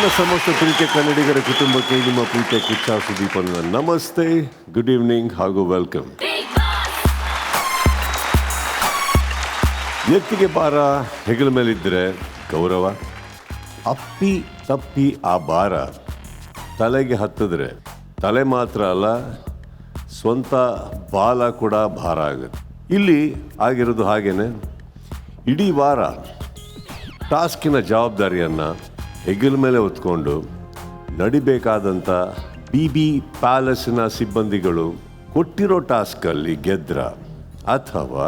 ನನ್ನ ಸಮಸ್ತ ಪ್ರೀತಿಯ ಕನ್ನಡಿಗರ ಕುಟುಂಬಕ್ಕೆ ನಿಮ್ಮ ಪ್ರೀತಿಯ ಕಿಚ್ಚ ಸುದೀಪನ ನಮಸ್ತೆ, ಗುಡ್ ಈವ್ನಿಂಗ್ ಹಾಗೂ ವೆಲ್ಕಮ್. ಎತ್ತಿಗೆ ಭಾರ ಹೆಗಲ ಮೇಲಿದ್ದರೆ ಗೌರವ, ಅಪ್ಪಿ ತಪ್ಪಿ ಆ ಭಾರ ತಲೆಗೆ ಹತ್ತಿದ್ರೆ ತಲೆ ಮಾತ್ರ ಅಲ್ಲ, ಸ್ವಂತ ಬಾಲ ಕೂಡ ಭಾರ ಆಗುತ್ತೆ. ಇಲ್ಲಿ ಆಗಿರೋದು ಹಾಗೇನೆ. ಇಡೀ ವಾರ ಟಾಸ್ಕಿನ ಜವಾಬ್ದಾರಿಯನ್ನು ಹೆಗಲ ಮೇಲೆ ಹೊತ್ಕೊಂಡು ನಡಿಬೇಕಾದಂಥ BB ಪ್ಯಾಲೇಸಿನ ಸಿಬ್ಬಂದಿಗಳು ಕೊಟ್ಟಿರೋ ಟಾಸ್ಕಲ್ಲಿ ಗೆದ್ರ ಅಥವಾ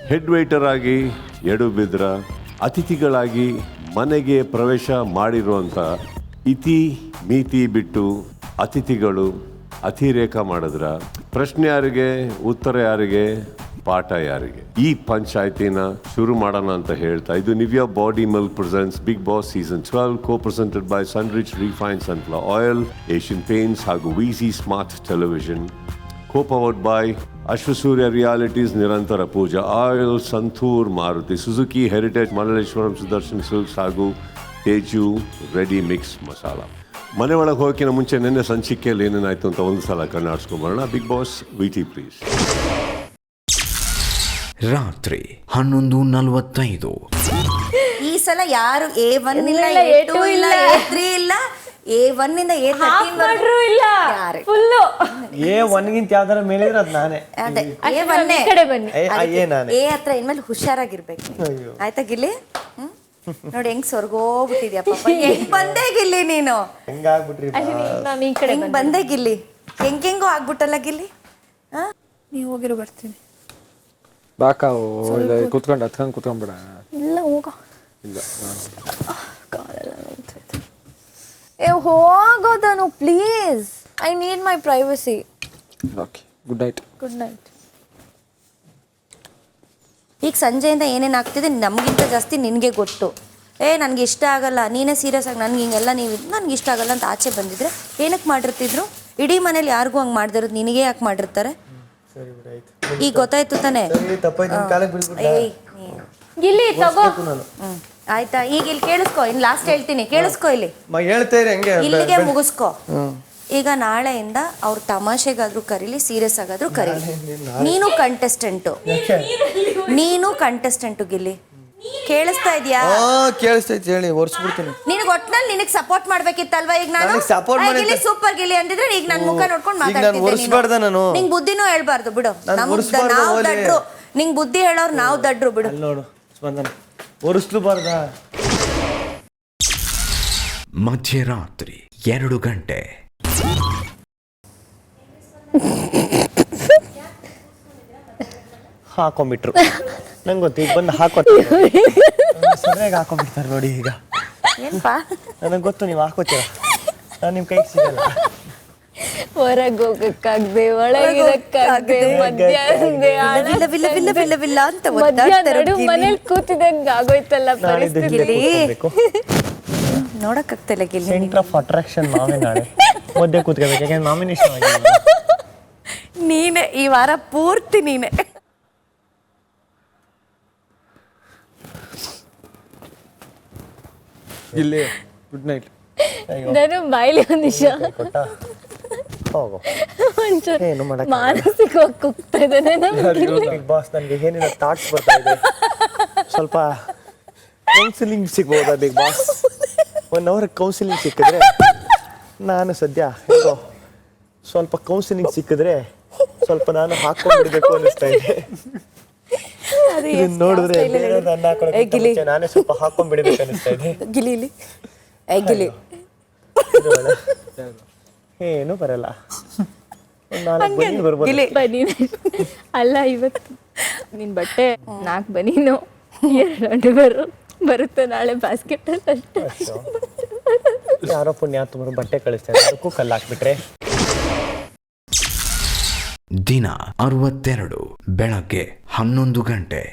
ಹೆಡ್ ವೇಟರ್ ಆಗಿ ಎಡು ಬಿದ್ರ, ಅತಿಥಿಗಳಾಗಿ ಮನೆಗೆ ಪ್ರವೇಶ ಮಾಡಿರುವಂಥ ಇತಿ ಮಿತಿ ಬಿಟ್ಟು ಅತಿಥಿಗಳು ಅತಿರೇಕ ಮಾಡಿದ್ರ ಪ್ರಶ್ನೆ ಯಾರಿಗೆ, ಉತ್ತರ ಯಾರಿಗೆ, ಪಾಠ ಯಾರಿಗೆ? ಈ ಪಂಚಾಯತಿನ ಶುರು ಮಾಡೋಣ ಅಂತ ಹೇಳ್ತಾ ಇದು Nivea body milk presents Bigg Boss season 12 co-presented by Sunrich refined sunflower oil, Asian Paints ಹಾಗೂ ವಿಸಿ smart television, co-powered by Ashwasurya realities, ನಿರಂತರ Pooja oil, Santoor Maruti Suzuki, heritage Malleshwaram Sudarshan silks ಹಾಗೂ ತೇಜು ರೆಡಿ ಮಿಕ್ಸ್ ಮಸಾಲ. ಮನೆ ಒಳಗೆ ಹೋಗೋಕ್ಕಿಂತ ಮುಂಚೆ ನಿನ್ನೆ ಸಂಚಿಕೆಯಲ್ಲಿ ಏನೇನಾಯ್ತು ಅಂತ ಒಂದು ಸಲ ಕಣ್ಣಾಡಿಸ್ಕೊಂಬರೋಣ. ಬಿಗ್ ಬಾಸ್ ವಿಟಿ ಪ್ಲೀಸ್. ರಾತ್ರಿ 11:45. ಈ ಸಲ ಯಾರು A1 ಇಲ್ಲ, A2 ಇಲ್ಲ, A3 ಇಲ್ಲ, A1 ಇಂದ A13 ಇಲ್ಲ. ಫುಲ್ಲು A1ಗಿಂತ ಯಾವ್ದಾರ ಮೇಲಿದ್ರೆ ಅದು ನಾನೇ. ಅದೇ A1 ಈ ಕಡೆ ಬನ್ನಿ. A ಹತ್ರ ಇನ್ಮೇಲೆ ಹುಷಾರಾಗಿರ್ಬೇಕು. ಆಯ್ತಾ ಗಿಲ್ಲಿ? ನೋಡಿ ಹೆಂಗ್ ಸ್ವರ್ಗೋಗ್ಬಿಟ್ಟಿದ್ಯಾ ಪಾಪ. ಹೆಂಗ್ ಬಂದೆ ಗಿಲ್ಲಿ ನೀನು? ಹೆಂಗಾಗ್ಬಿಟ್ರಿ ನಾನು ಈ ಕಡೆ ಹೆಂಗ್ ಬಂದೆ ಗಿಲ್ಲಿ? ಹೆಂಗೆಂಗೋ ಆಗ್ಬಿಟ್ಟಲ್ಲ ಗಿಲ್ಲಿ. ನೀವು ಹೋಗಿರೋ ಬರ್ತೀನಿ. ಬಾಕ ಕುತ್ಕೊಂಡು ಹತ್ಕೊಂಡು ಕುತ್ಕೊಂಡ್ಬಿಡ. ಇಲ್ಲ ಹೋಗ. ಇಲ್ಲ ಹೋಗೋದನು please. I need my privacy. Okay, good night. Good night. ಈಗ ಸಂಜೆಯಿಂದ ಏನೇನು ಆಗ್ತಿದೆ ನಮಗಿಂತ ಜಾಸ್ತಿ ನಿನಗೆ ಗೊತ್ತು. ನನಗೆ ಇಷ್ಟ ಆಗಲ್ಲ, ನೀನೇ ಸೀರಿಯಸ್ ಆಗಿ ನನಗೆ ಹಿಂಗೆಲ್ಲ ನೀವು ನನಗೆ ಇಷ್ಟ ಆಗಲ್ಲ ಅಂತ ಆಚೆ ಬಂದಿದ್ರೆ ಏನಕ್ಕೆ ಮಾಡಿರ್ತಿದ್ರು? ಇಡೀ ಮನೇಲಿ ಯಾರಿಗೂ ಹಂಗೆ ಮಾಡ್ದಿರೋದು ನಿನಗೆ ಯಾಕೆ ಮಾಡಿರ್ತಾರೆ? ಈಗ ಗೊತ್ತಾಯ್ತು ತಾನೆ? ಗಿಲ್ಲಿ ತಗೋ. ಆಯ್ತಾ? ಈಗ ಇಲ್ಲಿ ಕೇಳಿಸ್ಕೊ, ಇನ್ನು ಲಾಸ್ಟ್ ಹೇಳ್ತೀನಿ, ಕೇಳಿಸ್ಕೊ ಇಲ್ಲಿ. ಇಲ್ಲಿಗೆ ಮುಗಿಸ್ಕೊ. ಈಗ ನಾಳೆಯಿಂದ ಅವ್ರು ತಮಾಷೆಗಾದ್ರೂ ಕರೀಲಿ, ಸೀರಿಯಸ್ ಆಗಾದ್ರೂ ಕರೀಲಿ, ನೀನು ಕಂಟೆಸ್ಟೆಂಟು ಗಿಲ್ಲಿ. ಕೇಳಿಸ್ತಾ ಇದೆಯಾ? ಕೇಳಿಸ್ತೈತಿ, ಹೇಳಿ, ಒರ್ಸ್ಬಿಡ್ತೀನಿ. ನಿನಗೆ ಒಟ್ನಲ್ಲಿ ನಿನಗೆ ಸಪೋರ್ಟ್ ಮಾಡ್ಬೇಕಿತ್ತಲ್ವಾ? ಈಗ ನಾನು ಗಿಲ್ಲಿ ಸೂಪರ್ ಗಿಲ್ಲಿ ಅಂದಿದ್ರೆ ಈಗ ನನ್ನ ಮುಖ ನೋಡ್ಕೊಂಡು ಮಾತಾಡ್ತಿದ್ದೆ. ನಿಂಗೆ ಬುದ್ಧಿನೂ ಹೇಳ್ಬಾರ್ದು ಬಿಡು. ನಾವು ದಡ್ರು, ನಿಂಗೆ ಬುದ್ಧಿ ಹೇಳೋರು ನಾವು ದಡ್ರು ಬಿಡು. ನೋಡು ಸ್ಪಂದನ, ಒರೆಸ್ಲೂಬಾರ್ದ. ಮಧ್ಯರಾತ್ರಿ 2 ಗಂಟೆ. ಹಾಕೊಂಡ್ಬಿಟ್ರು. ನಂಗೆ ಗೊತ್ತು, ಈಗ ಬಂದು ಹಾಕೋತೀವಿ, ಸರಿಯಾಗಿ ಹಾಕೊಂಡ್ಬಿಡ್ತಾರೆ ನೋಡಿ. ಈಗ ಏನಪ್ಪಾ ನನಗೆ ಗೊತ್ತು ನೀವು ಹಾಕೋತೀರ, ನಾನು ನಿಮ್ಮ ಕೈಗೆ ಸಿಗಲ್ಲ. ಹೊರಗೆ ಹೋಗಕ್ಕಾಗದೆ, ಒಳಗಿರಕ್ಕಾಗದೆ, ಮನೇಲಿ ಕೂತಿದಂಗ ಆಗೋಯ್ತಲ್ಲ ಪರಿಸ್ಥಿತಿ. ನೋಡಕ್ಕಾಗ್ತಿಲ್ಲ ಗಿಲ್ಲಿ. ಸೆಂಟರ್ ಆಫ್ ಅಟ್ರಾಕ್ಷನ್ ನಾವೇ ನಾಳೆ ಮಧ್ಯೆ ಕೂತ್ಕೋಬೇಕು, ಯಾಕಂದ್ರೆ ನಾಮಿನೇಷನ್ ಆಗಿದೆ. ನೀನೆ ಈ ವಾರ ಪೂರ್ತಿ ನೀನೆ. ಇಲ್ಲಿ ಗುಡ್ ನೈಟ್. ನಾನು ಬಾಯ್ಲಿ ಒಂದು ನಿಮಿಷ ಮಾನಸಿಕವಾಗಿ ಕುಗ್ತಾ ಇದ್ದಾನೆ. ಬಿಗ್ ಬಾಸ್, ನನಗೆ ಏನಿಲ್ಲ ಥಾಟ್ಸ್ ಬರ್ತಾ ಇದೆ. ಸ್ವಲ್ಪ ಕೌನ್ಸಿಲಿಂಗ್ ಸಿಗ್ಬೋದಾ ಬಿಗ್ ಬಾಸ್? 1 ಅವರ್ ಕೌನ್ಸಿಲಿಂಗ್ ಸಿಕ್ಕಿದ್ರೆ, ನಾನು ಸದ್ಯ ಹೇಗೋ ಸ್ವಲ್ಪ ಕೌನ್ಸಿಲಿಂಗ್ ಸಿಕ್ಕಿದ್ರೆ ಸ್ವಲ್ಪ ನಾನು ಹಾಕೊಂಡ್ಬಿಡ್ಬೇಕು ಅನಿಸ್ತಾ ಇದೆ. ನೋಡಿದ್ರೆ ನಾನೇ ಸ್ವಲ್ಪ ಹಾಕೊಂಡ್ಬಿಡ್ಬೇಕು ಅನಿಸ್ತಾ ಇದೆ. ಗಿಲಿ ಏನು ಬರಲ್ಲ. ಬನೀನು ಅಲ್ಲ, ಇವತ್ತು ನಿನ್ ಬಟ್ಟೆ 4 ಬನೀನು, 2 ಬರುತ್ತೆ ನಾಳೆ ಬಾಸ್ಕೆಟ್ ಅಲ್ಲಿ. ಯಾರೋ ಪುಣ್ಯಾತ್ಮರು ಬಟ್ಟೆ ಕಳಿಸ್ತಾರೆ, ಅದಕ್ಕೂ ಕಲ್ಲು ಹಾಕ್ಬಿಟ್ರೆ. ದಿನ 62 ಬೆಳಗ್ಗೆ 11 ಗಂಟೆ.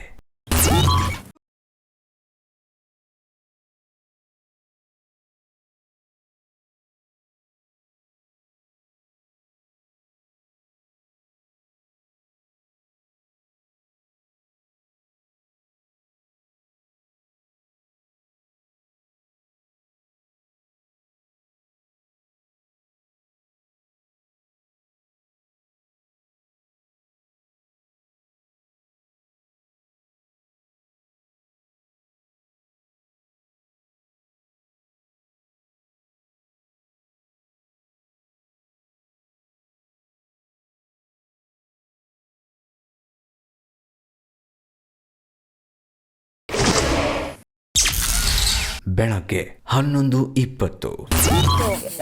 ಬೆಳಗ್ಗೆ 11:20.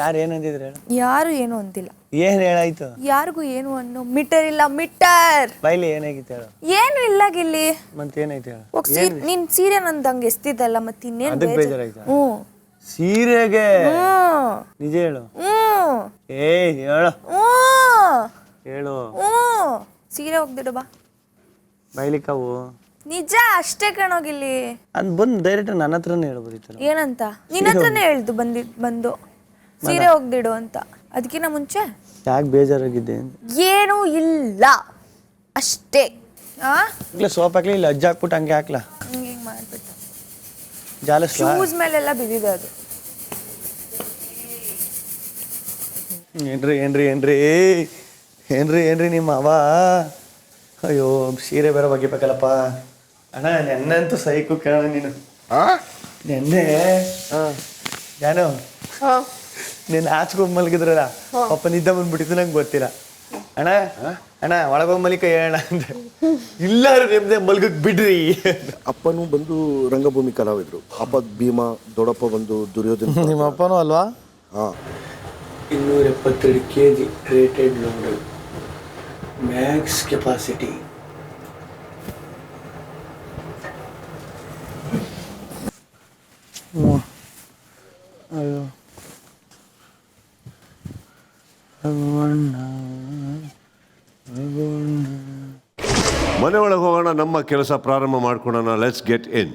ಯಾರು ಏನಂದಿದ್ರೆ ಹೇಳು. ಯಾರು ಏನು ಅಂತಿಲ್ಲ. ಏನ್ ಹೇಳಾಯ್ತು? ಯಾರಿಗೂ ಏನು ಅನ್ನೋ ಮೀಟರ್ ಇಲ್ಲ ಮೀಟರ್. ಬೈಲಿ ಏನಾಗಿತ್ತು ಹೇಳು. ಏನು ಇಲ್ಲ ಗಿಲ್ಲಿ. ಮತ್ತೆ ಏನಾಯ್ತು ಹೇಳು. ನಿನ್ ಸೀರೆ ನಂದಂಗೆ ಎಸ್ತಿದ್ದಲ್ಲ ಮತ್ತೆ ಇನ್ನೇನು ಅದಕ್ಕೆ ಬೇಜಾರಾಯ್ತಾ? ಹ್ಞೂ ಸೀರೆಗೆ ನಿಜ ಹೇಳು. ಏ ಹೇಳು ಹೇಳು. ಸೀರೆ ಹೋಗ್ದಿಡು ಬಾ. ಬೈಲಿಕ್ಕವು ನಿಜ ಅಷ್ಟೇ ಕಣೋಗಿಲ್ಲಿ. ಅದ್ ಬಂದು ಡೈರೆಕ್ಟ್ ನನ್ನ ಹತ್ರನೇ ಹೇಳ್ಬೋದಿತ್ತಲ್ಲ. ಏನಂತ ನಿನ್ನ ಹತ್ರನೇ ಹೇಳ್ದು ಬಂದು ಸೀರೆ ಹೋಗ್ದಿಡು ಅಂತ. ಅದಕ್ಕಿಂತ ಮುಂಚೆ ಯಾಕೆ ಬೇಜಾರಾಗಿದ್ದೆ? ಏನೂ ಇಲ್ಲ ಅಷ್ಟೇ. ಇಲ್ಲ ಸೋಪ್ ಹಾಕ್ಲಿ, ಇಲ್ಲ ಅಜ್ಜ ಹಾಕ್ಬಿಟ್ಟು ಹಂಗೆ ಹಾಕ್ಲಾ? ಹಿಂಗೆ ಮಾಡ್ಬಿಟ್ಟು ಜಾಲಸ್ಲಾ? ಶೂಸ್ ಮೇಲೆಲ್ಲ ಬಿದ್ದಿದೆ ಅದು. ಏನ್ರಿ ಏನ್ರಿ ಏನ್ರಿ ಏನ್ರಿ ಏನ್ರಿ ನಿಮ್ಮ ಅವ? ಅಯ್ಯೋ ಸೀರೆ ಬೇರೆ ಬಗ್ಗಿಬೇಕಲ್ಲಪ್ಪ. ಅಣ್ಣ ನೆನ್ನೆಂತೂ ಸೈಕು ಕೇಳ ನೀನು. ನೆನ್ನೆ ಯಾನು ನೀನು ಆಚ್ಕೊಂಡ್ ಮಲಗಿದ್ರಲ್ಲ, ಪಾಪ ನಿದ್ದೆ ಬಂದ್ಬಿಟ್ಟಿದ್ದು ನಂಗೆ ಗೊತ್ತಿಲ್ಲ. ಅಣ್ಣ ಅಣ್ಣ ಒಳಗೋಗಿ ಮಲಿಕ ಹೇಳೋಣ ಅಂದ್ರೆ ಇಲ್ಲ ನಿಮ್ದೆ ಮಲ್ಗಕ್ ಬಿಡ್ರಿ. ಅಪ್ಪನೂ ಬಂದು ರಂಗಭೂಮಿ ಕಲಾವಿದರು. ಅಪ್ಪ ಭೀಮಾ, ದೊಡ್ಡಪ್ಪ ಬಂದು ದುರ್ಯೋಧನ. ನಿಮ್ಮ ಅಪ್ಪನೂ ಅಲ್ವಾ? ಹಾಂ. 272 kg rated load, Max capacity. ಅಯ್ಯೋ ಮನೆ ಒಳಗೆ ಹೋಗೋಣ, ನಮ್ಮ ಕೆಲಸ ಪ್ರಾರಂಭ ಮಾಡ್ಕೊಳ್ಳೋಣ. Let's get in.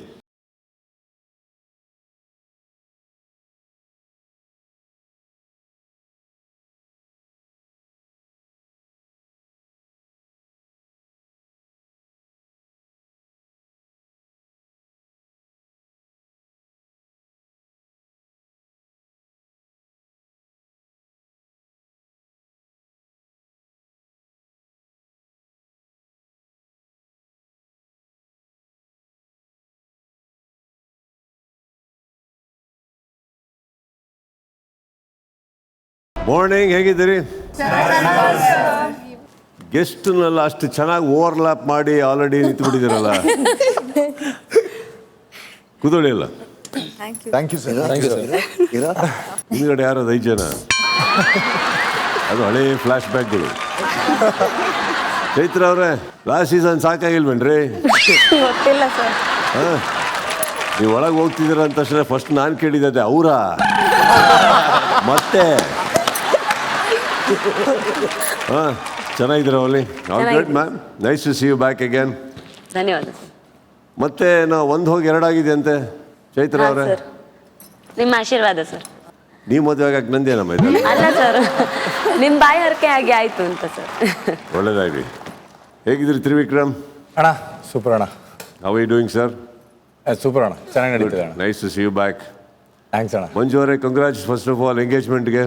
ಮಾರ್ನಿಂಗ್, ಹೇಗಿದ್ದೀರಿ? ಗೆಸ್ಟ್ನೆಲ್ಲ ಅಷ್ಟು ಚೆನ್ನಾಗಿ ಓವರ್ಲ್ಯಾಪ್ ಮಾಡಿ ಆಲ್ರೆಡಿ ನಿಂತುಬಿಟ್ಟಿದ್ದೀರಲ್ಲ. ಕುದೋಳಿಲ್ಲ. Thank you sir. ಹಿಂದ್ಗಡೆ ಯಾರು 5 ಜನ, ಅದು ಹಳೇ ಫ್ಲ್ಯಾಶ್ ಬ್ಯಾಕ್ಗಳು. ಚೈತ್ರ ಅವರೇ, ಲಾಸ್ಟ್ ಸೀಸನ್ ಸಾಕಾಗಿಲ್ವೇನ್ರಿ? ಗೊತ್ತಿಲ್ಲ ಸರ್. ಹಾಂ, ನೀವು ಒಳಗೆ ಹೋಗ್ತಿದ್ದೀರ ಅಂತ ತಕ್ಷಣ ಫಸ್ಟ್ ನಾನು ಕೇಳಿದ್ದೆ ಅವರಾ ಮತ್ತೆ. ಹಾಂ, ಚೆನ್ನಾಗಿದ್ದೀರ ಅಲ್ಲಿ? All good ma'am, nice to see you back again. ಧನ್ಯವಾದ ಸರ್. ಮತ್ತೆ ನಾವು 1 ಹೋಗಿ 2 ಆಗಿದೆ ಅಂತೆ ಚೈತ್ರ ಅವರೇ? ಸರ್, ನಿಮ್ಮ ಆಶೀರ್ವಾದ ಸರ್. ನೀವು ಮದುವೆ ಆಗಕ್ಕೆ ನಂದೇನಮ್ಮ ಇದು? ಅಲ್ಲ ಸರ್, ನಿಮ್ಮ ಬಾಯಿ ಹರಕೆ ಆಗಿ ಆಯಿತು ಅಂತ ಸರ್. ಒಳ್ಳೇದಾಗಲಿ. ಹೇಗಿದ್ರಿ ತ್ರಿವಿಕ್ರಮ್? ಅಣ್ಣ ಸೂಪರ್ ಅಣ್ಣ. How are you doing sir? Super ಅಣ್ಣ, ಚೆನ್ನಾಗಿ ನಡೀತಿದೆ ಅಣ್ಣ. Nice to see you back. Thanks ಅಣ್ಣ. ಮಂಜು ಅವರೇ, ಕಂಗ್ರಾಟ್ಸ್ ಫಸ್ಟ್ ಆಫ್ ಆಲ್ ಎಂಗೇಜ್ಮೆಂಟ್ಗೆ.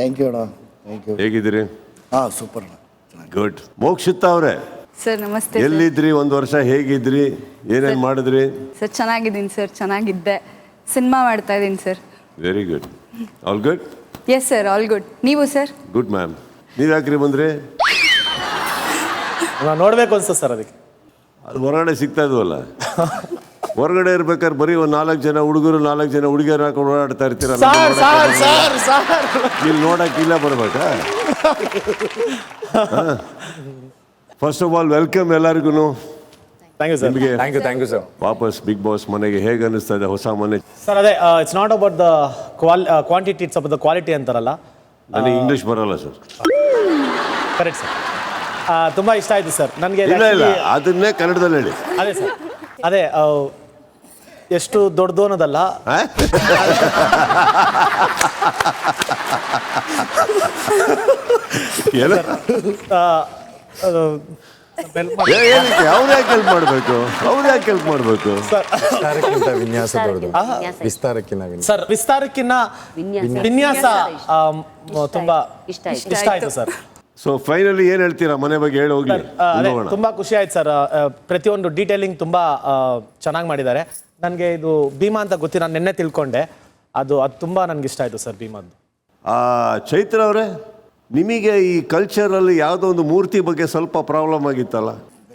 ಥ್ಯಾಂಕ್ ಯು ಅಣ್ಣ. Thank you. ಹೇಗಿದ್ದೀರಿ? ಹಾಂ, ಸೂಪರ್ ಅಣ್ಣ. ಗುಡ್. ಮೋಕ್ಷಿತಾ ಅವರೇ, ಸರ್ ನಮಸ್ತೆ. ಎಲ್ಲಿದ್ರಿ 1 ವರ್ಷ? ಹೇಗಿದ್ರಿ? ಏನೇನು ಮಾಡಿದ್ರಿ? ಸರ್ ಚೆನ್ನಾಗಿದ್ದೀನಿ ಸರ್, ಚೆನ್ನಾಗಿದ್ದೆ. ಸಿನಿಮಾ ಮಾಡ್ತಾ ಇದ್ದೀನಿ sir. Very good. All good? Yes sir, all good. ನೀವು ಸರ್? Good ma'am. ನೀವು ಯಾಕ್ರಿ ಬಂದ್ರಿ? ನಾವು ನೋಡ್ಬೇಕು ಅನ್ಸುತ್ತೆ ಸರ್, ಅದಕ್ಕೆ. ಅದು ಹೊರಗಡೆ ಸಿಗ್ತಾ ಇದ್ವಲ್ಲ. ಹೊರಗಡೆ ಇರ್ಬೇಕಾದ್ರೆ ಬರೀ ಒಂದು 4 ಜನ ಹುಡುಗರು 4 ಜನ ಹುಡುಗಿಯರು ಹಾಕೊಂಡು ಓಡಾಡ್ತಾ ಇರ್ತೀರ. ಇಲ್ಲಿ ನೋಡಕ್ಕೆ ಇಲ್ಲ ಬರ್ಬೇಕಾ? ಫಸ್ಟ್ ಆಫ್ ಆಲ್ ವೆಲ್ಕಮ್ ಎಲ್ಲರಿಗೂ. Thank you sir. ನಿಮಗೆ ಥ್ಯಾಂಕ್ ಯು ಸರ್. ವಾಪಸ್ ಬಿಗ್ ಬಾಸ್ ಮನೆಗೆ ಹೇಗೆ ಅನ್ನಿಸ್ತಾ ಇದೆ? ಹೊಸ ಮನೆ. ಸರ್ ಅದೇ, it's not about the quantity, it's about the quality ಅಂತಾರಲ್ಲ. ನನಗೆ ಇಂಗ್ಲೀಷ್ ಬರಲ್ಲ ಸರ್. Correct sir. ತುಂಬ ಇಷ್ಟ ಆಯಿತು ಸರ್ ನನಗೆ. ಇಲ್ಲ ಇಲ್ಲ, ಅದನ್ನೇ ಕನ್ನಡದಲ್ಲಿ ಹೇಳಿ. ಅದೇ ಸರ್, ಅದೇ ಎಷ್ಟು ದೊಡ್ಡದು ಅನ್ನೋದಲ್ಲ. ಅವ್ರು ಯಾಕೆ ಹೆಲ್ಪ್ ಮಾಡಬೇಕು? ಅವ್ರು ಯಾಕೆ ಹೆಲ್ಪ್ ಮಾಡಬೇಕು? ವಿಸ್ತಾರಕ್ಕಿಂತ ವಿನ್ಯಾಸ ದೊಡ್ಡದು. ವಿಸ್ತಾರಕ್ಕಿಂತ ಸರ್ ವಿಸ್ತಾರಕ್ಕಿನ್ನ ವಿನ್ಯಾಸ ತುಂಬಾ ಇಷ್ಟ ಇಷ್ಟ ಆಯ್ತು ಸರ್. ಸೊ ಫೈನಲಿ ಏನು ಹೇಳ್ತೀರಾ ಮನೆ ಬಗ್ಗೆ? ಹೇಳಿ ಹೋಗ್ಲಿ. ಅದೇ ತುಂಬಾ ಖುಷಿ ಆಯ್ತು ಸರ್. ಪ್ರತಿಯೊಂದು ಡೀಟೇಲಿಂಗ್ ತುಂಬಾ ಚೆನ್ನಾಗಿ ಮಾಡಿದ್ದಾರೆ. ನನಗೆ ಇದು ಭೀಮಾ ಅಂತ ಗೊತ್ತಿಲ್ಲ, ನಾನು ನಿನ್ನೆ ತಿಳ್ಕೊಂಡೆ. ಅದು ತುಂಬಾ ನನಗೆ ಇಷ್ಟ ಆಯ್ತು ಸರ್ ಭೀಮಾದ್ದು. ಚೈತ್ರ ಅವರೇ, ನಿಮಗೆ ಈ ಕಲ್ಚರಲ್ಲಿ ಯಾವುದೋ ಒಂದು ಮೂರ್ತಿ ಬಗ್ಗೆ ಸ್ವಲ್ಪ ಪ್ರಾಬ್ಲಮ್ ಆಗಿತ್ತಲ್ಲ?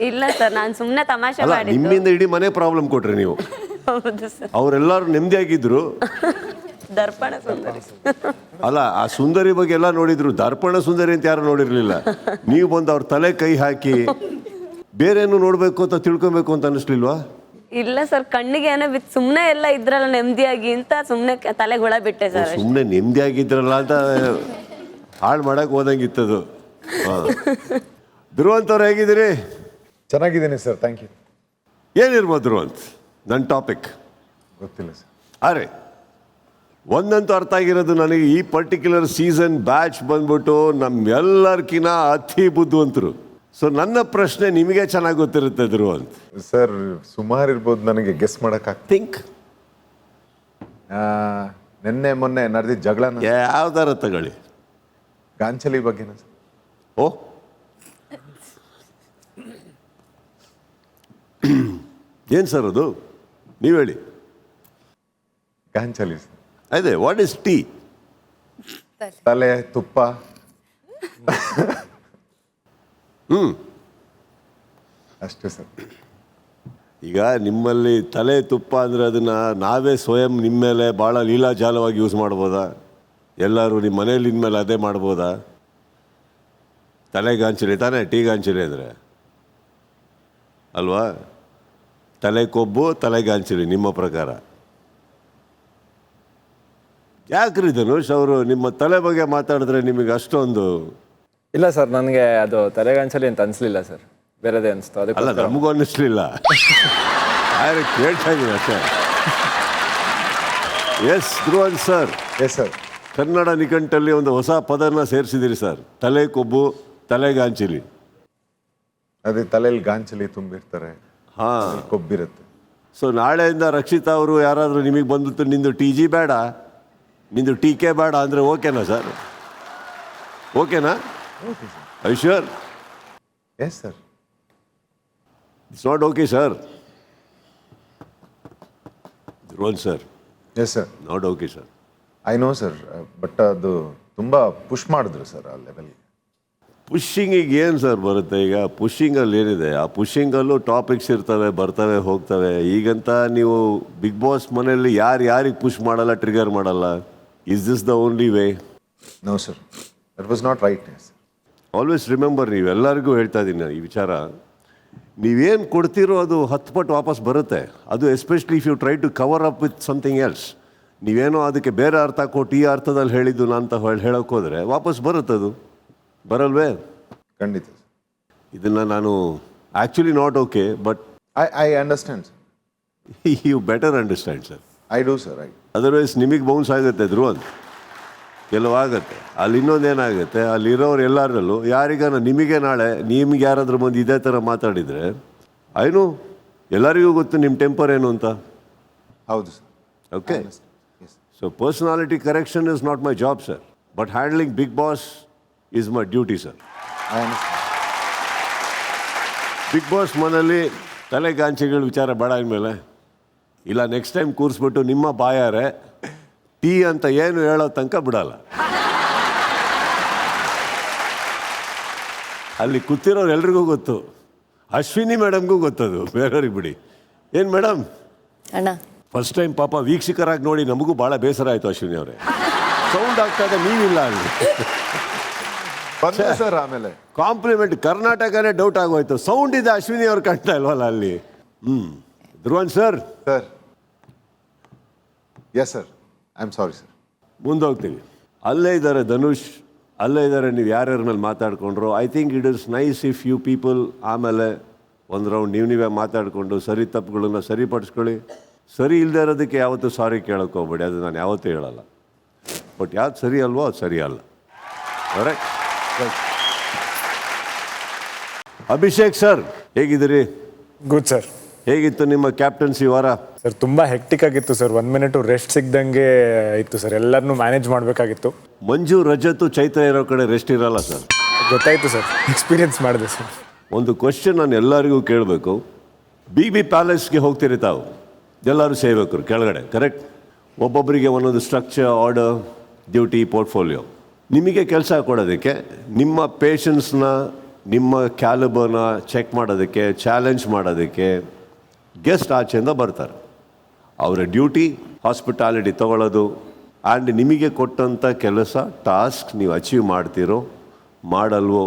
ಇಲ್ಲ ಸರ್, ನಾನು ಸುಮ್ಮನೆ ತಮಾಷೆ ಅಲ್ಲ, ಮಾಡಿದ್ದು. ನಿಮ್ಮಿಂದ ಇಡೀ ಮನೆ ಪ್ರಾಬ್ಲಮ್ ಕೊಟ್ರಿ ನೀವು. ಹೌದು ಸರ್. ಅವರೆಲ್ಲರೂ ನೆಮ್ಮದಿಯಾಗಿದ್ರು. ದರ್ಪಣ ಸುಂದರಿ. ಅಲ್ಲ, ಆ ಸುಂದರಿ ಬಗ್ಗೆ ಎಲ್ಲ ನೋಡಿದ್ರು, ದರ್ಪಣ ಸುಂದರಿ ಅಂತ ಯಾರು ನೋಡಿರ್ಲಿಲ್ಲ. ನೀವು ಬಂದು ಅವ್ರ ತಲೆ ಕೈ ಹಾಕಿ ಬೇರೇನು ನೋಡ್ಬೇಕು ಅಂತ ತಿಳ್ಕೊಬೇಕು ಅಂತ ಅನಿಸ್ಲಿಲ್ವಾ? ಇಲ್ಲ ಸರ್, ಕಣ್ಣಿಗೆ ಏನೋ ಬಿತ್ತು, ಸುಮ್ಮನೆ ಎಲ್ಲ ಇದ್ರಲ್ಲ ನೆಮ್ಮದಿಯಾಗಿ ಅಂತ ಸುಮ್ಮನೆ ತಲೆಗೆ ಹುಳ ಬಿಟ್ಟೆ ಸರ್. ಸುಮ್ಮನೆ ನೆಮ್ಮದಿಯಾಗಿದ್ರಲ್ಲ ಅಂತ ಹಾಳು ಮಾಡಕ್ ಹೋದಂಗಿತ್ತದು. ಧ್ರುವಂತ್ ಅವ್ರು ಹೇಗಿದ್ದೀರಿ? ಚೆನ್ನಾಗಿದ್ದೀನಿ ಸರ್, ಥ್ಯಾಂಕ್ ಯು. ಏನಿರ್ಬೋದು ಧ್ರುವಂತ್? ನನ್ನ ಟಾಪಿಕ್ ಗೊತ್ತಿಲ್ಲ ಸರ್. ಅರೆ, ಒಂದಂತೂ ಅರ್ಥ ಆಗಿರೋದು ನನಗೆ, ಈ ಪರ್ಟಿಕ್ಯುಲರ್ ಸೀಸನ್ ಬ್ಯಾಚ್ ಬಂದ್ಬಿಟ್ಟು ನಮ್ಮೆಲ್ಲರ್ಕಿನ್ನ ಅತಿ ಬುದ್ಧಿವಂತರು. ಸೊ ನನ್ನ ಪ್ರಶ್ನೆ ನಿಮಗೆ ಚೆನ್ನಾಗಿ ಗೊತ್ತಿರುತ್ತೆ ಧ್ರುವಂತ್. ಸರ್ ಸುಮಾರು ಇರ್ಬೋದು, ನನಗೆ ಗೆಸ್ ಮಾಡೋಕ್ಕಾಗ್ತದೆ. ಥಿಂಕ್. ನಿನ್ನೆ ಮೊನ್ನೆ ನಡೆದಿದ್ದ ಜಗಳನ ಯಾವ್ದಾರ ತಗೊಳ್ಳಿ. ಗಾಂಚಲಿ ಬಗ್ಗೆನ ಸರ್? ಓ, ಏನು ಸರ್ ಅದು? ನೀವು ಹೇಳಿ. ಗಾಂಚಲಿ ಸರ್. ಅದೇ, ವಾಟ್ ಇಸ್ ಟೀ? ತಲೆ ತುಪ್ಪ. ಅಷ್ಟೇ ಸರ್. ಈಗ ನಿಮ್ಮಲ್ಲಿ ತಲೆ ತುಪ್ಪ ಅಂದರೆ ಅದನ್ನ ನಾವೇ ಸ್ವಯಂ ನಿಮ್ಮ ಮೇಲೆ ಭಾಳ ಲೀಲಾಜಾಲವಾಗಿ ಯೂಸ್ ಮಾಡ್ಬೋದಾ? ಎಲ್ಲರೂ ನಿಮ್ಮ ಮನೇಲಿ ಇನ್ಮೇಲೆ ಅದೇ ಮಾಡ್ಬೋದಾ? ತಲೆಗಾಂಚಲಿ ತಾನೇ ಟೀ ಗಾಂಚಲಿ ಅಂದರೆ ಅಲ್ವಾ? ತಲೆ ಕೊಬ್ಬು ತಲೆಗಾಂಚಲಿ ನಿಮ್ಮ ಪ್ರಕಾರ. ಯಾಕ್ರಿ ಧನುಷ್ ಅವರು ನಿಮ್ಮ ತಲೆ ಬಗ್ಗೆ ಮಾತಾಡಿದ್ರೆ ನಿಮಗೆ ಅಷ್ಟೊಂದು? ಇಲ್ಲ ಸರ್, ನನಗೆ ಅದು ತಲೆಗಂಚಲಿ ಅಂತ ಅನಿಸ್ಲಿಲ್ಲ ಸರ್, ಬೇರೆದೇ ಅನಿಸ್ತು. ಅದಕ್ಕೆ ಅಲ್ಲ, ನಮಗೂ ಅನ್ನಿಸ್ಲಿಲ್ಲ, ಯಾರು ಕೇಳ್ತಾ ಇದ್ದೀನಿ ಅಷ್ಟೇ. Yes Dhruvanth sir. Yes sir. Kannada ನಿಘಂಟಲ್ಲಿ ಒಂದು ಹೊಸ ಪದನ ಸೇರಿಸಿದಿರಿ ಸರ್, ತಲೆ ಕೊಬ್ಬು ತಲೆಗಾಂಚಲಿ. ಅದೇ ತಲೆಯಲ್ಲಿ ಗಾಂಚಲಿ ತುಂಬಿರ್ತಾರೆ, ಹಾಂ, ಕೊಬ್ಬಿರುತ್ತೆ. ಸೊ ನಾಳೆಯಿಂದ ರಕ್ಷಿತಾ ಅವರು ಯಾರಾದರೂ ನಿಮಗೆ ಬಂದ್ಬಿಟ್ಟು ನಿಂದು ಟಿ ಜಿ ಬೇಡ, ನಿಂದು ಟೀಕೆ ಬೇಡ ಅಂದರೆ ಓಕೆನಾ ಸರ್? ಓಕೆನಾ? I sure? Yes sir. It's not okay sir. Dhruvanth sir. Yes sir. Not okay sir. I know sir, but ಅದು ತುಂಬ ಪುಷ್ ಮಾಡಿದ್ರು ಸರ್ ಆ ಲೆವೆಲ್ಗೆ. ಪುಷಿಂಗಿಗೆ ಏನು ಸರ್ ಬರುತ್ತೆ? ಈಗ ಪುಷಿಂಗಲ್ಲಿ ಏನಿದೆ? ಆ ಪುಷಿಂಗಲ್ಲೂ ಟಾಪಿಕ್ಸ್ ಇರ್ತವೆ, ಬರ್ತವೆ ಹೋಗ್ತವೆ. ಈಗಂತ ನೀವು ಬಿಗ್ ಬಾಸ್ ಮನೆಯಲ್ಲಿ ಯಾರಿಗೆ ಪುಷ್ ಮಾಡಲ್ಲ, ಟ್ರಿಗರ್ ಮಾಡಲ್ಲ. Is this the only way? No sir, that was not right. Always remember, ನೀವೆಲ್ಲರಿಗೂ ಹೇಳ್ತಾ ಇದ್ದೀನಿ ಈ ವಿಚಾರ, ನೀವೇನು ಕೊಡ್ತೀರೋ ಅದು 10 ಪಟ್ಟು ವಾಪಸ್ ಬರುತ್ತೆ. ಅದು especially if you try to cover up with something else. ನೀವೇನೋ ಅದಕ್ಕೆ ಬೇರೆ ಅರ್ಥ ಕೊಟ್ಟು ಈ ಅರ್ಥದಲ್ಲಿ ಹೇಳಿದ್ದು ಅಂತ ಹೇಳೋಕೆ ಹೋದರೆ ವಾಪಸ್ ಬರುತ್ತೆ. ಅದು ಬರಲ್ವೇ? ಖಂಡಿತ. ಇದನ್ನು ನಾನು actually not okay, but I understand sir. You better understand sir. I do sir. Otherwise ನಿಮಗೆ ಬೌನ್ಸ್ ಆಗುತ್ತೆ ಧ್ರುವಂತ್, ಕೆಲವಾಗುತ್ತೆ. ಅಲ್ಲಿ ಇನ್ನೊಂದೇನಾಗುತ್ತೆ, ಅಲ್ಲಿರೋರು ಎಲ್ಲರಲ್ಲೂ ಯಾರಿಗಾನ ನಿಮಗೆ ನಾಳೆ ನಿಮ್ಗೆ ಯಾರಾದರೂ ಬಂದು ಇದೇ ಥರ ಮಾತಾಡಿದರೆ ಐನು ಎಲ್ಲರಿಗೂ ಗೊತ್ತು ನಿಮ್ಮ ಟೆಂಪರ್ ಏನು ಅಂತ. ಹೌದು sir. Okay, so personality correction is not my job sir, but handling Bigg Boss is my duty sir. I understand. Bigg Boss ಮನೆಯಲ್ಲಿ ತಲೆಗಾಂಚೆಗಳ ವಿಚಾರ ಬೇಡ ಅಂದಮೇಲೆ, ಇಲ್ಲ ನೆಕ್ಸ್ಟ್ ಟೈಮ್ ಕೂರಿಸ್ಬಿಟ್ಟು ನಿಮ್ಮ ಬಾಯಾರೆ ಟೀ ಅಂತ ಏನು ಹೇಳೋ ತನಕ ಬಿಡಲ್ಲ. ಅಲ್ಲಿ ಕೂತಿರೋರು ಎಲ್ರಿಗೂ ಗೊತ್ತು, ಅಶ್ವಿನಿ ಮೇಡಮ್ಗೂ ಗೊತ್ತದು, ಬೇರೆಯವ್ರಿಗೆ ಬಿಡಿ. ಏನು ಮೇಡಮ್ ಅಣ್ಣ, ಫಸ್ಟ್ ಟೈಮ್ ಪಾಪ ವೀಕ್ಷಕರಾಗಿ ನೋಡಿ ನಮಗೂ ಭಾಳ ಬೇಸರ ಆಯಿತು ಅಶ್ವಿನಿ ಅವರೇ. ಸೌಂಡ್ ಆಗ್ತದೆ, ನೀವಿಲ್ಲ ಅಲ್ಲಿ ಸರ್. ಆಮೇಲೆ ಕಾಂಪ್ಲಿಮೆಂಟ್ ಕರ್ನಾಟಕನೇ ಡೌಟ್ ಆಗೋಯ್ತು, ಸೌಂಡ್ ಇದೆ ಅಶ್ವಿನಿ ಅವ್ರು ಕಾಣ್ತಾ ಇಲ್ವಲ್ಲ ಅಲ್ಲಿ. Dhruvanth sir. Sir. Yes sir, I am sorry sir. ಮುಂದೋಗ್ತೀವಿ. ಅಲ್ಲೇ ಇದ್ದಾರೆ ಧನುಷ್, ಅಲ್ಲೇ ಇದ್ದಾರೆ. ನೀವು ಯಾರ್ಯಾರ ಮೇಲೆ ಮಾತಾಡ್ಕೊಂಡ್ರು, I think it is nice if you people ಆಮೇಲೆ ಒಂದು ರೌಂಡ್ ನೀವೇ ಮಾತಾಡಿಕೊಂಡು ಸರಿ ತಪ್ಪುಗಳನ್ನ ಸರಿಪಡಿಸ್ಕೊಳ್ಳಿ. ಸರಿ ಇಲ್ಲದೆ ಇರೋದಕ್ಕೆ ಯಾವತ್ತೂ ಸಾರಿ ಕೇಳೋಕೆ ಹೋಗ್ಬೇಡಿ, ಅದು ನಾನು ಯಾವತ್ತೂ ಹೇಳಲ್ಲ. ಬಟ್ ಯಾವ್ದು ಸರಿ ಅಲ್ವೋ ಅದು ಸರಿ ಅಲ್ಲ. ಕರೆಕ್ಟ್. ಅಭಿಷೇಕ್ ಸರ್ ಹೇಗಿದ್ದೀರಿ? Good sir. ಹೇಗಿತ್ತು ನಿಮ್ಮ ಕ್ಯಾಪ್ಟನ್ಸಿ ವಾರ? ಸರ್ ತುಂಬ ಹೆಕ್ಟಿಕ್ ಆಗಿತ್ತು ಸರ್, 1 ಮಿನಿಟು ರೆಸ್ಟ್ ಸಿಗ್ದಂಗೆ ಇತ್ತು ಸರ್, ಎಲ್ಲರನ್ನೂ ಮ್ಯಾನೇಜ್ ಮಾಡಬೇಕಾಗಿತ್ತು. ಮಂಜು, ರಜತು, ಚೈತ್ರ ಇರೋ ಕಡೆ ರೆಸ್ಟ್ ಇರಲ್ಲ ಸರ್. ಗೊತ್ತಾಯಿತು ಸರ್, ಎಕ್ಸ್ಪೀರಿಯನ್ಸ್ ಮಾಡಿದೆ ಸರ್. ಒಂದು ಕ್ವಶನ್ ನಾನು ಎಲ್ಲರಿಗೂ ಕೇಳಬೇಕು. ಬಿ ಪ್ಯಾಲೇಸ್ಗೆ ಹೋಗ್ತೀರಿ ತಾವು, ಎಲ್ಲರೂ ಸೇವಕರು ಕೆಳಗಡೆ, ಕರೆಕ್ಟ್? ಒಬ್ಬೊಬ್ಬರಿಗೆ ಒಂದೊಂದು ಸ್ಟ್ರಕ್ಚರ್, ಆರ್ಡರ್, ಡ್ಯೂಟಿ, ಪೋರ್ಟ್ಫೋಲಿಯೋ. ನಿಮಗೆ ಕೆಲಸ ಕೊಡೋದಕ್ಕೆ, ನಿಮ್ಮ ಪೇಷನ್ಸ್ನ, ನಿಮ್ಮ ಕ್ಯಾಲಿಬರ್ನ ಚೆಕ್ ಮಾಡೋದಕ್ಕೆ, ಚಾಲೆಂಜ್ ಮಾಡೋದಕ್ಕೆ ಗೆಸ್ಟ್ ಆಚೆಯಿಂದ ಬರ್ತಾರೆ. ಅವರ ಡ್ಯೂಟಿ ಹಾಸ್ಪಿಟಾಲಿಟಿ ತಗೊಳ್ಳೋದು ಆ್ಯಂಡ್ ನಿಮಗೆ ಕೊಟ್ಟಂಥ ಕೆಲಸ ಟಾಸ್ಕ್ ನೀವು ಅಚೀವ್ ಮಾಡ್ತೀರೋ ಮಾಡಲ್ವೋ,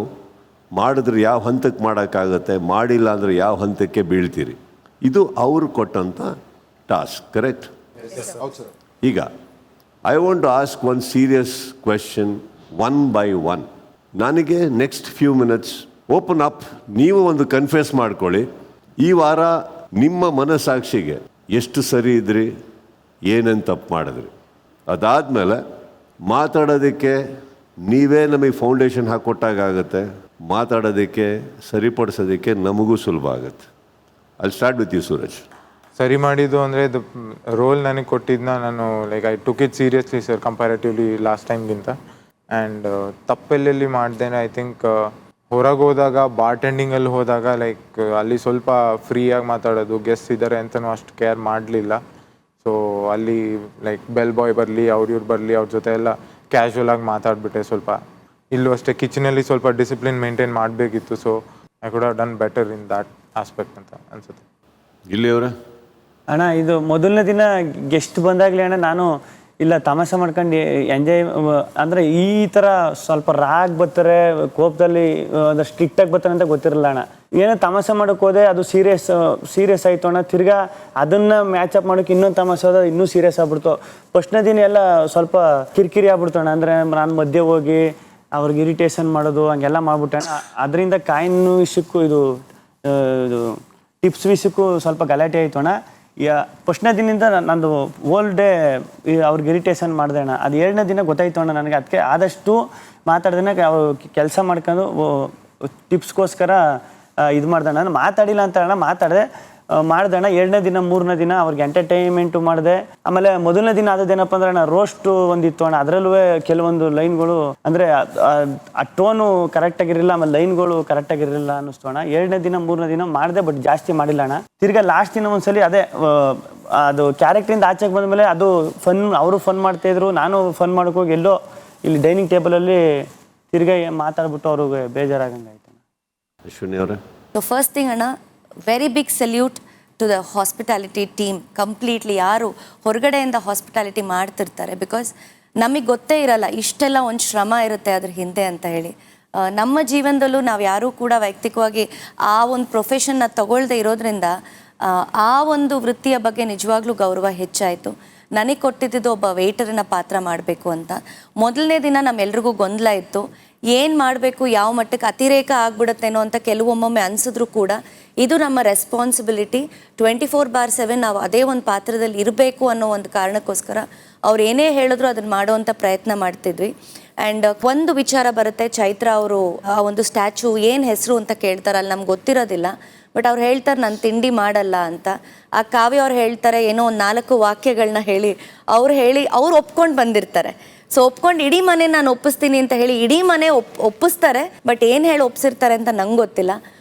ಮಾಡಿದ್ರೆ ಯಾವ ಹಂತಕ್ಕೆ ಮಾಡೋಕ್ಕಾಗತ್ತೆ, ಮಾಡಿಲ್ಲ ಅಂದರೆ ಯಾವ ಹಂತಕ್ಕೆ ಬೀಳ್ತೀರಿ, ಇದು ಅವರು ಕೊಟ್ಟಂಥ ಟಾಸ್ಕ್. ಕರೆಕ್ಟ್? ಈಗ I want to ask one serious question one by one. ನನಗೆ next few minutes open up, ನೀವು ಒಂದು ಕನ್ಫೆಸ್ ಮಾಡ್ಕೊಳ್ಳಿ. ಈ ವಾರ ನಿಮ್ಮ ಮನಸ್ಸಾಕ್ಷಿಗೆ ಎಷ್ಟು ಸರಿ ಇದ್ರಿ, ಏನೇನು ತಪ್ಪು ಮಾಡಿದ್ರಿ. ಅದಾದಮೇಲೆ ಮಾತಾಡೋದಕ್ಕೆ ನೀವೇ ನಮಗೆ ಫೌಂಡೇಶನ್ ಹಾಕ್ಕೊಟ್ಟಾಗುತ್ತೆ, ಮಾತಾಡೋದಕ್ಕೆ ಸರಿಪಡಿಸೋದಕ್ಕೆ ನಮಗೂ ಸುಲಭ ಆಗುತ್ತೆ. ಅಲ್ಲಿ ಸ್ಟಾರ್ಟ್ ವಿತ್ ಯು ಸೂರಜ್. ಸರಿ ಮಾಡಿದ್ದು ಅಂದರೆ ಇದು ರೋಲ್ ನನಗೆ ಕೊಟ್ಟಿದ್ದನ್ನ ನಾನು like I took it seriously sir, comparatively last ಟೈಮ್ಗಿಂತ. ಆ್ಯಂಡ್ ತಪ್ಪೆಲ್ಲೆಲ್ಲಿ ಮಾಡ್ದೇನೆ ಐ ಥಿಂಕ್ ಹೊರಗೆ ಹೋದಾಗ ಬಾರ್ಟೆಂಡಿಂಗಲ್ಲಿ ಹೋದಾಗ ಲೈಕ್ ಅಲ್ಲಿ ಸ್ವಲ್ಪ ಫ್ರೀಯಾಗಿ ಮಾತಾಡೋದು, ಗೆಸ್ಟ್ ಇದ್ದಾರೆ ಅಂತಲೂ ಅಷ್ಟು ಕೇರ್ ಮಾಡಲಿಲ್ಲ. ಸೊ ಅಲ್ಲಿ ಲೈಕ್ ಬೆಲ್ ಬಾಯ್ ಬರಲಿ, ಇವ್ರು ಬರಲಿ, ಅವ್ರ ಜೊತೆ ಎಲ್ಲ ಕ್ಯಾಶುವಲ್ ಆಗಿ ಮಾತಾಡ್ಬಿಟ್ಟೆ. ಸ್ವಲ್ಪ ಇಲ್ಲೂ ಅಷ್ಟೇ ಕಿಚನಲ್ಲಿ ಸ್ವಲ್ಪ ಡಿಸಿಪ್ಲಿನ್ ಮೇಂಟೈನ್ ಮಾಡಬೇಕಿತ್ತು. So I could have done better in that aspect ಅಂತ ಅನ್ಸುತ್ತೆ. ಇಲ್ಲಿ ಅವರ ಅಣ್ಣ, ಇದು ಮೊದಲನೇ ದಿನ ಗೆಸ್ಟ್ ಬಂದಾಗಲೇ ಅಣ್ಣ ನಾನು ಇಲ್ಲ ತಮಾಷೆ ಮಾಡ್ಕೊಂಡು ಎಂಜಾಯ್ ಅಂದರೆ ಈ ಥರ ಸ್ವಲ್ಪ ರಾಗ್ ಬರ್ತಾರೆ, ಕೋಪದಲ್ಲಿ ಒಂದು ಸ್ಟ್ರಿಕ್ಟಾಗಿ ಬರ್ತಾರೆ ಅಂತ ಗೊತ್ತಿರಲ್ಲ ಅಣ್ಣ. ಏನೋ ತಮಾಷೆ ಮಾಡೋಕ್ಕೆ ಹೋದೆ, ಅದು ಸೀರಿಯಸ್ ಆಯಿತು ಅಣ್ಣ. ತಿರ್ಗಾ ಅದನ್ನು ಮ್ಯಾಚಪ್ ಮಾಡೋಕ್ಕೆ ಇನ್ನೊಂದು ತಮಾಷೆ ಹೋದ, ಇನ್ನೂ ಸೀರಿಯಸ್ ಆಗ್ಬಿಡ್ತು. ಫಸ್ಟ್ನೇ ದಿನ ಎಲ್ಲ ಸ್ವಲ್ಪ ಕಿರಿಕಿರಿ ಆಗ್ಬಿಡ್ತು ಅಣ್ಣ. ಅಂದರೆ ನಾನು ಮಧ್ಯೆ ಹೋಗಿ ಅವ್ರಿಗೆ ಇರಿಟೇಷನ್ ಮಾಡೋದು ಹಂಗೆಲ್ಲ ಮಾಡ್ಬಿಟ್ಟೆ ಅಣ್ಣ. ಅದರಿಂದ ಕಾಯಿನ್ ವಿಷಯಕ್ಕೂ ಇದು ಟಿಪ್ಸ್ ವಿಷಯಕ್ಕೂ ಸ್ವಲ್ಪ ಗಲಾಟೆ ಆಯಿತು ಅಣ್ಣ. ಫಸ್ಟ್ನೇ ದಿನದಿಂದ ನಂದು ಓಲ್ ಡೇ ಅವ್ರಿಗೆ ಇರಿಟೇಷನ್ ಮಾಡಿದೆ ಅಣ್ಣ. ಅದು 2ನೇ ದಿನ ಗೊತ್ತಾಯ್ತು ಅಣ್ಣ ನನಗೆ. ಅದಕ್ಕೆ ಆದಷ್ಟು ಮಾತಾಡ್ದೇ ಅವ್ರು ಕೆಲಸ ಮಾಡ್ಕೊಂಡು ಟಿಪ್ಸ್ಗೋಸ್ಕರ ಇದು ಮಾಡ್ದೆ. ನಾನು ಮಾತಾಡಿಲ್ಲ ಅಂತ ಅಣ್ಣ, ಮಾತಾಡಿದೆ ಮಾಡ್ದೆ ಅಣ್ಣ. 2ನೇ ದಿನ 3ನೇ ದಿನ ಅವ್ರಿಗೆ ಎಂಟರ್ಟೈನ್ಮೆಂಟು ಮಾಡಿದೆ. ಆಮೇಲೆ ಮೊದಲನೇ ದಿನ ಆದದ್ದೇನಪ್ಪ ಅಂದ್ರೆ ಅಣ್ಣ, ರೋಸ್ಟು ಒಂದಿತ್ತು ಅಣ್ಣ. ಅದರಲ್ಲೂ ಕೆಲವೊಂದು ಲೈನ್ಗಳು ಅಂದರೆ ಆ ಟೋನು ಕರೆಕ್ಟಾಗಿರಲಿಲ್ಲ, ಆಮೇಲೆ ಲೈನ್ಗಳು ಕರೆಕ್ಟಾಗಿರಲಿಲ್ಲ ಅನ್ನಿಸ್ತು ಅಣ್ಣ. 2ನೇ ದಿನ 3ನೇ ದಿನ ಮಾಡಿದೆ, ಬಟ್ ಜಾಸ್ತಿ ಮಾಡಿಲ್ಲ ಅಣ್ಣ. ತಿರ್ಗಾ ಲಾಸ್ಟ್ ದಿನ ಒಂದ್ಸಲಿ ಅದೇ ಅದು ಕ್ಯಾರೆಕ್ಟ್ರಿಂದ ಆಚೆಗೆ ಬಂದಮೇಲೆ ಅದು ಫನ್, ಅವರು ಫನ್ ಮಾಡ್ತಾಯಿದ್ರು, ನಾನು ಫನ್ ಮಾಡೋಕ್ಕೋಗಿ ಎಲ್ಲೋ ಇಲ್ಲಿ ಡೈನಿಂಗ್ ಟೇಬಲಲ್ಲಿ ತಿರ್ಗಾ ಮಾತಾಡ್ಬಿಟ್ಟು ಅವ್ರಿಗೆ ಬೇಜಾರಾಗಂಗೆ ಆಯ್ತು. ಅಶ್ವಿನಿ ಅವರೇ? ಸೊ ಫಸ್ಟ್ ಥಿಂಗ್ ಅಣ್ಣ, very big salute to the hospitality team completely. ಯಾರು ಹೊರಗಡೆಯಿಂದ ಹಾಸ್ಪಿಟಾಲಿಟಿ ಮಾಡ್ತಿರ್ತಾರೆ, ಬಿಕಾಸ್ ನಮಗೆ ಗೊತ್ತೇ ಇರಲ್ಲ ಇಷ್ಟೆಲ್ಲ ಒಂದು ಶ್ರಮ ಇರುತ್ತೆ ಅದ್ರ ಹಿಂದೆ ಅಂತ ಹೇಳಿ. ನಮ್ಮ ಜೀವನದಲ್ಲೂ ನಾವು ಯಾರೂ ಕೂಡ ವೈಯಕ್ತಿಕವಾಗಿ ಆ ಒಂದು ಪ್ರೊಫೆಷನ್ನ ತಗೊಳ್ಳದೆ ಇರೋದ್ರಿಂದ ಆ ಒಂದು ವೃತ್ತಿಯ ಬಗ್ಗೆ ನಿಜವಾಗ್ಲೂ ಗೌರವ ಹೆಚ್ಚಾಯಿತು. ನನಗೆ ಕೊಟ್ಟಿದ್ದು ಒಬ್ಬ ವೇಟರನ್ನ ಪಾತ್ರ ಮಾಡಬೇಕು ಅಂತ. ಮೊದಲನೇ ದಿನ ನಮ್ಮೆಲ್ರಿಗೂ ಗೊಂದಲ ಇತ್ತು, ಏನು ಮಾಡಬೇಕು, ಯಾವ ಮಟ್ಟಕ್ಕೆ ಅತಿರೇಕ ಆಗ್ಬಿಡುತ್ತೇನೋ ಅಂತ ಕೆಲವೊಮ್ಮೊಮ್ಮೆ ಅನಿಸಿದ್ರು ಕೂಡ ಇದು ನಮ್ಮ ರೆಸ್ಪಾನ್ಸಿಬಿಲಿಟಿ. 24/7 ನಾವು ಅದೇ ಒಂದು ಪಾತ್ರದಲ್ಲಿ ಇರಬೇಕು ಅನ್ನೋ ಒಂದು ಕಾರಣಕ್ಕೋಸ್ಕರ ಅವ್ರು ಏನೇ ಹೇಳಿದ್ರು ಅದನ್ನು ಮಾಡೋವಂಥ ಪ್ರಯತ್ನ ಮಾಡ್ತಿದ್ವಿ. ಆ್ಯಂಡ್ ಒಂದು ವಿಚಾರ ಬರುತ್ತೆ, ಚೈತ್ರ ಅವರು ಆ ಒಂದು ಸ್ಟ್ಯಾಚು ಏನು ಹೆಸರು ಅಂತ ಕೇಳ್ತಾರಲ್ಲ, ನಮ್ಗೆ ಗೊತ್ತಿರೋದಿಲ್ಲ. ಬಟ್ ಅವ್ರು ಹೇಳ್ತಾರೆ ನಾನು ತಿಂಡಿ ಮಾಡಲ್ಲ ಅಂತ. ಆ ಕಾವ್ಯ ಅವ್ರು ಹೇಳ್ತಾರೆ ಏನೋ ಒಂದು 4 ವಾಕ್ಯಗಳನ್ನ ಹೇಳಿ ಅವ್ರು ಒಪ್ಕೊಂಡು ಬಂದಿರ್ತಾರೆ. ಸೊ ಒಪ್ಕೊಂಡು ಇಡೀ ಮನೆ ನಾನು ಒಪ್ಪಿಸ್ತೀನಿ ಅಂತ ಹೇಳಿ ಇಡೀ ಮನೆ ಒಪ್ಪಿಸ್ತಾರೆ. ಬಟ್ ಏನು ಹೇಳಿ ಒಪ್ಸಿರ್ತಾರೆ ಅಂತ ನಂಗೆ ಗೊತ್ತಿಲ್ಲ.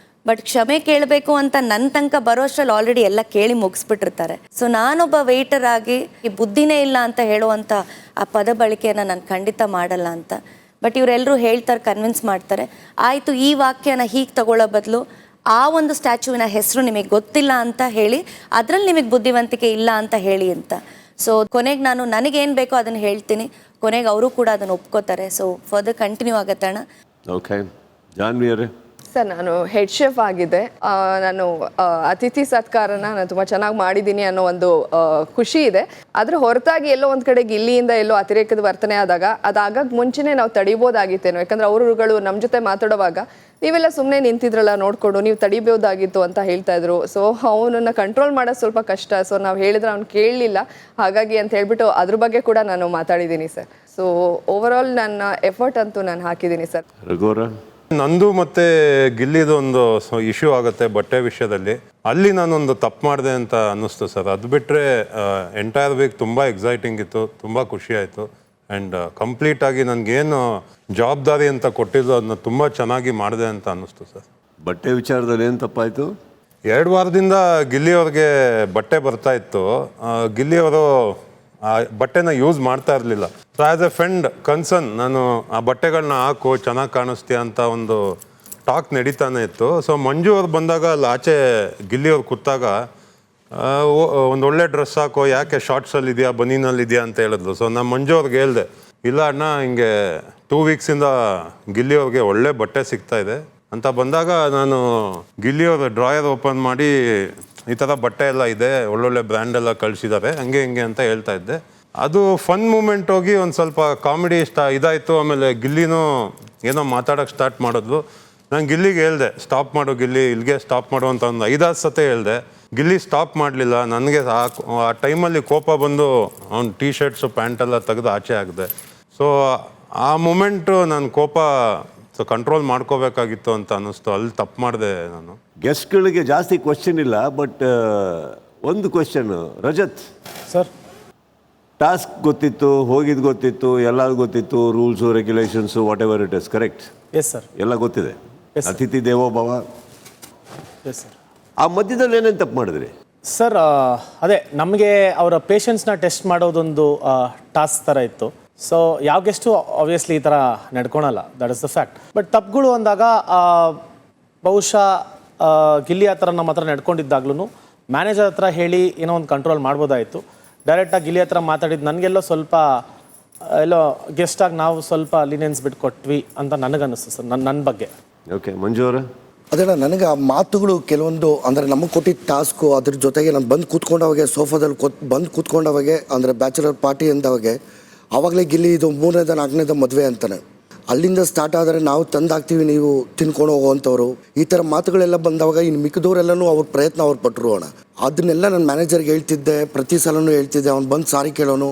ಬಟ್ ಕ್ಷಮೆ ಕೇಳಬೇಕು ಅಂತ ನನ್ನ ತನಕ ಬರೋ ಅಷ್ಟರಲ್ಲಿ ಆಲ್ರೆಡಿ ಎಲ್ಲ ಕೇಳಿ ಮುಗಿಸ್ಬಿಟ್ಟಿರ್ತಾರೆ. ಸೊ ನಾನೊಬ್ಬ ವೇಟರ್ ಆಗಿ ಈ ಬುದ್ಧಿನೇ ಇಲ್ಲ ಅಂತ ಹೇಳುವಂಥ ಆ ಪದ ಬಳಕೆಯನ್ನು ನಾನು ಖಂಡಿತ ಮಾಡಲ್ಲ ಅಂತ. ಬಟ್ ಇವರೆಲ್ಲರೂ ಹೇಳ್ತಾರೆ, ಕನ್ವಿನ್ಸ್ ಮಾಡ್ತಾರೆ, ಆಯಿತು ಈ ವಾಕ್ಯನ ಹೀಗೆ ತಗೊಳ್ಳೋ ಬದಲು ಆ ಒಂದು ಸ್ಟ್ಯಾಚುವಿನ ಹೆಸರು ನಿಮಗೆ ಗೊತ್ತಿಲ್ಲ ಅಂತ ಹೇಳಿ ಅದರಲ್ಲಿ ನಿಮಗೆ ಬುದ್ಧಿವಂತಿಕೆ ಇಲ್ಲ ಅಂತ ಹೇಳಿ ಅಂತ. ಸೊ ಕೊನೆಗೆ ನಾನು ನನಗೇನು ಬೇಕೋ ಅದನ್ನು ಹೇಳ್ತೀನಿ, ಕೊನೆಗೆ ಅವರು ಕೂಡ ಅದನ್ನು ಒಪ್ಕೋತಾರೆ. ಸೊ ಫರ್ದರ್ ಕಂಟಿನ್ಯೂ ಆಗತ್ತೆ ಅಣ್ಣ. ಓಕೆ, ಜಾನ್ವಿ ಅವರೇ? ಸರ್, ನಾನು ಹೆಡ್ ಶೆಫ್ ಆಗಿದ್ದೆ. ನಾನು ಅತಿಥಿ ಸತ್ಕಾರನ ನಾನು ತುಂಬ ಚೆನ್ನಾಗಿ ಮಾಡಿದ್ದೀನಿ ಅನ್ನೋ ಒಂದು ಖುಷಿ ಇದೆ. ಅದ್ರ ಹೊರತಾಗಿ ಎಲ್ಲೋ ಒಂದು ಕಡೆ ಗಿಲ್ಲಿಯಿಂದ ಎಲ್ಲೋ ಅತಿರೇಕದ ವರ್ತನೆ ಆದಾಗ ಅದಾಗಕ್ಕೆ ಮುಂಚೆನೇ ನಾವು ತಡಿಬೋದಾಗಿತ್ತೇನೋ. ಯಾಕಂದರೆ ಅವರುಗಳು ನಮ್ಮ ಜೊತೆ ಮಾತಾಡುವಾಗ ನೀವೆಲ್ಲ ಸುಮ್ಮನೆ ನಿಂತಿದ್ರಲ್ಲ ನೋಡಿಕೊಂಡು, ನೀವು ತಡಿಬೋದಾಗಿತ್ತು ಅಂತ ಹೇಳ್ತಾ ಇದ್ರು. ಸೊ ಅವನನ್ನು ಕಂಟ್ರೋಲ್ ಮಾಡೋದು ಸ್ವಲ್ಪ ಕಷ್ಟ. ಸೊ ನಾವು ಹೇಳಿದ್ರೆ ಅವ್ನು ಕೇಳಲಿಲ್ಲ, ಹಾಗಾಗಿ ಅಂತ ಹೇಳ್ಬಿಟ್ಟು ಅದ್ರ ಬಗ್ಗೆ ಕೂಡ ನಾನು ಮಾತಾಡಿದ್ದೀನಿ ಸರ್. ಸೊ ಓವರ್ ಆಲ್ ನನ್ನ ಎಫರ್ಟ್ ಅಂತೂ ನಾನು ಹಾಕಿದ್ದೀನಿ ಸರ್. ರಘುವರ? ನಂದು ಮತ್ತೆ ಗಿಲ್ಲಿದು ಒಂದು ಇಶ್ಯೂ ಆಗುತ್ತೆ ಬಟ್ಟೆ ವಿಷಯದಲ್ಲಿ. ಅಲ್ಲಿ ನಾನೊಂದು ತಪ್ಪು ಮಾಡಿದೆ ಅಂತ ಅನ್ನಿಸ್ತು ಸರ್. ಅದು ಬಿಟ್ಟರೆ ಎಂಟೈರ್ ವೀಕ್ ತುಂಬ ಎಕ್ಸೈಟಿಂಗ್ ಇತ್ತು, ತುಂಬ ಖುಷಿ ಆಯಿತು. ಆ್ಯಂಡ್ ಕಂಪ್ಲೀಟಾಗಿ ನನಗೇನು ಜವಾಬ್ದಾರಿ ಅಂತ ಕೊಟ್ಟಿದ್ದು ಅದನ್ನ ತುಂಬ ಚೆನ್ನಾಗಿ ಮಾಡಿದೆ ಅಂತ ಅನ್ನಿಸ್ತು ಸರ್. ಬಟ್ಟೆ ವಿಚಾರದಲ್ಲಿ ಏನು ತಪ್ಪಾಯಿತು? 2 ವಾರದಿಂದ ಗಿಲ್ಲಿಯವ್ರಿಗೆ ಬಟ್ಟೆ ಬರ್ತಾ ಇತ್ತು. ಗಿಲ್ಲಿಯವರು ಆ ಬಟ್ಟೆನ ಯೂಸ್ ಮಾಡ್ತಾ ಇರಲಿಲ್ಲ. So as A friend concern ನಾನು ಆ ಬಟ್ಟೆಗಳನ್ನ ಹಾಕು ಚೆನ್ನಾಗಿ ಕಾಣಿಸ್ತೀಯ ಅಂತ ಒಂದು ಟಾಕ್ ನಡೀತಾನೆ ಇತ್ತು. ಸೊ ಮಂಜು ಅವ್ರು ಬಂದಾಗ ಅಲ್ಲಿ ಆಚೆ ಗಿಲ್ಲಿಯವ್ರು ಕೂತಾಗ ಒಂದು ಒಳ್ಳೆ ಡ್ರೆಸ್ ಹಾಕೋ, ಯಾಕೆ ಶಾರ್ಟ್ಸಲ್ಲಿ ಇದೆಯಾ ಬನೀನಲ್ಲಿ ಇದೆಯಾ ಅಂತ ಹೇಳಿದ್ರು. ಸೊ ನಾನು ಮಂಜು ಅವ್ರಿಗೆ ಹೇಳಿದೆ, ಇಲ್ಲ ಅಣ್ಣ ಹಿಂಗೆ 2 ವೀಕ್ಸಿಂದ ಗಿಲ್ಲಿ ಅವ್ರಿಗೆ ಒಳ್ಳೆ ಬಟ್ಟೆ ಸಿಗ್ತಾ ಇದೆ ಅಂತ ಬಂದಾಗ ನಾನು ಗಿಲ್ಲಿಯವ್ರ ಡ್ರಾಯರ್ ಓಪನ್ ಮಾಡಿ ಈ ಥರ ಬಟ್ಟೆ ಎಲ್ಲ ಇದೆ, ಒಳ್ಳೊಳ್ಳೆ ಬ್ರ್ಯಾಂಡ್ ಎಲ್ಲ ಕಳಿಸಿದ್ದಾರೆ, ಹಂಗೆ ಹಿಂಗೆ ಅಂತ ಹೇಳ್ತಾ ಇದ್ದೆ. ಅದು ಫನ್ ಮೂಮೆಂಟ್ ಹೋಗಿ ಒಂದು ಸ್ವಲ್ಪ ಕಾಮಿಡಿ ಇದಾಯಿತು. ಆಮೇಲೆ ಗಿಲ್ಲಿನೂ ಏನೋ ಮಾತಾಡೋಕ್ಕೆ ಸ್ಟಾರ್ಟ್ ಮಾಡಿದ್ಲು. ನಾನು ಗಿಲ್ಲಿಗೆ ಹೇಳಿದೆ, ಸ್ಟಾಪ್ ಮಾಡು ಗಿಲ್ಲಿ, ಇಲ್ಲಿಗೆ ಸ್ಟಾಪ್ ಮಾಡು ಅಂತ ಒಂದು 5-6 ಸತಿ ಹೇಳಿದೆ. ಗಿಲ್ಲಿ ಸ್ಟಾಪ್ ಮಾಡಲಿಲ್ಲ. ನನಗೆ ಆ ಟೈಮಲ್ಲಿ ಕೋಪ ಬಂದು ಅವ್ನ ಟೀ ಶರ್ಟ್ಸು ಪ್ಯಾಂಟೆಲ್ಲ ತೆಗೆದು ಆಚೆ ಹಾಕಿದೆ. ಸೊ ಆ ಮೂಮೆಂಟು ನಾನು ಕೋಪ ಕಂಟ್ರೋಲ್ ಮಾಡ್ಕೋಬೇಕಾಗಿತ್ತು ಅಂತ ಅನ್ನಿಸ್ತು. ಅಲ್ಲಿ ತಪ್ಪು ಮಾಡಿದೆ ನಾನು. ಗೆಸ್ಟ್ಗಳಿಗೆ ಜಾಸ್ತಿ ಕ್ವಶನ್ ಇಲ್ಲ, ಬಟ್ ಒಂದು ಕ್ವಶನ್. ರಜತ್ ಸರ್, ಟಾಸ್ಕ್ ಗೊತ್ತಿತ್ತು, ಹೋಗಿದ್ದು ಗೊತ್ತಿತ್ತು, ಎಲ್ಲದು ಗೊತ್ತಿತ್ತು, rules regulations what ever it is, correct? Yes sir. ಎಲ್ಲ ಗೊತ್ತಿದೆ. ಅತಿಥಿ ದೇವೋ ಭವ. Yes sir. ಆ ಮಧ್ಯದಲ್ಲಿ ಏನೇನು ತಪ್ಪು ಮಾಡಿದ್ರಿ ಸರ್? ಅದೇ ನಮಗೆ ಅವರ ಪೇಷನ್ಸ್ನ ಟೆಸ್ಟ್ ಮಾಡೋದೊಂದು ಟಾಸ್ಕ್ ಥರ ಇತ್ತು. ಸೊ ಯಾವ ಗೆಸ್ಟು ಆಬ್ವಿಯಸ್ಲಿ ಈ ಥರ ನಡ್ಕೊಳಲ್ಲ, that is the fact. But ತಪ್ಪುಗಳು ಅಂದಾಗ ಬಹುಶಃ ಗಿಲ್ಲಿ ಆ ಥರ ನಮ್ಮ ಹತ್ರ ನಡ್ಕೊಂಡಿದ್ದಾಗ್ಲೂ ಮ್ಯಾನೇಜರ್ ಹತ್ರ ಹೇಳಿ ಏನೋ ಒಂದು ಕಂಟ್ರೋಲ್ ಮಾಡ್ಬೋದಾಯಿತು. ಡೈರೆಕ್ಟಾಗಿ ಗಿಲ್ಲಿ ಹತ್ರ ಮಾತಾಡಿದ್ದು ನನಗೆಲ್ಲೋ ಸ್ವಲ್ಪ ಎಲ್ಲೋ ಗೆಸ್ಟಾಗಿ ನಾವು ಸ್ವಲ್ಪ ಲಿನೆನ್ಸ್ ಬಿಟ್ಟು ಕೊಟ್ವಿ ಅಂತ ನನಗನ್ನಿಸ್ತು ಸರ್, ನನ್ನ ಬಗ್ಗೆ. ಓಕೆ, ಮಂಜು ಅವರ? ಅದೇನ, ನನಗೆ ಆ ಮಾತುಗಳು ಕೆಲವೊಂದು ಅಂದರೆ ನಮಗೆ ಕೊಟ್ಟಿದ್ದ ಟಾಸ್ಕು, ಅದ್ರ ಜೊತೆಗೆ ನಾನು ಬಂದು ಕೂತ್ಕೊಂಡವಾಗೆ ಸೋಫಾದಲ್ಲಿ ಬಂದು ಕೂತ್ಕೊಂಡವಾಗೆ ಅಂದರೆ ಬ್ಯಾಚುಲರ್ ಪಾರ್ಟಿ ಅಂದವಾಗೆ ಆವಾಗಲೇ ಗಿಲ್ಲಿ ಇದು 3ನೇದ 4ನೇದ ಮದುವೆ ಅಂತಾನೆ. ಅಲ್ಲಿಂದ ಸ್ಟಾರ್ಟ್ ಆದರೆ ನಾವು ತಂದಾಕ್ತೀವಿ, ನೀವು ತಿನ್ಕೊಂಡು ಹೋಗುವಂಥವ್ರು, ಈ ಥರ ಮಾತುಗಳೆಲ್ಲ ಬಂದವಾಗ ಇನ್ನು ಮಿಕ್ಕಿದವರೆಲ್ಲನೂ ಅವ್ರ ಪ್ರಯತ್ನ ಅವ್ರು ಪಟ್ಟರು ಅಣ್ಣ. ಅದನ್ನೆಲ್ಲ ನಾನು ಮ್ಯಾನೇಜರ್ಗೆ ಹೇಳ್ತಿದ್ದೆ, ಪ್ರತಿ ಸಲನೂ ಹೇಳ್ತಿದ್ದೆ. ಅವ್ನು ಬಂದು ಸಾರಿ ಕೇಳೋನು,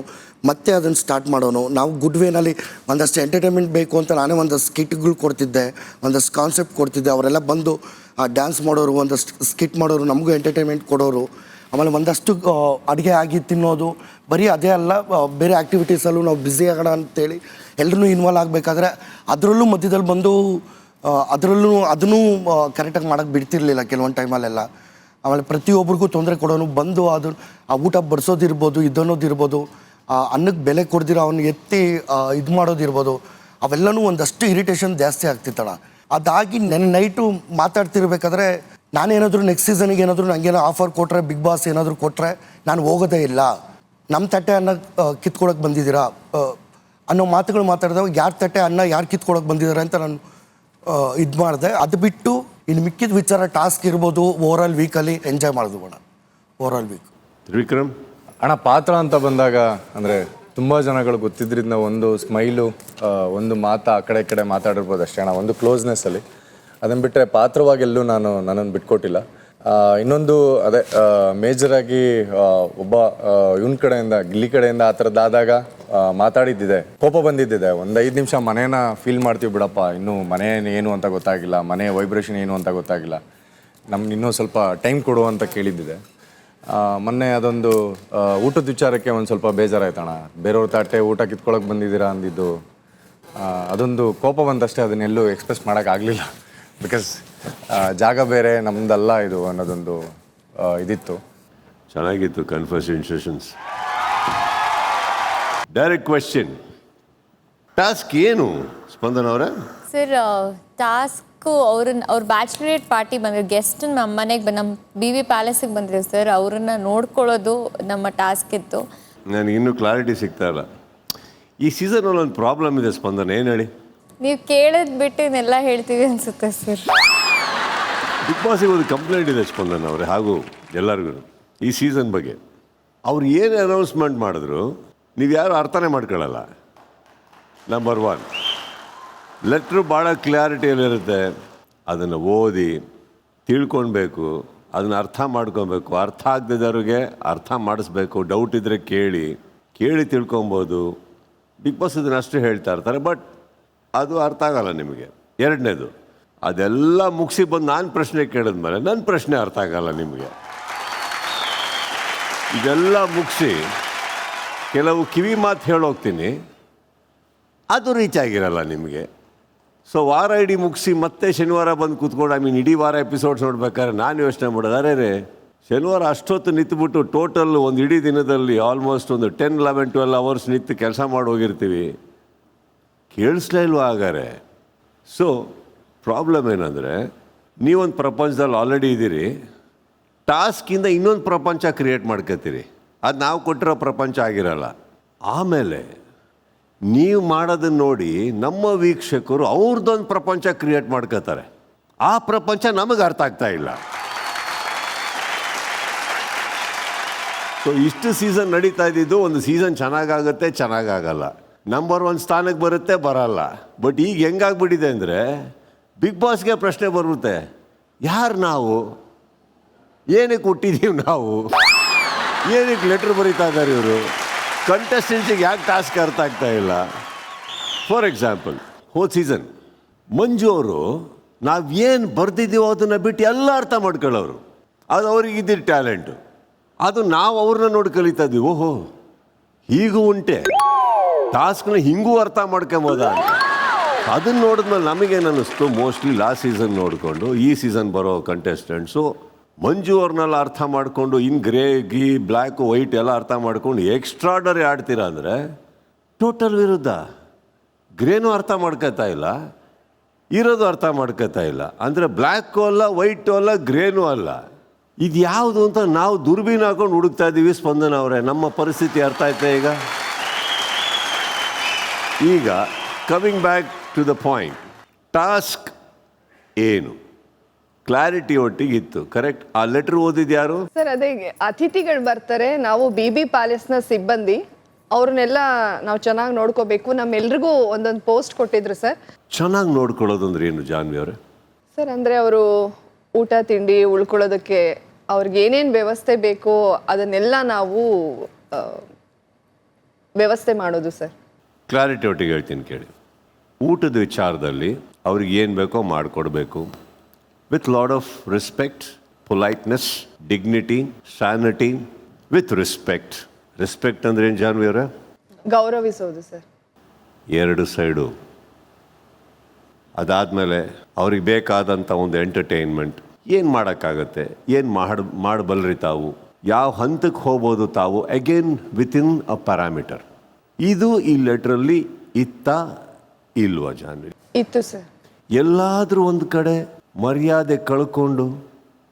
ಮತ್ತೆ ಅದನ್ನು ಸ್ಟಾರ್ಟ್ ಮಾಡೋನು. ನಾವು ಗುಡ್ ವೇನಲ್ಲಿ ಒಂದಷ್ಟು ಎಂಟರ್ಟೈನ್ಮೆಂಟ್ ಬೇಕು ಅಂತ ನಾನೇ ಒಂದಷ್ಟು ಸ್ಕಿಟ್ಗಳು ಕೊಡ್ತಿದ್ದೆ, ಒಂದಷ್ಟು ಕಾನ್ಸೆಪ್ಟ್ ಕೊಡ್ತಿದ್ದೆ. ಅವರೆಲ್ಲ ಬಂದು ಡ್ಯಾನ್ಸ್ ಮಾಡೋರು, ಒಂದಷ್ಟು ಸ್ಕಿಟ್ ಮಾಡೋರು, ನಮಗೂ ಎಂಟರ್ಟೈನ್ಮೆಂಟ್ ಕೊಡೋರು. ಆಮೇಲೆ ಒಂದಷ್ಟು ಅಡುಗೆ ಆಗಿ ತಿನ್ನೋದು. ಬರೀ ಅದೇ ಅಲ್ಲ, ಬೇರೆ ಆ್ಯಕ್ಟಿವಿಟೀಸಲ್ಲೂ ನಾವು ಬ್ಯುಸಿ ಆಗೋಣ ಅಂತೇಳಿ ಎಲ್ಲರೂ ಇನ್ವಾಲ್ವ್ ಆಗಬೇಕಾದ್ರೆ ಅದರಲ್ಲೂ ಮಧ್ಯದಲ್ಲಿ ಬಂದು ಅದನ್ನು ಕರೆಕ್ಟಾಗಿ ಮಾಡೋಕ್ಕೆ ಬಿಡ್ತಿರ್ಲಿಲ್ಲ ಕೆಲವೊಂದು ಟೈಮಲ್ಲೆಲ್ಲ. ಆಮೇಲೆ ಪ್ರತಿಯೊಬ್ಬರಿಗೂ ತೊಂದರೆ ಕೊಡೋನು, ಬಂದು ಅದು ಆ ಊಟ ಬಡಿಸೋದಿರ್ಬೋದು, ಇದನ್ನೋದಿರ್ಬೋದು, ಅನ್ನಕ್ಕೆ ಬೆಲೆ ಕೊಡ್ದಿರೋ ಅವ್ನಿಗೆ ಎತ್ತಿ ಇದು ಮಾಡೋದಿರ್ಬೋದು, ಅವೆಲ್ಲನೂ ಒಂದಷ್ಟು ಇರಿಟೇಷನ್ ಜಾಸ್ತಿ ಆಗ್ತಿತ್ತಣ್ಣ. ಅದಾಗಿ ನೆನ್ನೆ ನೈಟು ಮಾತಾಡ್ತಿರ್ಬೇಕಾದ್ರೆ ನಾನೇನಾದರೂ ನೆಕ್ಸ್ಟ್ ಸೀಸನ್ಗೆ ಏನಾದರೂ ನನಗೇನೋ ಆಫರ್ ಕೊಟ್ಟರೆ, ಬಿಗ್ ಬಾಸ್ ಏನಾದರೂ ಕೊಟ್ಟರೆ ನಾನು ಹೋಗೋದೇ ಇಲ್ಲ, ನಮ್ಮ ತಟ್ಟೆ ಅನ್ನ ಕಿತ್ಕೊಳಕ್ಕೆ ಬಂದಿದ್ದೀರಾ ಅನ್ನೋ ಮಾತುಗಳು ಮಾತಾಡಿದಾಗ ಯಾರ ತಟ್ಟೆ ಅನ್ನ ಯಾರು ಕಿತ್ಕೊಳಕ್ಕೆ ಬಂದಿದ್ದಾರೆ ಅಂತ ನಾನು ಇದು ಮಾಡಿದೆ. ಅದು ಬಿಟ್ಟು ಇನ್ನು ಮಿಕ್ಕಿದ ವಿಚಾರ ಟಾಸ್ಕ್ ಇರ್ಬೋದು, ಓವರಾಲ್ ವೀಕಲ್ಲಿ ಎಂಜಾಯ್ ಮಾಡಿದ್ವು ಅಣ್ಣ. Overall weak. ವಿಕ್ರಮ್ ಅಣ್ಣ, ಪಾತ್ರ ಅಂತ ಬಂದಾಗ ಅಂದರೆ ತುಂಬ ಜನಗಳು ಗೊತ್ತಿದ್ರಿಂದ ಒಂದು ಸ್ಮೈಲು, ಒಂದು ಮಾತು ಆ ಕಡೆ ಈ ಕಡೆ ಮಾತಾಡಿರ್ಬೋದು ಅಷ್ಟೇ ಅಣ್ಣ, ಒಂದು ಕ್ಲೋಸ್ನೆಸ್ಸಲ್ಲಿ. ಅದನ್ನು ಬಿಟ್ಟರೆ ಪಾತ್ರವಾಗಿ ಎಲ್ಲೂ ನನ್ನನ್ನು ಬಿಟ್ಕೊಟ್ಟಿಲ್ಲ. ಇನ್ನೊಂದು ಅದೇ ಮೇಜರಾಗಿ ಒಬ್ಬ ಇವನ ಕಡೆಯಿಂದ, ಗಿಲ್ಲಿ ಕಡೆಯಿಂದ ಆ ಥರದ್ದಾದಾಗ ಮಾತಾಡಿದ್ದಿದೆ, ಕೋಪ ಬಂದಿದ್ದಿದೆ. ಒಂದು 5 ನಿಮಿಷ ಮನೇನ ಫೀಲ್ ಮಾಡ್ತೀವಿ ಬಿಡಪ್ಪ, ಇನ್ನೂ ಮನೆ ಏನು ಅಂತ ಗೊತ್ತಾಗಿಲ್ಲ, ಮನೆ ವೈಬ್ರೇಷನ್ ಏನು ಅಂತ ಗೊತ್ತಾಗಿಲ್ಲ, ನಮ್ಗೆ ಇನ್ನೂ ಸ್ವಲ್ಪ ಟೈಮ್ ಕೊಡು ಅಂತ ಕೇಳಿದ್ದಿದೆ. ಮೊನ್ನೆ ಅದೊಂದು ಊಟದ ವಿಚಾರಕ್ಕೆ ಒಂದು ಸ್ವಲ್ಪ ಬೇಜಾರಾಯ್ತಣ್ಣ. ಬೇರೆಯವ್ರ ತಟ್ಟೆ ಊಟ ಕಿತ್ಕೊಳಕ್ಕೆ ಬಂದಿದ್ದೀರಾ ಅಂದಿದ್ದು, ಅದೊಂದು ಕೋಪ ಬಂದಷ್ಟೇ, ಅದನ್ನೆಲ್ಲೂ ಎಕ್ಸ್ಪ್ರೆಸ್ ಮಾಡೋಕ್ಕಾಗಲಿಲ್ಲ. ಬಿಕಾಸ್ ಜಾಗ ಬೇರೆ, ನಮ್ಮದಲ್ಲ ಇದು ಅನ್ನೋದೊಂದು ಇದಿತ್ತು. ಚೆನ್ನಾಗಿತ್ತು ಕನ್ವರ್ಸೇಷನ್ಸ್. ಡೈರೆಕ್ಟ್ ಕ್ವೆಶ್ಚನ್, ಟಾಸ್ಕ್ ಏನು ಸ್ಪಂದನ ಅವರ? ಸರ್, ಟಾಸ್ಕು ಅವ್ರ ಬ್ಯಾಚುಲರೇಟ್ ಪಾರ್ಟಿ ಬಂದಿದ್ರು, ಗೆಸ್ಟ್ ನಮ್ಮ ಮನೆಗೆ ನಮ್ಮ BV ಪ್ಯಾಲೇಸಿಗೆ ಬಂದಿದ್ರು ಸರ್. ಅವ್ರನ್ನ ನೋಡ್ಕೊಳ್ಳೋದು ನಮ್ಮ ಟಾಸ್ಕ್ ಇತ್ತು. ನನಗೆ ಇನ್ನೂ ಕ್ಲಾರಿಟಿ ಸಿಗ್ತಾ ಇಲ್ಲ. ಈ ಸೀಸನಲ್ಲಿ ಒಂದು ಪ್ರಾಬ್ಲಮ್ ಇದೆ ಸ್ಪಂದನ, ಏನು ಹೇಳಿ? ನೀವು ಕೇಳೋದು ಬಿಟ್ಟು ಇನ್ನೆಲ್ಲ ಹೇಳ್ತೀವಿ ಅನ್ಸುತ್ತೆ ಸರ್. ಬಿಗ್ ಬಾಸಿಗೆ ಒಂದು ಕಂಪ್ಲೇಂಟ್ ಇದೆ ಸ್ಪಂದನ ಅವರೇ, ಹಾಗೂ ಎಲ್ಲರಿಗೂ ಈ ಸೀಸನ್ ಬಗ್ಗೆ. ಅವ್ರು ಏನು ಅನೌನ್ಸ್ಮೆಂಟ್ ಮಾಡಿದ್ರು ನೀವು ಯಾರು ಅರ್ಥನೇ ಮಾಡ್ಕೊಳ್ಳಲ್ಲ. ನಂಬರ್ 1, ಲೆಟ್ರು ಭಾಳ ಕ್ಲಾರಿಟಿಯಲ್ಲಿರುತ್ತೆ, ಅದನ್ನು ಓದಿ ತಿಳ್ಕೊಳ್ಬೇಕು, ಅದನ್ನು ಅರ್ಥ ಮಾಡ್ಕೊಬೇಕು. ಅರ್ಥ ಆಗದಿದ್ದವ್ರಿಗೆ ಅರ್ಥ ಮಾಡಿಸ್ಬೇಕು, ಡೌಟ್ ಇದ್ದರೆ ಕೇಳಿ ತಿಳ್ಕೊಬೋದು. ಬಿಗ್ ಬಾಸ್ ಇದನ್ನು ಅಷ್ಟು ಹೇಳ್ತಾ ಇರ್ತಾರೆ, ಬಟ್ ಅದು ಅರ್ಥ ಆಗಲ್ಲ ನಿಮಗೆ. 2ನೇದು, ಅದೆಲ್ಲ ಮುಗಿಸಿ ಬಂದು ನಾನು ಪ್ರಶ್ನೆ ಕೇಳಿದ್ಮೇಲೆ ನನ್ನ ಪ್ರಶ್ನೆ ಅರ್ಥ ಆಗಲ್ಲ ನಿಮಗೆ. ಇದೆಲ್ಲ ಮುಗಿಸಿ ಕೆಲವು ಕಿವಿ ಮಾತು ಹೇಳೋಗ್ತೀನಿ, ಅದು ರೀಚ್ ಆಗಿರಲ್ಲ ನಿಮಗೆ. ಸೊ ವಾರ ಇಡೀ ಮುಗಿಸಿ ಮತ್ತೆ ಶನಿವಾರ ಬಂದು ಕೂತ್ಕೊಂಡು ಇಡೀ ವಾರ ಎಪಿಸೋಡ್ಸ್ ನೋಡ್ಬೇಕಾದ್ರೆ ನಾನು ಯೋಚನೆ ಮಾಡೋದು, ಅರೇ ಶನಿವಾರ ಅಷ್ಟೊತ್ತು ನಿಂತುಬಿಟ್ಟು ಟೋಟಲ್ ಒಂದು ಇಡೀ ದಿನದಲ್ಲಿ ಆಲ್ಮೋಸ್ಟ್ ಒಂದು 10, 11, 12 ಅವರ್ಸ್ ನಿಂತು ಕೆಲಸ ಮಾಡಿ ಹೋಗಿರ್ತೀವಿ, ಕೇಳಿಸ್ಲೇ ಇಲ್ವ ಆಗಾರೆ? ಸೊ ಪ್ರಾಬ್ಲಮ್ ಏನಂದರೆ, ನೀವೊಂದು ಪ್ರಪಂಚದಲ್ಲಿ ಆಲ್ರೆಡಿ ಇದ್ದೀರಿ, ಟಾಸ್ಕಿಂದ ಇನ್ನೊಂದು ಪ್ರಪಂಚ ಕ್ರಿಯೇಟ್ ಮಾಡ್ಕೋತೀರಿ. ಅದು ನಾವು ಕೊಟ್ಟಿರೋ ಪ್ರಪಂಚ ಆಗಿರಲ್ಲ. ಆಮೇಲೆ ನೀವು ಮಾಡೋದನ್ನ ನೋಡಿ ನಮ್ಮ ವೀಕ್ಷಕರು ಅವ್ರದ್ದೊಂದು ಪ್ರಪಂಚ ಕ್ರಿಯೇಟ್ ಮಾಡ್ಕೋತಾರೆ. ಆ ಪ್ರಪಂಚ ನಮಗೆ ಅರ್ಥ ಆಗ್ತಾ ಇಲ್ಲ. ಸೊ ಇಷ್ಟು ಸೀಸನ್ ನಡೀತಾ ಇದ್ದಿದ್ದು, ಒಂದು ಸೀಸನ್ ಚೆನ್ನಾಗಾಗುತ್ತೆ, ಚೆನ್ನಾಗಾಗಲ್ಲ, ನಂಬರ್ 1 ಸ್ಥಾನಕ್ಕೆ ಬರುತ್ತೆ, ಬರಲ್ಲ. ಬಟ್ ಈಗ ಹೆಂಗಾಗ್ಬಿಟ್ಟಿದೆ ಅಂದರೆ ಬಿಗ್ ಬಾಸ್ಗೆ ಪ್ರಶ್ನೆ ಬರುತ್ತೆ, ಯಾರು ನಾವು, ಏನಕ್ಕೆ ಹುಟ್ಟಿದ್ದೀವಿ ನಾವು, ಏನಕ್ಕೆ ಲೆಟ್ರ್ ಬರೀತಾ ಇದ್ದಾರೆ ಇವರು, ಕಂಟೆಸ್ಟೆಂಟ್ಸಿಗೆ ಯಾಕೆ ಟಾಸ್ಕ್ ಅರ್ಥ ಆಗ್ತಾ ಇಲ್ಲ. ಫಾರ್ ಎಕ್ಸಾಂಪಲ್, ಹೋದ ಸೀಸನ್ ಮಂಜು ಅವರು ನಾವೇನು ಬರ್ದಿದ್ದೀವೋ ಅದನ್ನು ಬಿಟ್ಟು ಎಲ್ಲ ಅರ್ಥ ಮಾಡ್ಕೊಳ್ಳೋರು. ಅದು ಅವ್ರಿಗಿದ್ದಿದ್ದ ಟ್ಯಾಲೆಂಟು. ಅದು ನಾವು ಅವ್ರನ್ನ ನೋಡಿ ಕಲಿತಾ ಇದ್ವಿ. ಓಹೋ, ಹೀಗೂ ಉಂಟೆ, ಟಾಸ್ಕ್ನ ಹಿಂಗೂ ಅರ್ಥ ಮಾಡ್ಕೊಂಬೋದ ಅಂತ. ಅದನ್ನು ನೋಡಿದ್ಮೇಲೆ ನಮಗೇನು ಅನ್ನಿಸ್ತು, ಮೋಸ್ಟ್ಲಿ ಲಾಸ್ಟ್ ಸೀಸನ್ ನೋಡಿಕೊಂಡು ಈ ಸೀಸನ್ ಬರೋ ಕಂಟೆಸ್ಟೆಂಟ್ಸು ಮಂಜು ಅವ್ರನ್ನೆಲ್ಲ ಅರ್ಥ ಮಾಡಿಕೊಂಡು ಇನ್ನು ಗ್ರೇ ಗೀ ಬ್ಲ್ಯಾಕು ವೈಟ್ ಎಲ್ಲ ಅರ್ಥ ಮಾಡ್ಕೊಂಡು ಎಕ್ಸ್ಟ್ರಾಡರಿ ಆಡ್ತೀರಾ ಅಂದರೆ ಟೋಟಲ್ ವಿರುದ್ಧ. ಗ್ರೇನೂ ಅರ್ಥ ಮಾಡ್ಕೋತಾ ಇಲ್ಲ, ಇರೋದು ಅರ್ಥ ಮಾಡ್ಕೋತಾ ಇಲ್ಲ. ಅಂದರೆ ಬ್ಲ್ಯಾಕು ಅಲ್ಲ, ವೈಟು ಅಲ್ಲ, ಗ್ರೇನೂ ಅಲ್ಲ. ಇದು ಯಾವುದು ಅಂತ ನಾವು ದುರ್ಬೀನ್ ಹಾಕೊಂಡು ಹುಡುಕ್ತಾ ಇದ್ದೀವಿ. ಸ್ಪಂದನ ಅವರೇ, ನಮ್ಮ ಪರಿಸ್ಥಿತಿ ಅರ್ಥ ಆಯ್ತಾ ಈಗ? ಈಗ coming back to the point, task ಏನು ಕ್ಲಾರಿಟಿ ಒಟ್ಟಿಗೆ ಇತ್ತು, ಕರೆಕ್ಟ್? ಆ ಲೆಟ್ರ್ ಓದಿದ್ದು ಯಾರು ಸರ್? ಅದೇ ಅತಿಥಿಗಳು ಬರ್ತಾರೆ, ನಾವು BB ಪ್ಯಾಲೇಸ್ನ ಸಿಬ್ಬಂದಿ, ಅವ್ರನ್ನೆಲ್ಲ ನಾವು ಚೆನ್ನಾಗಿ ನೋಡ್ಕೋಬೇಕು. ನಮ್ಮೆಲ್ರಿಗೂ ಒಂದೊಂದು ಪೋಸ್ಟ್ ಕೊಟ್ಟಿದ್ರು ಸರ್. ಚೆನ್ನಾಗಿ ನೋಡ್ಕೊಳ್ಳೋದು ಅಂದ್ರೆ ಏನು ಜಾನ್ವಿ ಅವರೇ? ಸರ್ ಅಂದರೆ ಅವರು ಊಟ ತಿಂಡಿ ಉಳ್ಕೊಳ್ಳೋದಕ್ಕೆ ಅವ್ರಿಗೆ ಏನೇನು ವ್ಯವಸ್ಥೆ ಬೇಕೋ ಅದನ್ನೆಲ್ಲ ನಾವು ವ್ಯವಸ್ಥೆ ಮಾಡೋದು ಸರ್. ಕ್ಲಾರಿಟಿ ಒಟ್ಟಿಗೆ ಹೇಳ್ತೀನಿ ಕೇಳಿ. ಊಟದ ವಿಚಾರದಲ್ಲಿ ಅವ್ರಿಗೆ ಏನು ಬೇಕೋ ಮಾಡಿಕೊಡ್ಬೇಕು, with lot of respect, politeness, dignity, sanity, with respect. Respect ಅಂದ್ರೆ ಏನು ಜಾನ್ವಿ ಅವರೇ? ಗೌರವಿಸೋದು ಸರ್. 2 ಸೈಡು. ಅದಾದಮೇಲೆ ಅವ್ರಿಗೆ ಬೇಕಾದಂಥ ಒಂದು ಎಂಟರ್ಟೈನ್ಮೆಂಟ್ ಏನು ಮಾಡೋಕ್ಕಾಗತ್ತೆ, ಏನು ಮಾಡಬಲ್ರಿ ತಾವು, ಯಾವ ಹಂತಕ್ಕೆ ಹೋಗ್ಬೋದು ತಾವು, ಅಗೇನ್ ವಿತಿನ್ ಅ ಪ್ಯಾರಾಮೀಟರ್. ಇದು ಈ ಲೆಟ್ರಲ್ಲಿ ಇತ್ತಾ ಇಲ್ವಾ ಜಾನ್ವಿ? ಇತ್ತು ಸರ್. ಎಲ್ಲಾದರೂ ಒಂದು ಕಡೆ ಮರ್ಯಾದೆ ಕಳ್ಕೊಂಡು,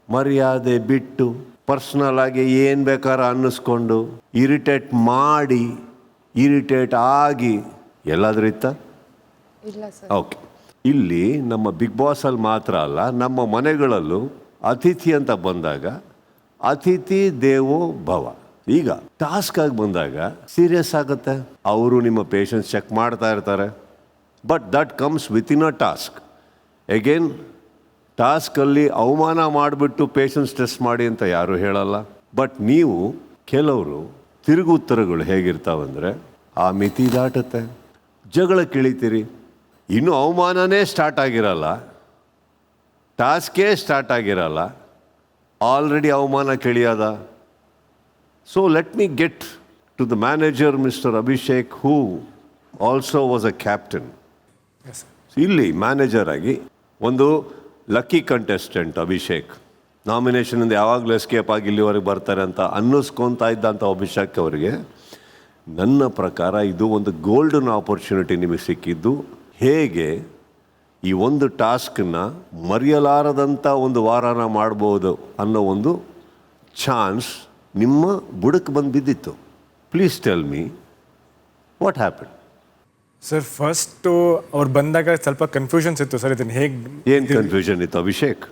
ಮರ್ಯಾದೆ ಬಿಟ್ಟು, ಪರ್ಸ್ನಲ್ ಆಗಿ ಏನು ಬೇಕಾದ್ರೆ ಅನ್ನಿಸ್ಕೊಂಡು, ಇರಿಟೇಟ್ ಮಾಡಿ, ಇರಿಟೇಟ್ ಆಗಿ ಎಲ್ಲಾದರೂ ಇತ್ತಾ? ಇಲ್ಲ ಸರ್. ಓಕೆ. ಇಲ್ಲಿ ನಮ್ಮ ಬಿಗ್ ಬಾಸಲ್ಲಿ ಮಾತ್ರ ಅಲ್ಲ, ನಮ್ಮ ಮನೆಗಳಲ್ಲೂ ಅತಿಥಿ ಅಂತ ಬಂದಾಗ ಅತಿಥಿ ದೇವೋ ಭವ. ಈಗ ಟಾಸ್ಕ್ ಆಗಿ ಬಂದಾಗ ಸೀರಿಯಸ್ ಆಗುತ್ತೆ. ಅವರು ನಿಮ್ಮ ಪೇಷನ್ಸ್ ಚೆಕ್ ಮಾಡ್ತಾ ಇರ್ತಾರೆ. But that comes within a task. Again ಟಾಸ್ಕಲ್ಲಿ ಅವಮಾನ ಮಾಡಿಬಿಟ್ಟು ಪೇಷನ್ಸ್ ಟೆಸ್ಟ್ ಮಾಡಿ ಅಂತ ಯಾರೂ ಹೇಳಲ್ಲ. ಬಟ್ ನೀವು ಕೆಲವರು ತಿರುಗು ಉತ್ತರಗಳು ಹೇಗಿರ್ತಾವಂದರೆ ಆ ಮಿತಿ ದಾಟುತ್ತೆ, ಜಗಳ ಕಿಳಿತೀರಿ. ಇನ್ನೂ ಅವಮಾನನೇ ಸ್ಟಾರ್ಟ್ ಆಗಿರಲ್ಲ, ಟಾಸ್ಕೇ ಸ್ಟಾರ್ಟ್ ಆಗಿರಲ್ಲ, ಆಲ್ರೆಡಿ ಅವಮಾನ ಕೇಳಿಯದ. So let me get to the manager mister Abhishek, who also was a captain. ಇಲ್ಲಿ ಮ್ಯಾನೇಜರ್ ಆಗಿ ಒಂದು ಲಕ್ಕಿ ಕಂಟೆಸ್ಟೆಂಟ್ ಅಭಿಷೇಕ್, ನಾಮಿನೇಷನಿಂದ ಯಾವಾಗಲೂ ಎಸ್ಕೇಪ್ ಆಗಿ ಇಲ್ಲಿವರೆಗೆ ಬರ್ತಾರೆ ಅಂತ ಅನ್ನಿಸ್ಕೊತಾ ಇದ್ದಂಥ ಅಭಿಷೇಕ್ ಅವರಿಗೆ ನನ್ನ ಪ್ರಕಾರ ಇದು ಒಂದು ಗೋಲ್ಡನ್ ಆಪರ್ಚುನಿಟಿ ನಿಮಗೆ ಸಿಕ್ಕಿದ್ದು. ಹೇಗೆ ಈ ಒಂದು ಟಾಸ್ಕನ್ನು ಮರೆಯಲಾರದಂಥ ಒಂದು ವಾರನ ಮಾಡ್ಬೋದು ಅನ್ನೋ ಒಂದು ಚಾನ್ಸ್ ನಿಮ್ಮ ಬುಡಕ್ಕೆ ಬಂದು ಬಿದ್ದಿತ್ತು. Please tell me what happen? Sir, first ಅವ್ರು ಬಂದಾಗ ಸ್ವಲ್ಪ ಕನ್ಫ್ಯೂಷನ್ಸ್ ಇತ್ತು ಸರ್. ಇದನ್ನು ಹೇಗೆ, ಏನು ಕನ್ಫ್ಯೂಷನ್ ಇತ್ತು ಅಭಿಷೇಕ್?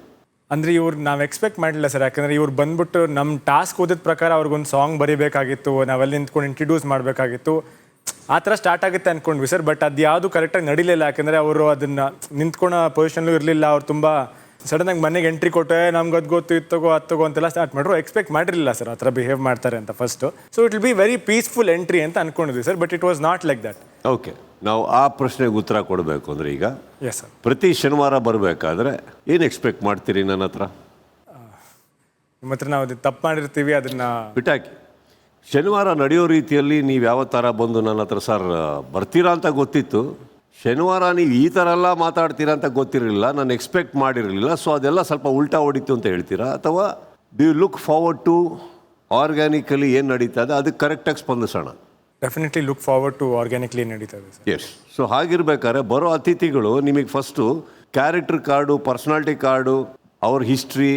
ಅಂದರೆ ಇವ್ರು ನಾವು ಎಕ್ಸ್ಪೆಕ್ಟ್ ಮಾಡಲಿಲ್ಲ ಸರ್. ಯಾಕಂದರೆ ಇವ್ರು ಬಂದ್ಬಿಟ್ಟು ನಮ್ಮ ಟಾಸ್ಕ್ ಓದಿದ ಪ್ರಕಾರ ಅವ್ರಿಗೊಂದು ಸಾಂಗ್ ಬರೀಬೇಕಾಗಿತ್ತು, ನಾವೆಲ್ಲ ನಿಂತ್ಕೊಂಡು ಇಂಟ್ರಡ್ಯೂಸ್ ಮಾಡಬೇಕಾಗಿತ್ತು, ಆ ಥರ ಸ್ಟಾರ್ಟ್ ಆಗುತ್ತೆ ಅಂದ್ಕೊಂಡ್ವಿ ಸರ್. ಬಟ್ ಅದು ಯಾವುದು ಕರೆಕ್ಟಾಗಿ ನಡೀಲಿಲ್ಲ. ಯಾಕಂದರೆ ಅವರು ಅದನ್ನು ನಿಂತ್ಕೊಳ್ಳೋ ಪೊಸಿಷನ್ಲೂ ಇರಲಿಲ್ಲ. ಅವ್ರು ತುಂಬ ಸಡನ್ನಾಗಿ ಮನೆಗೆ ಎಂಟ್ರಿ ಕೊಟ್ಟೆ, ನಮ್ಗೆ ಅದು ಗೊತ್ತು, ಇದು ತಗೋ ಅದು ತಗೋ ಅಂತೆಲ್ಲ ಸ್ಟಾರ್ಟ್ ಮಾಡ್ರು. ಎಕ್ಸ್ಪೆಕ್ಟ್ ಮಾಡಿರಲಿಲ್ಲ ಸರ್ ಆ ಥರ ಬಿಹೇವ್ ಮಾಡ್ತಾರೆ ಅಂತ first. So it will be very peaceful entry ಅಂತ ಅಂದ್ಕೊಂಡಿದ್ವಿ sir. But it was not like that. Okay, ನಾವು ಆ ಪ್ರಶ್ನೆಗೆ ಉತ್ತರ ಕೊಡಬೇಕು ಅಂದರೆ ಈಗ ಎಸ್ ಸರ್, ಪ್ರತಿ ಶನಿವಾರ ಬರಬೇಕಾದ್ರೆ ಏನು ಎಕ್ಸ್ಪೆಕ್ಟ್ ಮಾಡ್ತೀರಿ ನನ್ನ ಹತ್ರ? ನಿಮ್ಮ ಹತ್ರ ನಾವು ಅದು ತಪ್ಪು ಮಾಡಿರ್ತೀವಿ, ಅದನ್ನು ಬಿಟ್ಟಾಕಿ. ಶನಿವಾರ ನಡೆಯೋ ರೀತಿಯಲ್ಲಿ ನೀವು ಯಾವ ಥರ ಬಂದು ನನ್ನ ಹತ್ರ ಸರ್ ಬರ್ತೀರಾ ಅಂತ ಗೊತ್ತಿತ್ತು, ಶನಿವಾರ ನೀವು ಈ ಥರ ಎಲ್ಲ ಮಾತಾಡ್ತೀರಾ ಅಂತ ಗೊತ್ತಿರಲಿಲ್ಲ, ನಾನು ಎಕ್ಸ್ಪೆಕ್ಟ್ ಮಾಡಿರಲಿಲ್ಲ, ಸೊ ಅದೆಲ್ಲ ಸ್ವಲ್ಪ ಉಲ್ಟಾ ಹೊಡಿತು ಅಂತ ಹೇಳ್ತೀರಾ? ಅಥವಾ do you look forward to organically ಏನು ನಡೀತಾ ಇದೆ ಅದಕ್ಕೆ ಕರೆಕ್ಟಾಗಿ ಸ್ಪಂದಿಸೋಣ? Definitely look forward to organically ನಡೀತದೆ ಸರ್. ಎಸ್. ಸೊ ಹಾಗಿರ್ಬೇಕಾದ್ರೆ ಬರೋ ಅತಿಥಿಗಳು ನಿಮಗೆ first character card, personality card, ಅವ್ರ ಹಿಸ್ಟ್ರಿ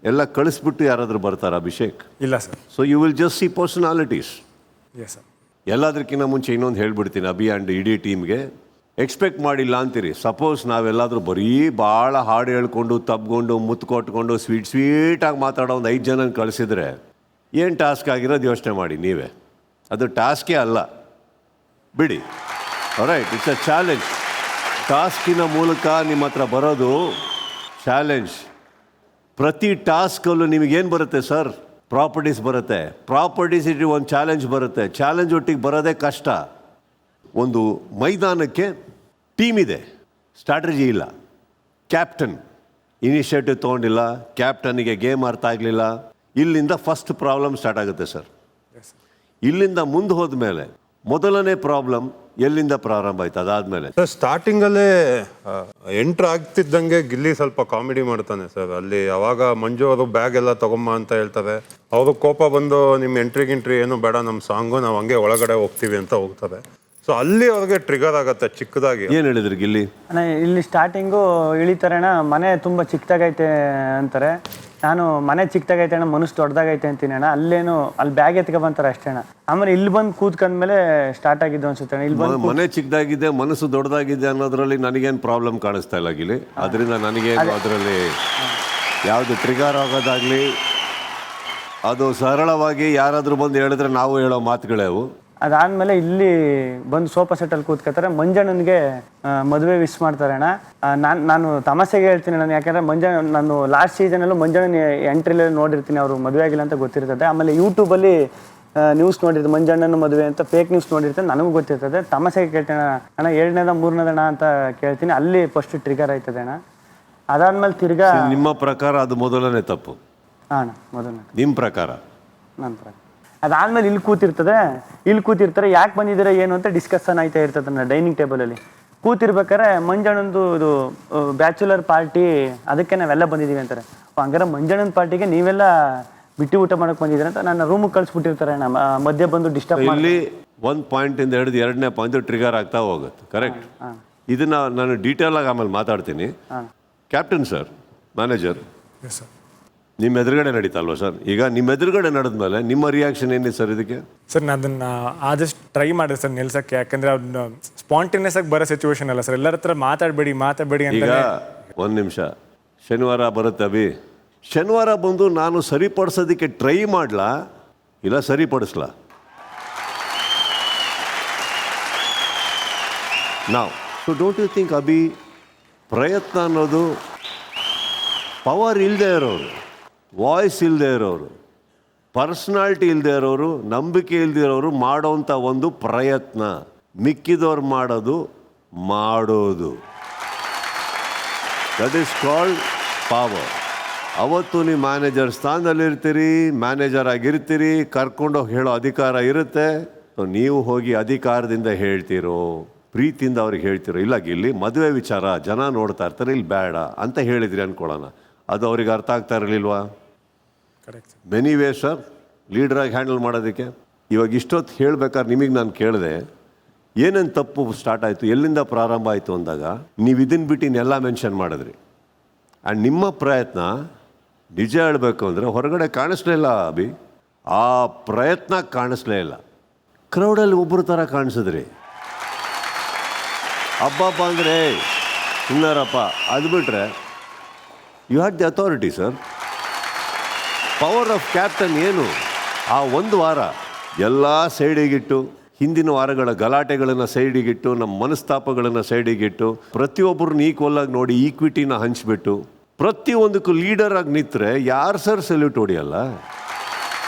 ಎಲ್ಲ ಕಳಿಸ್ಬಿಟ್ಟು ಯಾರಾದರೂ ಬರ್ತಾರ ಅಭಿಷೇಕ್? ಇಲ್ಲ sir. So you will just see personalities. Yes sir. ಎಲ್ಲದಕ್ಕಿಂತ ಮುಂಚೆ ಇನ್ನೊಂದು ಹೇಳ್ಬಿಡ್ತೀನಿ ಅಭಿ ಆ್ಯಂಡ್ ಇಡೀ ಟೀಮ್ಗೆ, ಎಕ್ಸ್ಪೆಕ್ಟ್ ಮಾಡಿಲ್ಲ ಅಂತೀರಿ. ಸಪೋಸ್ ನಾವೆಲ್ಲಾದರೂ ಬರೀ ಭಾಳ ಹಾಡು ಹೇಳ್ಕೊಂಡು ತಬ್ಕೊಂಡು ಮುತ್ಕೊಟ್ಕೊಂಡು ಸ್ವೀಟಾಗಿ ಮಾತಾಡೋ ಒಂದು 5 ಜನ ಕಳಿಸಿದ್ರೆ ಏನು ಟಾಸ್ಕ್ ಆಗಿರೋದು ಯೋಚನೆ ಮಾಡಿ ನೀವೇ. ಅದು ಟಾಸ್ಕೇ ಅಲ್ಲ, ಬಿಡಿ. Right, it's a challenge. ಟಾಸ್ಕಿನ ಮೂಲಕ ನಿಮ್ಮ ಹತ್ರ ಬರೋದು ಚಾಲೆಂಜ್. ಪ್ರತಿ ಟಾಸ್ಕಲ್ಲೂ ನಿಮಗೇನು ಬರುತ್ತೆ ಸರ್? ಪ್ರಾಪರ್ಟೀಸ್ ಬರುತ್ತೆ. ಪ್ರಾಪರ್ಟೀಸ್ ಇಟ್ಟು ಒಂದು ಚಾಲೆಂಜ್ ಬರುತ್ತೆ. ಚಾಲೆಂಜ್ ಒಟ್ಟಿಗೆ ಬರೋದೇ ಕಷ್ಟ. ಒಂದು ಮೈದಾನಕ್ಕೆ ಟೀಮ್ ಇದೆ, ಸ್ಟ್ರಾಟಜಿ ಇಲ್ಲ. ಕ್ಯಾಪ್ಟನ್ ಇನಿಷಿಯೇಟಿವ್ ತೊಗೊಂಡಿಲ್ಲ, ಕ್ಯಾಪ್ಟನ್ನಿಗೆ ಗೇಮ್ ಅರ್ಥ ಆಗಲಿಲ್ಲ. ಇಲ್ಲಿಂದ ಫಸ್ಟ್ ಪ್ರಾಬ್ಲಮ್ ಸ್ಟಾರ್ಟ್ ಆಗುತ್ತೆ ಸರ್. ಇಲ್ಲಿಂದ ಮುಂದೆ ಹೋದ ಮೇಲೆ ಮೊದಲನೇ ಪ್ರಾಬ್ಲಮ್ ಎಲ್ಲಿಂದ ಪ್ರಾರಂಭ ಆಯ್ತು? ಅದಾದಮೇಲೆ ಸರ್ ಸ್ಟಾರ್ಟಿಂಗಲ್ಲೇ ಎಂಟ್ರ್ ಆಗ್ತಿದ್ದಂಗೆ ಗಿಲ್ಲಿ ಸ್ವಲ್ಪ ಕಾಮಿಡಿ ಮಾಡ್ತಾನೆ ಸರ್. ಅಲ್ಲಿ ಅವಾಗ ಮಂಜು ಅವರು ಬ್ಯಾಗ್ ಎಲ್ಲ ತಗೊಂಬ ಅಂತ ಹೇಳ್ತಾರೆ. ಅವರು ಕೋಪ ಬಂದು ನಿಮ್ಮ ಎಂಟ್ರಿ ಏನು ಬೇಡ, ನಮ್ಮ ಸಾಂಗು ನಾವು ಹಂಗೆ ಒಳಗಡೆ ಹೋಗ್ತೀವಿ ಅಂತ ಹೋಗ್ತಾರೆ. ಸೊ ಅಲ್ಲಿ ಅವ್ರಿಗೆ ಟ್ರಿಗರ್ ಆಗತ್ತೆ ಚಿಕ್ಕದಾಗಿ. ಏನು ಹೇಳಿದ್ರು ಗಿಲ್ಲಿ? ಅಣ್ಣ ಇಲ್ಲಿ ಸ್ಟಾರ್ಟಿಂಗು ಇಳಿತಾರೆ ಅಣ್ಣ, ಮನೆ ತುಂಬ ಚಿಕ್ಕದಾಗೈತೆ ಅಂತಾರೆ. ನಾನು ಮನೆ ಚಿಕ್ಕದಾಗೈತೆ ಅಣ್ಣ, ಮನಸ್ಸು ದೊಡ್ಡದಾಗೈತೆ ಅಂತೀನಿ ಅಣ್ಣ. ಅಲ್ಲೇನು ಅಲ್ಲಿ ಬ್ಯಾಗ್ ಎತ್ಕೊ ಬಂತಾರೆ ಅಷ್ಟೇ ಅಣ್ಣ. ಆಮೇಲೆ ಇಲ್ಲಿ ಬಂದು ಕೂತ್ಕೊಂಡ್ಮೇಲೆ ಸ್ಟಾರ್ಟ್ ಆಗಿದ್ದು ಅನ್ಸುತ್ತೆ ಅಣ್ಣ. ಇಲ್ಲಿ ಬಂದು ಮನೆ ಚಿಕ್ಕದಾಗಿದೆ, ಮನಸ್ಸು ದೊಡ್ಡದಾಗಿದೆ ಅನ್ನೋದ್ರಲ್ಲಿ ನನಗೇನು ಪ್ರಾಬ್ಲಮ್ ಕಾಣಿಸ್ತಾ ಇಲ್ಲ ಗಿಲ್ಲಿ. ಅದರಿಂದ ನನಗೇನು ಅದರಲ್ಲಿ ಯಾವುದು ಟ್ರಿಗರ್ ಆಗೋದಾಗಲಿ, ಅದು ಸರಳವಾಗಿ ಯಾರಾದರೂ ಬಂದು ಹೇಳಿದ್ರೆ ನಾವು ಹೇಳೋ ಮಾತುಗಳೇ ಅವು. ಅದಾದಮೇಲೆ ಇಲ್ಲಿ ಬಂದು ಸೋಫಾ ಸೆಟ್ಟಲ್ಲಿ ಕೂತ್ಕೋತಾರೆ. ಮಂಜಣ್ಣನಿಗೆ ಮದುವೆ ವಿಶ್ ಮಾಡ್ತಾರೆ ಅಣ್ಣ. ನಾನು ತಮಾಷೆಗೆ ಹೇಳ್ತೀನಿ ಅಣ್ಣ, ಯಾಕಂದರೆ ನಾನು ಲಾಸ್ಟ್ ಸೀಸನಲ್ಲೂ ಮಂಜಣ್ಣನ ಎಂಟ್ರಿಲಲ್ಲಿ ನೋಡಿರ್ತೀನಿ, ಅವರು ಮದುವೆ ಆಗಿಲ್ಲ ಅಂತ ಗೊತ್ತಿರ್ತದೆ. ಆಮೇಲೆ ಯೂಟ್ಯೂಬಲ್ಲಿ ನ್ಯೂಸ್ ನೋಡಿರ್ತೀನಿ ಮಂಜಣ್ಣನ ಮದುವೆ ಅಂತ, ಫೇಕ್ ನ್ಯೂಸ್ ನೋಡಿರ್ತೀನಿ, ನನಗೂ ಗೊತ್ತಿರ್ತದೆ. ತಮಾಷೆಗೆ ಕೇಳ್ತೀನಿ ಅಣ್ಣ 2ನೇದ 3ನೇದಣ್ಣ ಅಂತ ಕೇಳ್ತೀನಿ. ಅಲ್ಲಿ ಫಸ್ಟ್ ಟ್ರಿಗರ್ ಆಯ್ತದೆ ಅಣ್ಣ. ಅದಾದ್ಮೇಲೆ ತಿರ್ಗಾ ನಿಮ್ಮ ಪ್ರಕಾರ ಅದು ಮೊದಲನೇ ತಪ್ಪು? ಹಾಂ ಅಣ್ಣ, ಮೊದಲನೇ. ನಿಮ್ಮ ಪ್ರಕಾರ? ನನ್ನ ಪ್ರಕಾರ ಅದಾದ್ಮೇಲೆ ಇಲ್ಲಿ ಕೂತಿರ್ತಾರೆ. ಯಾಕೆ ಬಂದಿದ್ದೀರಾ ಏನು ಅಂತ ಡಿಸ್ಕಷನ್ ಆಯ್ತಾ ಇರ್ತದೆ ಡೈನಿಂಗ್ ಟೇಬಲಲ್ಲಿ. ಕೂತಿರ್ಬೇಕಾರೆ ಮಂಜಣ್ಣಂದು ಇದು ಬ್ಯಾಚುಲರ್ ಪಾರ್ಟಿ, ಅದಕ್ಕೆ ನಾವೆಲ್ಲ ಬಂದಿದ್ದೀವಿ ಅಂತಾರೆ. ಹಂಗಾರೆ ಮಂಜಣ್ಣನ ಪಾರ್ಟಿಗೆ ನೀವೆಲ್ಲ ಬಿಟ್ಟು ಊಟ ಮಾಡಕ್ಕೆ ಬಂದಿದ್ದೀರ ಅಂತ ನನ್ನ ರೂಮಿಗೆ ಕಳಿಸ್ಬಿಟ್ಟಿರ್ತಾರೆ. ಮಧ್ಯೆ ಬಂದು ಡಿಸ್ಟರ್ಬ್ ಇಲ್ಲಿ ಒಂದು ಪಾಯಿಂಟಿಂದ ಹಿಡಿದು 2ನೇ ಪಾಯಿಂಟ್ ಟ್ರಿಗರ್ ಆಗ್ತಾ ಹೋಗುತ್ತೆ. ಕರೆಕ್ಟ್. ಇದನ್ನ ನಾನು ಡೀಟೇಲ್ ಆಗಿ ಆಮೇಲೆ ಮಾತಾಡ್ತೀನಿ. ಕ್ಯಾಪ್ಟನ್ ಸರ್, ಮ್ಯಾನೇಜರ್, ನಿಮ್ಮ ಎದುರುಗಡೆ ನಡೀತಲ್ವ ಸರ್? ಈಗ ನಿಮ್ಮ ಎದುರುಗಡೆ ನಡೆದ್ಮೇಲೆ ನಿಮ್ಮ ರಿಯಾಕ್ಷನ್ ಏನಿದೆ ಸರ್ ಇದಕ್ಕೆ? ಸರ್ ನಾನು ಅದನ್ನು ಆದಷ್ಟು ಟ್ರೈ ಮಾಡಿದೆ ಸರ್ ನಿಲ್ಸಕ್ಕೆ. ಯಾಕಂದರೆ ಅವ್ನು ಸ್ಪಾಂಟೇನಿಯಸ್ ಆಗಿ ಬರೋ ಸಿಚುವೇಶನ್ ಅಲ್ಲ ಸರ್. ಎಲ್ಲರ ಹತ್ರ ಮಾತಾಡಬೇಡಿ ಅಂತ. ಈಗ ಒಂದು ನಿಮಿಷ, ಶನಿವಾರ ಬರುತ್ತೆ ಅಭಿ. ಶನಿವಾರ ಬಂದು ನಾನು ಸರಿಪಡಿಸೋದಕ್ಕೆ ಟ್ರೈ ಮಾಡಲಾ ಇಲ್ಲ ಸರಿಪಡಿಸ್ಲಾ? ನಾವು so don't you think Abhi, ಪ್ರಯತ್ನ ಅನ್ನೋದು ಪವರ್ ಇಲ್ಲದೆ ಇರೋರು, ವಾಯ್ಸ್ ಇಲ್ಲದೆ ಇರೋರು, ಪರ್ಸ್ನಾಲಿಟಿ ಇಲ್ಲದೆ ಇರೋರು, ನಂಬಿಕೆ ಇಲ್ಲದೆ ಇರೋರು ಮಾಡೋವಂಥ ಒಂದು ಪ್ರಯತ್ನ. ಮಿಕ್ಕಿದವ್ರು ಮಾಡೋದು ದಟ್ ಈಸ್ ಕಾಲ್ಡ್ ಪವರ್. ಅವತ್ತು ನೀವು ಮ್ಯಾನೇಜರ್ ಸ್ಥಾನದಲ್ಲಿರ್ತೀರಿ, ಮ್ಯಾನೇಜರ್ ಆಗಿರ್ತೀರಿ, ಕರ್ಕೊಂಡೋಗಿ ಹೇಳೋ ಅಧಿಕಾರ ಇರುತ್ತೆ. ನೀವು ಹೋಗಿ ಅಧಿಕಾರದಿಂದ ಹೇಳ್ತೀರೋ, ಪ್ರೀತಿಯಿಂದ ಅವ್ರಿಗೆ ಹೇಳ್ತಿರೋ? ಇಲ್ಲ ಇಲ್ಲಿ ಮದುವೆ ವಿಚಾರ ಜನ ನೋಡ್ತಾ ಇರ್ತಾರೆ, ಇಲ್ಲಿ ಬೇಡ ಅಂತ ಹೇಳಿದ್ರಿ ಅಂದ್ಕೊಳ್ಳೋಣ, ಅದು ಅವ್ರಿಗೆ ಅರ್ಥ ಆಗ್ತಾ ಇರಲಿಲ್ವಾ? ಮೆನಿ ವೇ ಸರ್ ಲೀಡ್ರಾಗಿ ಹ್ಯಾಂಡಲ್ ಮಾಡೋದಕ್ಕೆ. ಇವಾಗ ಇಷ್ಟೊತ್ತು ಹೇಳ್ಬೇಕಾದ್ರೆ ನಿಮಗೆ ನಾನು ಕೇಳಿದೆ ಏನೇನು ತಪ್ಪು ಸ್ಟಾರ್ಟ್ ಆಯಿತು, ಎಲ್ಲಿಂದ ಪ್ರಾರಂಭ ಆಯಿತು ಅಂದಾಗ ನೀವು ಇದನ್ನು ಬಿಟ್ಟು ಇನ್ನೆಲ್ಲ ಮೆನ್ಷನ್ ಮಾಡಿದ್ರಿ. ಆ್ಯಂಡ್ ನಿಮ್ಮ ಪ್ರಯತ್ನ ನಿಜ ಹೇಳಬೇಕು ಅಂದರೆ ಹೊರಗಡೆ ಕಾಣಿಸ್ಲೇ ಇಲ್ಲ ಅಭಿ. ಆ ಪ್ರಯತ್ನ ಕಾಣಿಸ್ಲೇ ಇಲ್ಲ. ಕ್ರೌಡಲ್ಲಿ ಒಬ್ಬರು ಥರ ಕಾಣಿಸಿದ್ರಿ. ಹಬ್ಬ ಅಂದರೆ ಸುಮ್ಮನೆರಪ್ಪ, ಅದು ಬಿಟ್ಟರೆ you had the authority sir. Power of captain ಏನು? ಆ ಒಂದು ವಾರ ಎಲ್ಲ ಸೈಡಿಗಿಟ್ಟು, ಹಿಂದಿನ ವಾರಗಳ ಗಲಾಟೆಗಳನ್ನು ಸೈಡಿಗಿಟ್ಟು, ನಮ್ಮ ಮನಸ್ತಾಪಗಳನ್ನು ಸೈಡಿಗಿಟ್ಟು, ಪ್ರತಿಯೊಬ್ಬರನ್ನ ಈಕ್ವಲಾಗಿ ನೋಡಿ ಈಕ್ವಿಟಿನ ಹಂಚಿಬಿಟ್ಟು ಪ್ರತಿಯೊಂದಕ್ಕೂ ಲೀಡರಾಗಿ ನಿಂತರೆ ಯಾರು ಸರ್ ಸೆಲ್ಯೂಟ್ ಹೊಡಿಯಲ್ಲ?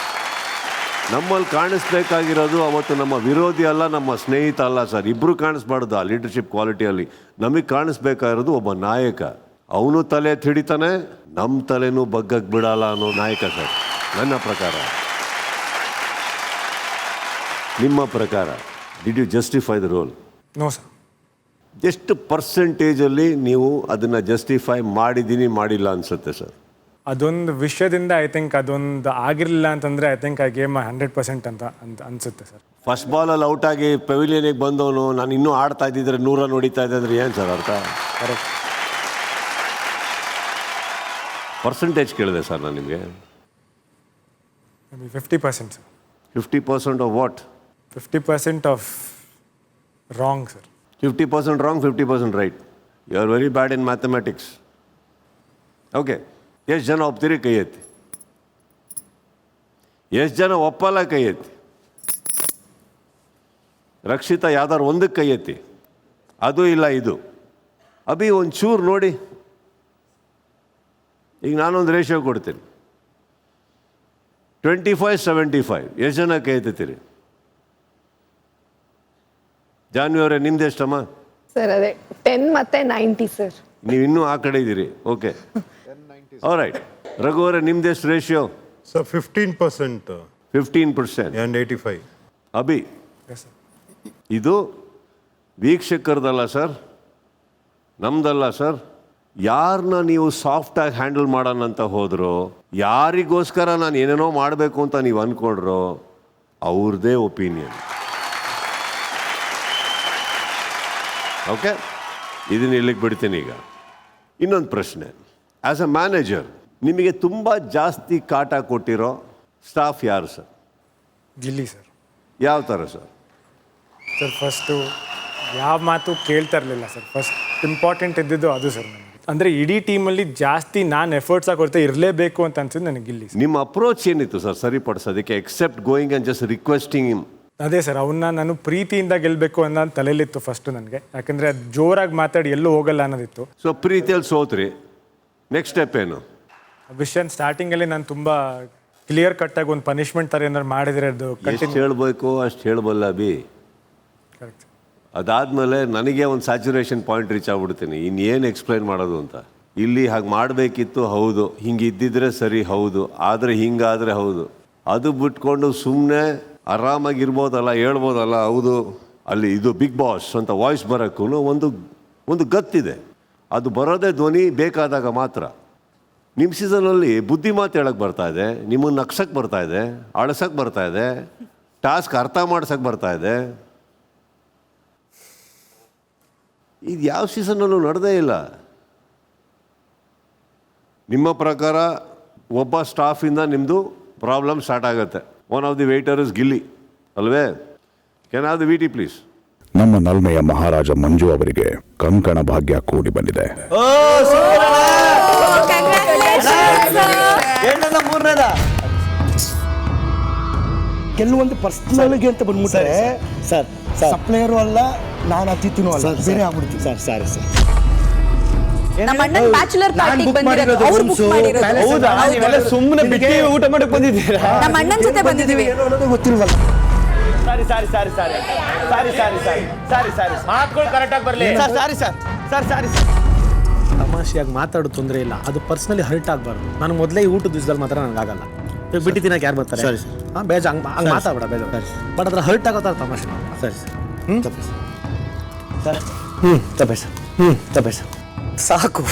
ನಮ್ಮಲ್ಲಿ ಕಾಣಿಸ್ಬೇಕಾಗಿರೋದು ಅವತ್ತು ನಮ್ಮ ವಿರೋಧಿ ಅಲ್ಲ, ನಮ್ಮ ಸ್ನೇಹಿತ ಅಲ್ಲ ಸರ್. ಇಬ್ಬರು ಕಾಣಿಸ್ಬಾರ್ದು ಆ ಲೀಡರ್ಶಿಪ್ ಕ್ವಾಲಿಟಿಯಲ್ಲಿ. ನಮಗೆ ಕಾಣಿಸ್ಬೇಕಾಗಿರೋದು ಒಬ್ಬ ನಾಯಕ. ಅವನು ತಲೆ ಹಿಡಿತಾನೆ, ನಮ್ಮ ತಲೆನೂ ಬಗ್ಗಕ್ಕೆ ಬಿಡಲ್ಲ ಅನ್ನೋ ನಾಯಕ ಸರ್ ನನ್ನ ಪ್ರಕಾರ. ನಿಮ್ಮ ಪ್ರಕಾರ did you justify the role? No sir. ಎಷ್ಟು ಪರ್ಸೆಂಟೇಜಲ್ಲಿ ನೀವು ಅದನ್ನು ಜಸ್ಟಿಫೈ ಮಾಡಿಲ್ಲ ಅನಿಸುತ್ತೆ ಸರ್? ಅದೊಂದು ವಿಷಯದಿಂದ ಐ ಥಿಂಕ್ ಅದೊಂದು ಆಗಿರಲಿಲ್ಲ ಅಂತಂದರೆ ಐ ಥಿಂಕ್ ಐ ಗೇಮ್ 100% ಅಂತ ಅನಿಸುತ್ತೆ ಸರ್. ಫಸ್ಟ್ ಬಾಲಲ್ಲಿ ಔಟಾಗಿ ಪೆವಿಲಿಯನಿಗೆ ಬಂದವನು ನಾನು ಇನ್ನೂ ಆಡ್ತಾ ಇದ್ದಿದ್ರೆ 100 ರನ್ ಹೊಡಿತಾ ಇದ್ದೆ ಅಂದರೆ ಏನು ಸರ್ ಅರ್ಥ? ಕರೆಕ್ಟ್. ಪರ್ಸೆಂಟೇಜ್ ಕೇಳಿದೆ ಸರ್ ನಾನು ನಿಮಗೆ. 50% sir. 50% of what? 50% of wrong sir. 50% wrong, 50% right. You are very bad in mathematics. Okay, ಎಷ್ಟು ಜನ ಒಪ್ತೀರಿ ಕೈ ಎತ್ತಿ? ಎಷ್ಟು ಜನ ಒಪ್ಪಲ್ಲ ಕೈ ಎತ್ತಿ? ರಕ್ಷಿತಾ ಯಾವ್ದಾರು ಒಂದಕ್ಕೆ ಕೈ ಎತ್ತಿ. ಅದು ಇಲ್ಲ ಇದು. ಅಭಿ ಒಂಚೂರು ನೋಡಿ, ಈಗ ನಾನೊಂದು ರೇಷಿಯೋ ಕೊಡ್ತೀನಿ. 25-75 ಎಷ್ಟು ಜನ ಕೈ ಎತ್ತೀರಿ? ಜಾನ್ವಿ ಅವರೇ, ನಿಮ್ದು ಎಷ್ಟಮ್ಮ? ಸರ್ ಅದೇ 10 ಮತ್ತೆ 90 ಸರ್. ನೀವು ಇನ್ನೂ ಆ ಕಡೆ ಇದ್ದೀರಿ. Okay, all right. ರಘು ಅವರೇ, ನಿಮ್ದು ಎಷ್ಟು ರೇಷಿಯೋ? ಸರ್ 15%. 15% ಆ್ಯಂಡ್ 85. ಅಭಿ, ಇದು ವೀಕ್ಷಕರದಲ್ಲ ಸರ್, ನಮ್ದಲ್ಲ ಸರ್. ಯಾರನ್ನ ನೀವು ಸಾಫ್ಟಾಗಿ ಹ್ಯಾಂಡಲ್ ಮಾಡೋಣ ಅಂತ ಹೋದ್ರೋ, ಯಾರಿಗೋಸ್ಕರ ನಾನು ಏನೇನೋ ಮಾಡಬೇಕು ಅಂತ ನೀವು ಅಂದ್ಕೊಂಡ್ರೋ, ಅವ್ರದ್ದೇ ಒಪಿನಿಯನ್. ಓಕೆ, ಇದನ್ನ ಇಲ್ಲಿಗೆ ಬಿಡ್ತೀನಿ. ಈಗ ಇನ್ನೊಂದು ಪ್ರಶ್ನೆ. ಆ್ಯಸ್ ಅ ಮ್ಯಾನೇಜರ್ ನಿಮಗೆ ತುಂಬ ಜಾಸ್ತಿ ಕಾಟ ಕೊಟ್ಟಿರೋ ಸ್ಟಾಫ್ ಯಾರು ಸರ್? ಗಿಲ್ಲಿ ಸರ್. ಯಾವ ಥರ ಸರ್? ಸರ್ ಫಸ್ಟು ಯಾವ ಮಾತು ಕೇಳ್ತಾ ಇರಲಿಲ್ಲ ಸರ್. ಫಸ್ಟ್ ಇಂಪಾರ್ಟೆಂಟ್ ಇದ್ದಿದ್ದು ಅದು ಸರ್ ನನಗೆ. ಅಂದರೆ ಇಡೀ ಟೀಮಲ್ಲಿ ಜಾಸ್ತಿ ನಾನು ಎಫರ್ಟ್ಸ್ ಕೊಡ್ತಾ ಇರಲೇಬೇಕು ಅಂತ ಅನ್ಸಿದ್ದು ನನಗೆ ಗಿಲ್ಲಿ. ನಿಮ್ಮ ಅಪ್ರೋಚ್ ಏನಿತ್ತು ಸರ್ ಸರಿಪಡಿಸೋದಕ್ಕೆ, except going and just requesting him? ಅದೇ ಸರ್, ಅವನ್ನ ನಾನು ಪ್ರೀತಿಯಿಂದ ಗೆಲ್ಲಬೇಕು ಅನ್ನೋ ತಲೆಯಲ್ಲಿತ್ತು ಫಸ್ಟು ನನಗೆ. ಯಾಕಂದರೆ ಅದು ಜೋರಾಗಿ ಮಾತಾಡಿ ಎಲ್ಲೂ ಹೋಗಲ್ಲ ಅನ್ನೋದಿತ್ತು. ಸೊ ಪ್ರೀತಿಯಲ್ಲಿ ಸೋತ್ರಿ, ನೆಕ್ಸ್ಟ್ ಸ್ಟೆಪ್ ಏನು? ವಿಷಯ ಸ್ಟಾರ್ಟಿಂಗಲ್ಲಿ ನಾನು ತುಂಬ ಕ್ಲಿಯರ್ ಕಟ್ಟಾಗಿ ಒಂದು ಪನಿಷ್ಮೆಂಟ್ ಥರ ಏನಾದ್ರು ಮಾಡಿದರೆ ಅದು ಎಷ್ಟು ಹೇಳಬೇಕು ಅಷ್ಟು ಹೇಳಬಲ್ಲ ಬಿ. ಕರೆಕ್ಟ್. ಅದಾದಮೇಲೆ ನನಗೆ ಒಂದು ಸ್ಯಾಚುರೇಷನ್ ಪಾಯಿಂಟ್ ರೀಚ್ ಆಗ್ಬಿಡ್ತೀನಿ. ಇನ್ನೇನು ಎಕ್ಸ್ಪ್ಲೈನ್ ಮಾಡೋದು ಅಂತ. ಇಲ್ಲಿ ಹಾಗೆ ಮಾಡಬೇಕಿತ್ತು, ಹೌದು. ಹಿಂಗೆ ಇದ್ದಿದ್ರೆ ಸರಿ, ಹೌದು. ಆದರೆ ಹಿಂಗಾದರೆ ಹೌದು. ಅದು ಬಿಟ್ಕೊಂಡು ಸುಮ್ಮನೆ ಆರಾಮಾಗಿರ್ಬೋದಲ್ಲ, ಹೇಳ್ಬೋದಲ್ಲ, ಹೌದು ಅಲ್ಲಿ ಇದು ಬಿಗ್ ಬಾಸ್ ಅಂತ ವಾಯ್ಸ್ ಬರೋಕ್ಕೂ ಒಂದು ಗತ್ತಿದೆ. ಅದು ಬರೋದೇ ಧ್ವನಿ ಬೇಕಾದಾಗ ಮಾತ್ರ. ನಿಮ್ಮ ಸೀಸನಲ್ಲಿ ಬುದ್ಧಿ ಮಾತು ಹೇಳಕ್ಕೆ ಬರ್ತಾಯಿದೆ, ನಿಮ್ಮನ್ನು ನಗ್ಸಕ್ಕೆ ಬರ್ತಾಯಿದೆ, ಅಳಸಕ್ಕೆ ಬರ್ತಾಯಿದೆ, ಟಾಸ್ಕ್ ಅರ್ಥ ಮಾಡ್ಸಕ್ಕೆ ಬರ್ತಾಯಿದೆ. ಇದು ಯಾವ ಸೀಸನ್ನಲ್ಲೂ ನಡೆದೇ ಇಲ್ಲ. ನಿಮ್ಮ ಪ್ರಕಾರ ಒಬ್ಬ ಸ್ಟಾಫಿಂದ ನಿಮ್ಮದು ಪ್ರಾಬ್ಲಮ್ ಸ್ಟಾರ್ಟ್ ಆಗುತ್ತೆ. One of the waiter is Gilli ಅಲ್ವೇ? Can have the witty please? ನಮ್ಮ ನಲ್ಮೆಯ ಮಹಾರಾಜ ಮಂಜು ಅವರಿಗೆ ಕಂಕಣ ಭಾಗ್ಯ ಕೂಡಿ ಬಂದಿದೆ. ಕೆಲವೊಂದು ಪರ್ಸನಲ್ಗೆ ಅಂತ ಬಂದ್ಬಿಟ್ರೆ ಸರ್ ಸಪ್ಲೈಯರು ಅಲ್ಲ, ನಾನು ಅತಿಥಿನೂ ಅಲ್ಲ, ಬೇರೆ ಆಗ್ಬಿಡ್ತೀವಿ ಸರ್. ಸಾರಿ ಸರ್, ನಮ್ಮ ಅಣ್ಣನ ಬ್ಯಾಚುಲರ್ ಪಾರ್ಟಿಗೆ ಬಂದಿರೋದು ಅವ್ರು ಬುಕ್ ಮಾಡಿರೋದು. ಹೌದಾ? ನೀವೆಲ್ಲ ಸುಮ್ಮನೆ ಬಿಟ್ಟು ಊಟ ಮಾಡಕ್ಕೆ ಬಂದಿದ್ದೀರಾ? ನಮ್ಮ ಅಣ್ಣನ ಜೊತೆ ಬಂದಿದ್ದೀವಿ. ಗೊತ್ತಿಲ್ವಲ್ಲ. ಸಾರಿ ಸಾರಿ ಸಾರಿ ಸಾರಿ ಸಾರಿ ಸಾರಿ ಸಾರಿ ಸಾರಿ ಸಾರಿ ಮಾತುಗಳು ಕರೆಕ್ಟಾಗಿ ಬರಲಿ sir. Sorry sir, sir sorry sir. ತಮಾಷೆಯಾಗಿ ಮಾತಾಡೋ ತೊಂದರೆ ಇಲ್ಲ, ಅದು ಪರ್ಸ್ನಲಿ ಹರ್ಟ್ ಆಗಬಾರ್ದು. ನಾನು ಮೊದಲೇ ಊಟದ ದಿವಸದಲ್ಲಿ ಮಾತ್ರ ನನಗಾಗಲ್ಲ. ಈಗ ಬಿಟ್ಟು ತಿನ್ನಕ್ಕೆ ಯಾರು ಬರ್ತಾರೆ? ಸರಿ ಸರ್. ಹಾಂ, ಬೇಜ ಹಂಗೆ ಮಾತಾಡ ಬೇಜ. ಬಟ್ ಅದ್ರ ಹರ್ಟ್ ಆಗೋ ಥರ ತಮಾಷೆ. ಸರಿ ಸರ್. ತಪ್ಪೆ ಸರ್. ತಪ್ಪೆ ಸರ್. ತಪ್ಪೆ ಸರ್. ಸಾಕು.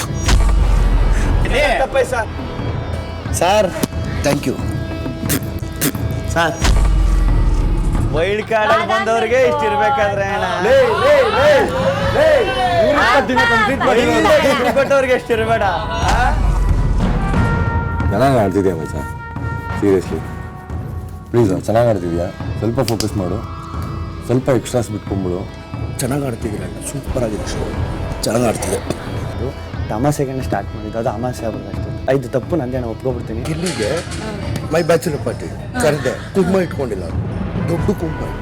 ತಪ್ಪೆ sir. Sir thank you sir. Wild card ಬಂದವ್ರಿಗೆ ಇಷ್ಟ ಇರ್ಬೇಕಾದ್ರೆ ಕೊಟ್ಟವ್ರಿಗೆ ಎಷ್ಟು ಇರಬೇಡ. ಚೆನ್ನಾಗಿ ಆಡ್ತಿದ್ಯಾ ಮಚ್ಚ, ಸೀರಿಯಸ್ಲಿ ಪ್ಲೀಸ್. ಚೆನ್ನಾಗಿ ಆಡ್ತಿದ್ಯಾ, ಸ್ವಲ್ಪ ಫೋಕಸ್ ಮಾಡು, ಸ್ವಲ್ಪ ಎಕ್ಸ್ಟ್ರಾಸ್ ಬಿಟ್ಕೊಂಬಿಡು. ಚೆನ್ನಾಗಿ ಆಡ್ತಿದ್ದೀರಲ್ಲ, ಸೂಪರ್ ಆಗಿದೆ ಶೋ, ಚೆನ್ನಾಗಿ ಆಡ್ತಿದೆ. ತಮಾಷೆಗೆ ಸ್ಟಾರ್ಟ್ ಮಾಡಿದ್ದು, ಅದು ಅಮಾಸೆ ಆಗೋದು ಅಷ್ಟೇ. 5 ತಪ್ಪು ನಂದೇನ ಒಪ್ಕೊಬಿಡ್ತೀನಿ. ಇಲ್ಲಿಗೆ ಮೈ ಬ್ಯಾಚುಲರ್ ಪಾರ್ಟಿ ಕರೆದೆ, ಕುಂಕುಮ ಇಟ್ಕೊಂಡಿಲ್ಲ, ದೊಡ್ಡ ಕುಂಕುಮ.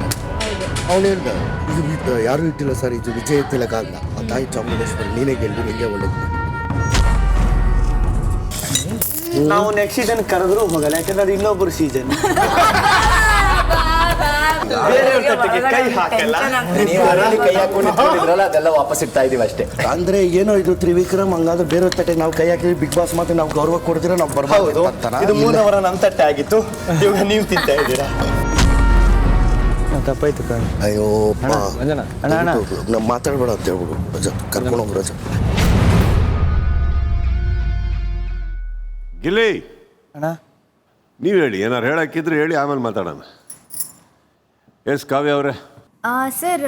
ಅವನು ಹೇಳ್ದ, ಇದು ಯಾರು ಇಟ್ಟಿಲ್ಲ ಸರ್, ಇದು ವಿಜಯ ತಿಲಕ ಅಂತ. ಆ ತಾಯಿ ಚಾಮುಂಡೇಶ್ವರಿ ನೀನೇ ಗೆಲ್ಲು, ನಿಂಗೆ ಒಳ್ಳೇದು. ನಾವು ನೆಕ್ಸ್ಟ್ ಸೀಸನ್ ಕರೆದ್ರು ಹೋಗಲ್ಲ, ಯಾಕಂದ್ರೆ ಅದು ಇನ್ನೊಬ್ಬರು ಸೀಸನ್. ಕೈ ಹಾಕಲ್ಲ, ಕೈ ಹಾಕೊಂಡಿದ್ರಲ್ಲ ಅದೆಲ್ಲ ವಾಪಸ್ ಇಡ್ತಾ ಇದೀವಿ ಅಷ್ಟೇ. ಅಂದ್ರೆ ಏನೋ ಇದು ತ್ರಿವಿಕ್ರಮ್, ಹಂಗಾದ್ರೆ ಬೇರೆ ತಟ್ಟೆ ನಾವು ಕೈ ಹಾಕಿದ್ವಿ. ಬಿಗ್ ಬಾಸ್ ಮತ್ತೆ ನಾವು ಗೌರವ ಕೊಡ್ತೀರಾ, ನಾವು ಬರ್ಬೋದು. ಇದು 3 ವಾರ ನಮ್ಮ ತಟ್ಟೆ ಆಗಿತ್ತು, ಇವಾಗ ನೀವು ತಿಂತಾ ಇದ್ದೀರಾ. ತಪ್ಪಾಯ್ತು ಕಣ್. ಅಯ್ಯೋ ಅಣ್ಣ ನಾವು ಮಾತಾಡ್ಬೇಡ ಅಂತ ಹೇಳ್ಬಿಡು ರಜತ್, ಕರ್ಕೊಂಡು ಹೋಗ್ರು ರಜತ್. ಗಿಲ್ಲಿ ಅಣ್ಣ, ನೀವು ಹೇಳಿ, ಏನಾರು ಹೇಳಕ್ಕಿದ್ರೆ ಹೇಳಿ, ಆಮೇಲೆ ಮಾತಾಡೋಣ. ಎಸ್ ಕಾವ್ಯ ಅವರೇ? ಸರ್,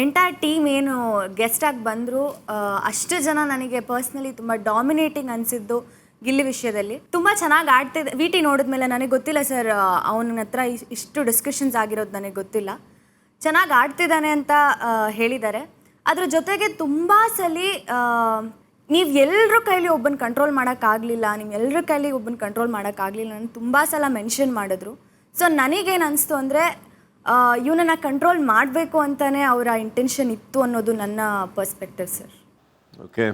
ಎಂಟೈರ್ ಟೀಮ್ ಏನು ಗೆಸ್ಟಾಗಿ ಬಂದರು ಅಷ್ಟು ಜನ ನನಗೆ ಪರ್ಸ್ನಲಿ ತುಂಬ ಡಾಮಿನೇಟಿಂಗ್ ಅನಿಸಿದ್ದು ಗಿಲ್ಲಿ ವಿಷಯದಲ್ಲಿ. ತುಂಬ ಚೆನ್ನಾಗಿ ಆಡ್ತಿದ್ದೆ. ವಿ ಟಿ ನೋಡಿದ್ಮೇಲೆ ನನಗೆ ಗೊತ್ತಿಲ್ಲ ಸರ್, ಅವನ ಹತ್ರ ಇಷ್ಟು ಡಿಸ್ಕಷನ್ಸ್ ಆಗಿರೋದು ನನಗೆ ಗೊತ್ತಿಲ್ಲ. ಚೆನ್ನಾಗಿ ಆಡ್ತಿದ್ದಾನೆ ಅಂತ ಹೇಳಿದ್ದಾರೆ. ಅದ್ರ ಜೊತೆಗೆ ತುಂಬ ಸಲ ನೀವು ಎಲ್ಲರ ಕೈಲಿ ಒಬ್ಬನ ಕಂಟ್ರೋಲ್ ಮಾಡೋಕ್ಕಾಗಲಿಲ್ಲ, ನೀವು ಎಲ್ಲರ ಕೈಲಿ ಒಬ್ಬನ ಕಂಟ್ರೋಲ್ ಮಾಡೋಕ್ಕಾಗಲಿಲ್ಲ ಅಂತ ತುಂಬ ಸಲ ಮೆನ್ಷನ್ ಮಾಡಿದ್ರು. ಸೊ ನನಗೇನು ಅನಿಸ್ತು ಅಂದರೆ ಇವನನ್ನು ಕಂಟ್ರೋಲ್ ಮಾಡಬೇಕು ಅಂತಲೇ ಅವರ ಇಂಟೆನ್ಷನ್ ಇತ್ತು ಅನ್ನೋದು ನನ್ನ ಪರ್ಸ್ಪೆಕ್ಟಿವ್ ಸರ್. ಓಕೆ,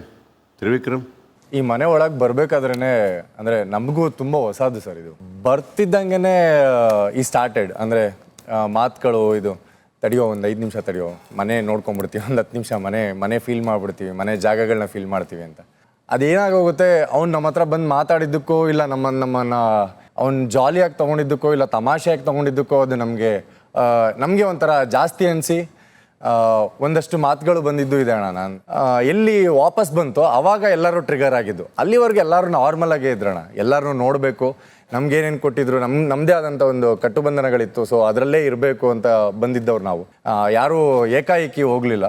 ತ್ರಿವಿಕ್ರಮ್. ಈ ಮನೆ ಒಳಗೆ ಬರ್ಬೇಕಾದ್ರೇ ಅಂದರೆ ನಮಗೂ ತುಂಬ ಹೊಸದು ಸರ್ ಇದು. ಬರ್ತಿದ್ದಂಗೆ ಈ ಸ್ಟಾರ್ಟೆಡ್ ಅಂದರೆ ಮಾತುಗಳು ಇದು ತಡೆಯೋ, ಒಂದು 5 ನಿಮಿಷ ತಡೆಯೋ, ಮನೆ ನೋಡ್ಕೊಂಬಿಡ್ತೀವಿ, ಒಂದು 10 ನಿಮಿಷ ಮನೆ ಫೀಲ್ ಮಾಡಿಬಿಡ್ತೀವಿ, ಮನೆ ಜಾಗಗಳನ್ನ ಫೀಲ್ ಮಾಡ್ತೀವಿ ಅಂತ. ಅದೇನಾಗೋಗುತ್ತೆ, ಅವ್ನು ನಮ್ಮ ಹತ್ರ ಬಂದು ಮಾತಾಡಿದ್ದಕ್ಕೋ ಇಲ್ಲ ನಮ್ಮನ್ನು ಅವ್ನು ಜಾಲಿಯಾಗಿ ತೊಗೊಂಡಿದ್ದಕ್ಕೋ ಇಲ್ಲ ತಮಾಷೆಯಾಗಿ ತೊಗೊಂಡಿದ್ದಕ್ಕೋ ಅದು ನಮಗೆ ಒಂಥರ ಜಾಸ್ತಿ ಅನಿಸಿ ಒಂದಷ್ಟು ಮಾತುಗಳು ಬಂದಿದ್ದು ಇದೆ ಅಣ್ಣ. ನಾನು ಎಲ್ಲಿ ವಾಪಸ್ ಬಂತು ಆವಾಗ ಎಲ್ಲರೂ ಟ್ರಿಗರ್ ಆಗಿದ್ದು. ಅಲ್ಲಿವರೆಗೆ ಎಲ್ಲರೂ ನಾರ್ಮಲ್ ಆಗೇ ಇದ್ರಣ್ಣ. ಎಲ್ಲರೂ ನೋಡಬೇಕು, ನಮ್ಗೇನೇನು ಕೊಟ್ಟಿದ್ರು, ನಮ್ಮದೇ ಆದಂಥ ಒಂದು ಕಟ್ಟುಬಂಧನಗಳಿತ್ತು. ಸೊ ಅದರಲ್ಲೇ ಇರಬೇಕು ಅಂತ ಬಂದಿದ್ದವ್ರು ನಾವು, ಯಾರೂ ಏಕಾಏಕಿ ಹೋಗಲಿಲ್ಲ.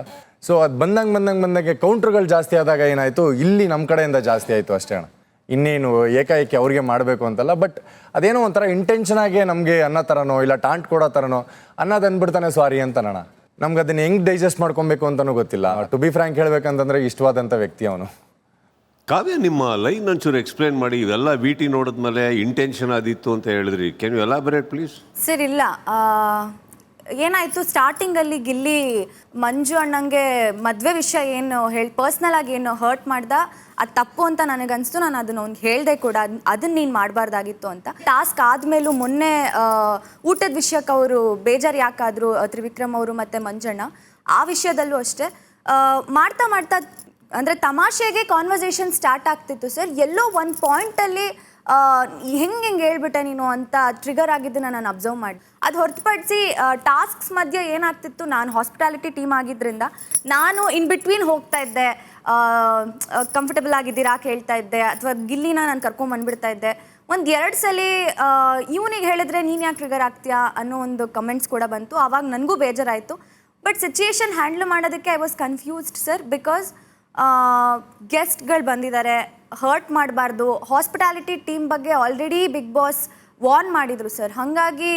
ಸೊ ಅದು ಬಂದಂಗೆ ಕೌಂಟ್ರುಗಳು ಜಾಸ್ತಿ ಆದಾಗ ಏನಾಯಿತು, ಇಲ್ಲಿ ನಮ್ಮ ಕಡೆಯಿಂದ ಜಾಸ್ತಿ ಆಯಿತು ಅಷ್ಟೇ ಅಣ್ಣ. ಇನ್ನೇನು ಏಕಾಏಕಿ ಅವ್ರಿಗೆ ಮಾಡಬೇಕು ಅಂತಲ್ಲ, ಬಟ್ ಅದೇನೋ ಒಂಥರ ಇಂಟೆನ್ಷನ್ ಆಗಿ ನಮಗೆ ಅನ್ನೋ ಥರನೋ ಇಲ್ಲ ಟಾಂಟ್ ಕೊಡೋ ಥರನೋ ಅನ್ನೋದು ಅಂದ್ಬಿಡ್ತಾನೆ ಸಾರಿ ಅಂತನಣ್ಣ. ನಮ್ಗೆ ಅದನ್ನ ಹೆಂಗೆ ಡೈಜೆಸ್ಟ್ ಮಾಡ್ಕೊಬೇಕು ಅಂತಲೂ ಗೊತ್ತಿಲ್ಲ. ಟು ಬಿ ಫ್ರ್ಯಾಂಕ್ ಹೇಳ್ಬೇಕಂತಂದ್ರೆ ಇಷ್ಟವಾದಂಥ ವ್ಯಕ್ತಿ ಅವನು. ಕಾವ್ಯ, ನಿಮ್ಮ ಲೈನ್ ಒಂಚೂರು ಎಕ್ಸ್ಪ್ಲೇನ್ ಮಾಡಿ. ಇವೆಲ್ಲ ವಿ ಟಿ ನೋಡಿದ್ಮೇಲೆ ಇಂಟೆನ್ಷನ್ ಆದಿತ್ತು ಅಂತ ಹೇಳಿದ್ರಿ. Can you elaborate please? Sir ಇಲ್ಲ, ಏನಾಯಿತು ಸ್ಟಾರ್ಟಿಂಗಲ್ಲಿ ಗಿಲ್ಲಿ ಮಂಜು ಅಣ್ಣಂಗೆ ಮದುವೆ ವಿಷಯ ಏನು ಪರ್ಸ್ನಲ್ ಆಗಿ ಏನು ಹರ್ಟ್ ಮಾಡ್ದ, ಅದು ತಪ್ಪು ಅಂತ ನನಗನ್ನಿಸ್ತು. ನಾನು ಅದನ್ನ ಅವ್ನಿಗೆ ಹೇಳಿದೆ ಕೂಡ, ಅದನ್ನ ನೀನು ಮಾಡಬಾರ್ದಾಗಿತ್ತು ಅಂತ. ಟಾಸ್ಕ್ ಆದಮೇಲೂ ಮೊನ್ನೆ ಊಟದ ವಿಷಯಕ್ಕೆ ಅವರು ಬೇಜಾರು ಯಾಕಾದರೂ ತ್ರಿವಿಕ್ರಮ್ ಅವರು ಮತ್ತು ಮಂಜಣ್ಣ, ಆ ವಿಷಯದಲ್ಲೂ ಅಷ್ಟೇ ಮಾಡ್ತಾ ಅಂದರೆ ತಮಾಷೆಗೆ ಕಾನ್ವರ್ಸೇಷನ್ ಸ್ಟಾರ್ಟ್ ಆಗ್ತಿತ್ತು ಸರ್. ಎಲ್ಲೋ ಒಂದು ಪಾಯಿಂಟಲ್ಲಿ ಹೆಂಗೆ ಹೇಳ್ಬಿಟ್ಟೆ ನೀನು ಅಂತ ಟ್ರಿಗರ್ ಆಗಿದ್ದನ್ನು ನಾನು ಅಬ್ಸರ್ವ್ ಮಾಡಿ. ಅದು ಹೊರತುಪಡಿಸಿ ಟಾಸ್ಕ್ಸ್ ಮಧ್ಯೆ ಏನಾಗ್ತಿತ್ತು, ನಾನು ಹಾಸ್ಪಿಟಾಲಿಟಿ ಟೀಮ್ ಆಗಿದ್ದರಿಂದ ನಾನು ಇನ್ ಬಿಟ್ವೀನ್ ಹೋಗ್ತಾ ಇದ್ದೆ, ಕಂಫರ್ಟಬಲ್ ಆಗಿದ್ದೀರಾ ಕೇಳ್ತಾ ಇದ್ದೆ, ಅಥವಾ ಗಿಲ್ಲಿನ ನಾನು ಕರ್ಕೊಂಬಂದ್ಬಿಡ್ತಾ ಇದ್ದೆ. 1-2 ಸಲ ಇವನಿಗೆ ಹೇಳಿದ್ರೆ ನೀನು ಯಾಕೆ ಟ್ರಿಗರ್ ಆಗ್ತೀಯಾ ಅನ್ನೋ ಒಂದು ಕಮೆಂಟ್ಸ್ ಕೂಡ ಬಂತು. ಆವಾಗ ನನಗೂ ಬೇಜಾರಾಯಿತು. ಬಟ್ ಸಿಚುಯೇಷನ್ ಹ್ಯಾಂಡಲ್ ಮಾಡೋದಕ್ಕೆ I was confused sir, because ಗೆಸ್ಟ್ಗಳು ಬಂದಿದ್ದಾರೆ, ಹರ್ಟ್ ಮಾಡಬಾರ್ದು. ಹಾಸ್ಪಿಟಾಲಿಟಿ ಟೀಮ್ ಬಗ್ಗೆ ಆಲ್ರೆಡಿ ಬಿಗ್ ಬಾಸ್ ವಾರ್ನ್ ಮಾಡಿದರು ಸರ್. ಹಾಗಾಗಿ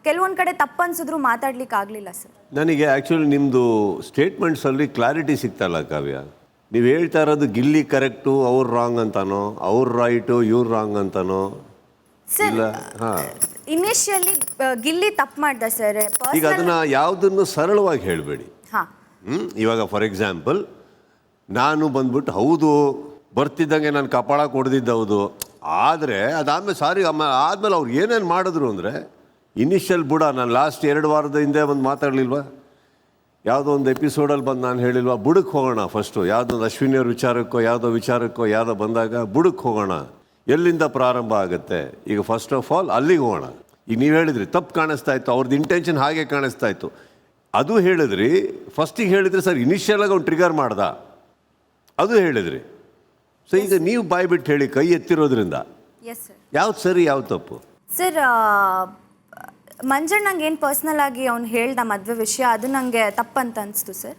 ಕೆಲವೊಂದು ಕಡೆ ತಪ್ಪನ್ಸಿದ್ರು ಮಾತಾಡ್ಲಿಕ್ಕೆ ಆಗಲಿಲ್ಲ ಸರ್. ನನಗೆ ಆ್ಯಕ್ಚುಲಿ ನಿಮ್ಮದು ಸ್ಟೇಟ್ಮೆಂಟ್ಸಲ್ಲಿ ಕ್ಲಾರಿಟಿ ಸಿಗ್ತಲ್ಲ ಕಾವ್ಯ. ನೀವು ಹೇಳ್ತಾ ಇರೋದು ಗಿಲ್ಲಿ ಕರೆಕ್ಟು, ಅವ್ರು ರಾಂಗ್ ಅಂತಾನೋ, ಅವ್ರು ರೈಟು ಇವ್ರು ರಾಂಗ್ ಅಂತಾನೋ? ಸರ್ ಇನಿಷಿಯಲಿ ಗಿಲ್ಲಿ ತಪ್ಪು ಮಾಡ್ದ ಸರ್. ಈಗ ಅದನ್ನು ಯಾವುದನ್ನು ಸರಳವಾಗಿ ಹೇಳಬೇಡಿ. ಹಾಂ, ಇವಾಗ ಫಾರ್ ಎಕ್ಸಾಂಪಲ್ ನಾನು ಬಂದ್ಬಿಟ್ಟು ಹೌದು ಬರ್ತಿದ್ದಂಗೆ ನಾನು ಕಪಾಳ ಕೊಡ್ದಿದ್ದು ಹೌದು, ಆದರೆ ಅದಾದಮೇಲೆ ಸಾರಿ ಆದಮೇಲೆ ಅವ್ರು ಏನೇನು ಮಾಡಿದ್ರು ಅಂದರೆ ಇನಿಷಿಯಲ್ ಬುಡ. ನಾನು ಲಾಸ್ಟ್ 2 ವಾರದ ಹಿಂದೆ ಒಂದು ಮಾತಾಡಲಿಲ್ವಾ, ಯಾವುದೋ ಒಂದು ಎಪಿಸೋಡಲ್ಲಿ ಬಂದು ನಾನು ಹೇಳಿಲ್ವಾ, ಬುಡಕ್ಕೆ ಹೋಗೋಣ ಫಸ್ಟು, ಯಾವುದೊಂದು ಅಶ್ವಿನಿಯವ್ರ ವಿಚಾರಕ್ಕೋ ಯಾವುದೋ ಬಂದಾಗ ಬುಡಕ್ಕೆ ಹೋಗೋಣ, ಎಲ್ಲಿಂದ ಪ್ರಾರಂಭ ಆಗುತ್ತೆ. ಈಗ ಫಸ್ಟ್ ಆಫ್ ಆಲ್ ಅಲ್ಲಿಗೆ ಹೋಗೋಣ. ಈಗ ನೀವು ಹೇಳಿದ್ರಿ ತಪ್ಪು ಕಾಣಿಸ್ತಾ ಇತ್ತು, ಅವ್ರದ್ದು ಇಂಟೆನ್ಷನ್ ಹಾಗೆ ಕಾಣಿಸ್ತಾ ಇತ್ತು, ಅದು ಹೇಳಿದ್ರಿ. ಫಸ್ಟಿಗೆ ಹೇಳಿದ್ರಿ ಸರ್, ಇನಿಷಿಯಲಾಗಿ ಅವ್ನು ಟ್ರಿಗರ್ ಮಾಡ್ದ, ಅದು ಹೇಳಿದ್ರಿ. ಸೊ ಈಗ ನೀವು ಬಾಯಿ ಬಿಟ್ಟು ಹೇಳಿ, ಕೈ ಎತ್ತಿರೋದ್ರಿಂದ ಯಾವ್ದು ಸರಿ ಯಾವ್ದು ತಪ್ಪು? ಸರ್ ಮಂಜಣ್ಣಂಗೆ ಏನು ಪರ್ಸ್ನಲ್ ಆಗಿ ಅವ್ನು ಹೇಳ್ದ ಮದುವೆ ವಿಷಯ, ಅದು ನನಗೆ ತಪ್ಪಂತ ಅನಿಸ್ತು ಸರ್.